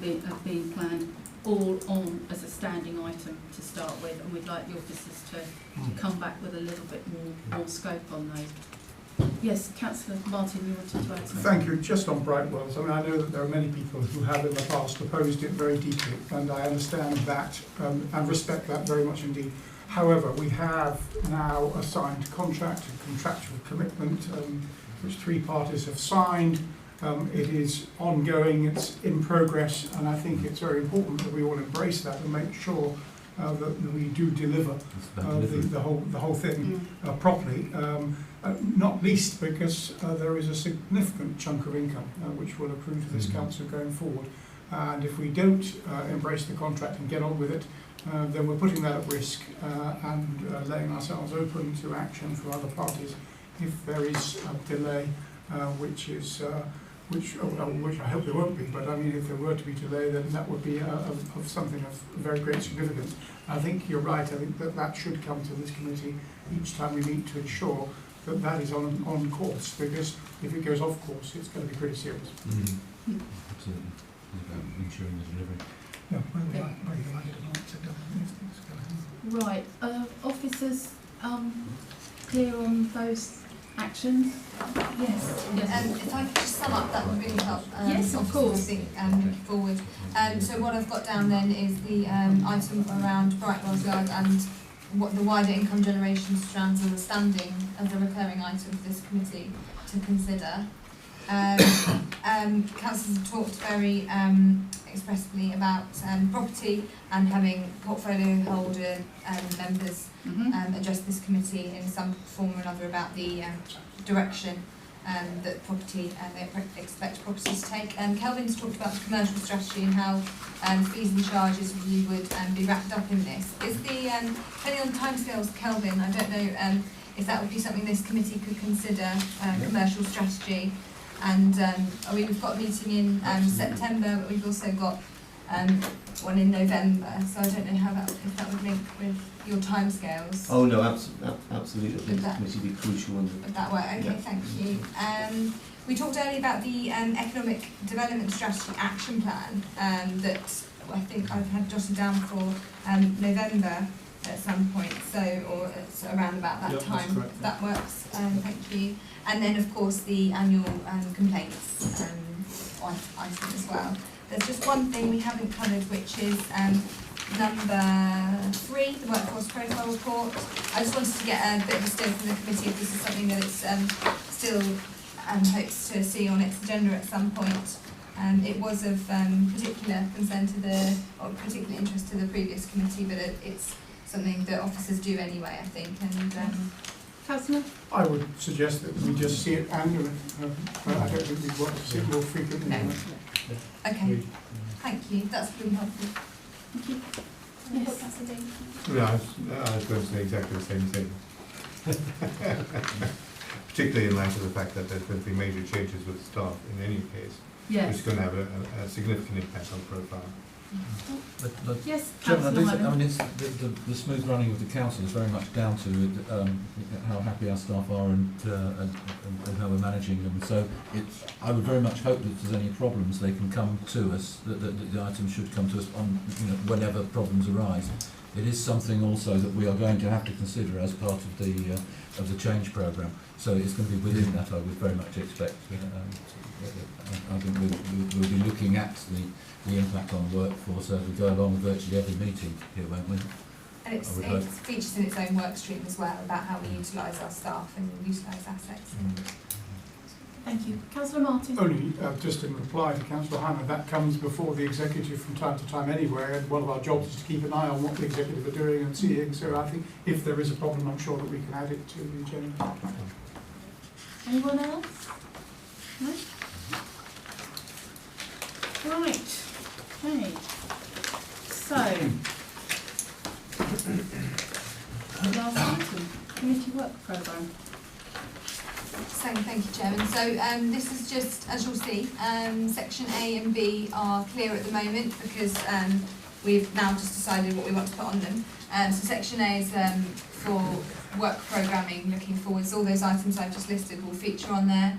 being planned all on as a standing item to start with, and we'd like the officers to come back with a little bit more scope on those. Yes, Councillor Martin, you wanted to add something? Thank you. Just on Brightwells, I know that there are many people who have in the past opposed it very deeply, and I understand that and respect that very much indeed. However, we have now a signed contract, a contractual commitment, which 3 parties have signed. It is ongoing, it's in progress, and I think it's very important that we all embrace that and make sure that we do deliver the whole thing properly. Not least because there is a significant chunk of income which will accrue to this council going forward, and if we don't embrace the contract and get on with it, then we're putting that at risk and laying ourselves open to action from other parties if there is a delay, which I hope there won't be, but I mean, if there were to be delay, then that would be of something of very great significance. I think you're right. I think that should come to this committee each time we meet to ensure that is on course, because if it goes off course, it's going to be pretty serious. Absolutely. It's about ensuring the delivery. Right, officers, clear on those actions? Yes. If I could just sum up, that would really help. Yes, of course. Looking forward. So what I've got down then is the item around Brightwell's Yard and what the wider income generation strands and the standing as a recurring item for this committee to consider. Councillors have talked very expressively about property and having portfolio holder members address this committee in some form or another about the direction that they expect properties to take. Kelvin's talked about the commercial strategy and how fees and charges review would be wrapped up in this. Is the, depending on timescales, Kelvin, I don't know if that would be something this committee could consider, commercial strategy. And we've got a meeting in September, but we've also got one in November, so I don't know if that would link with your timescales. Oh no, absolutely. I think the committee would be crucial. Would that work? Okay, yeah. Thank you. We talked earlier about the Economic Development Strategy Action Plan that I think I've had jotted down for November at some point, or it's around about that time. Correct, that works. Thank you. And then of course the annual complaints item as well. There's just one thing we haven't covered, which is number 3, the workforce profile report. I just wanted to get a bit of a steer from the committee if this is something that it's still hopes to see on its agenda at some point. It was of particular concern or particular interest to the previous committee, but it's something that officers do anyway, I think. And Councillor? I would suggest that we just see it annually. But I don't think we'd want to see it more frequently. No. Okay, thank you. That's really helpful. Thank you. Yes. No, I was going to say exactly the same thing. Particularly in light of the fact that there's going to be major changes with staff in any case, Yes. which is going to have a significant impact on profile. Yes, Chairman, I mean, it's the smooth running of the council is very much down to how happy our staff are and how we're managing them. So I would very much hope that if there's any problems, they can come to us. That the items should come to us on whenever problems arise. It is something also that we are going to have to consider as part of the change programme. So it's going to be within that. I would very much expect. I think we'll be looking at the impact on the workforce as we go along virtually every meeting here, won't we? And it features in its own work stream as well about how we utilise our staff and utilise assets. Thank you. Councillor Martin? Only just in reply to Councillor Hannah, that comes before the executive from time to time anyway, and one of our jobs is to keep an eye on what the executive are doing and seeing. So I think if there is a problem, I'm sure that we can add it to the agenda. Anyone else? No? Right. Okay. So, last item, committee work programme. Thank you, Chairman. So this is just, as you'll see, section A and B are clear at the moment because we've now just decided what we want to put on them. So section A is for work programming looking forwards. All those items I've just listed will feature on there.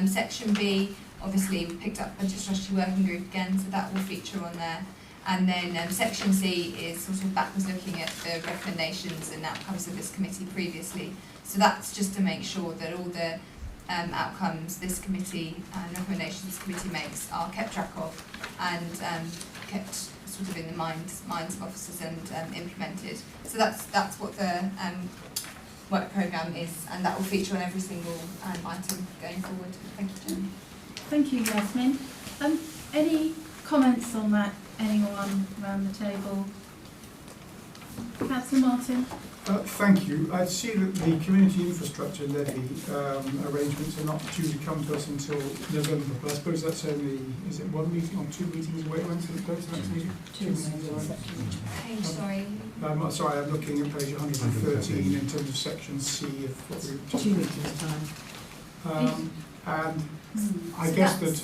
Section B, obviously we picked up Budget Strategy Working Group again, so that will feature on there. And then section C is sort of backwards looking at the recommendations and outcomes of this committee previously. So that's just to make sure that all the outcomes this committee and recommendations this committee makes are kept track of and kept sort of in the minds of officers and implemented. So that's what the work programme is, and that will feature on every single item going forward. Thank you, Chairman. Thank you, Yasmin. Any comments on that? Anyone around the table? Councillor Martin? Thank you. I see that the community infrastructure levy arrangements are not due to come to us until November, but I suppose that's only, is it 1 meeting or 2 meetings away when it goes to the next meeting? 2 meetings away. Page, sorry. Sorry, I'm looking at page 113 in terms of section C of what we've just 2 meetings time. And I guess that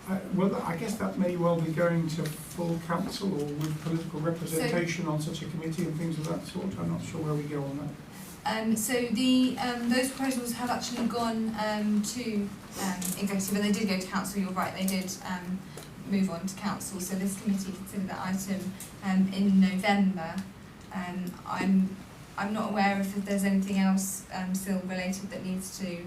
I guess that may well be going to full council or with political representation on such a committee and things of that sort. I'm not sure where we go on that. So the those proposals have actually gone to executive, and they did go to council. You're right, they did move on to council. So this committee considered that item in November. I'm not aware if there's anything else still related that needs to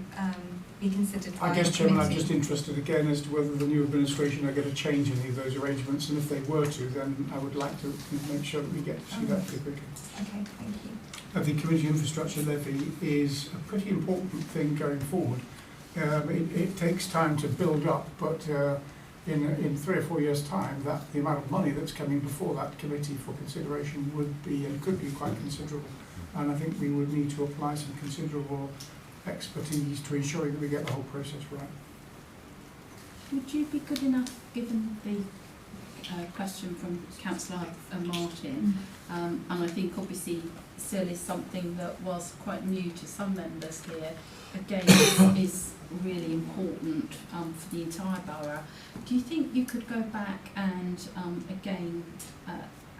be considered by I guess, the Chairman, I'm committee. just interested again as to whether the new administration are going to change any of those arrangements, and if they were to, then I would like to make sure that we get to see that pretty quickly. Okay, thank you. The community infrastructure levy is a pretty important thing going forward. It takes time to build up, but in 3 or 4 years' time, that the amount of money that's coming before that committee for consideration would be and could be quite considerable. And I think we would need to apply some considerable expertise to ensuring that we get the whole process right. Would you be good enough, given the question from Councillor Martin, and I think obviously SIL is something that was quite new to some members here, again is really important for the entire borough. Do you think you could go back and again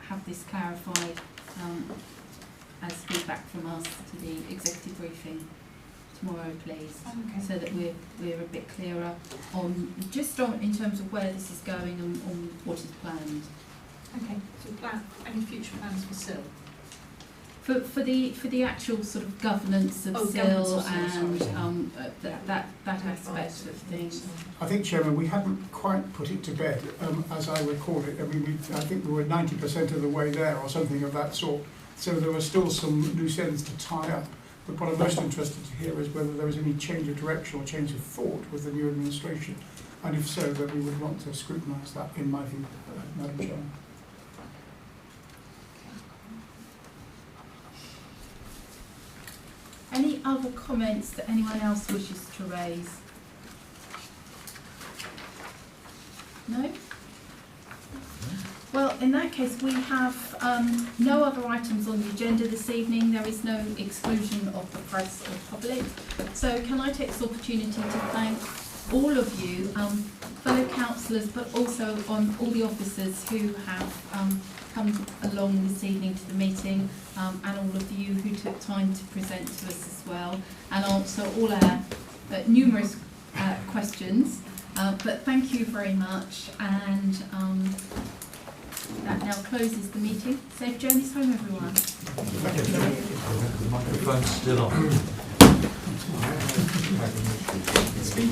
have this clarified as feedback from us to the executive briefing tomorrow, please, so that we're a bit clearer on in terms of where this is going and on what is planned. Okay, so any future plans for SIL? For the actual sort of governance of SIL and that aspect of things. I think, Chairman, we hadn't quite put it to bed, as I recall it. I mean, I think we were 90% of the way there or something of that sort. So there were still some loose ends to tie up. But what I'm most interested to hear is whether there was any change of direction or change of thought with the new administration. And if so, then we would want to scrutinise that, in my view, Madam Chairman. Any other comments that anyone else wishes to raise? No? Well, in that case, we have no other items on the agenda this evening. There is no exclusion of the press or public. So can I take this opportunity to thank all of you, fellow councillors, but also all the officers who have come along this evening to the meeting, and all of you who took time to present to us as well and answer all our numerous questions. But thank you very much, and that now closes the meeting. Safe journeys home, everyone. The microphone's still on. Speak.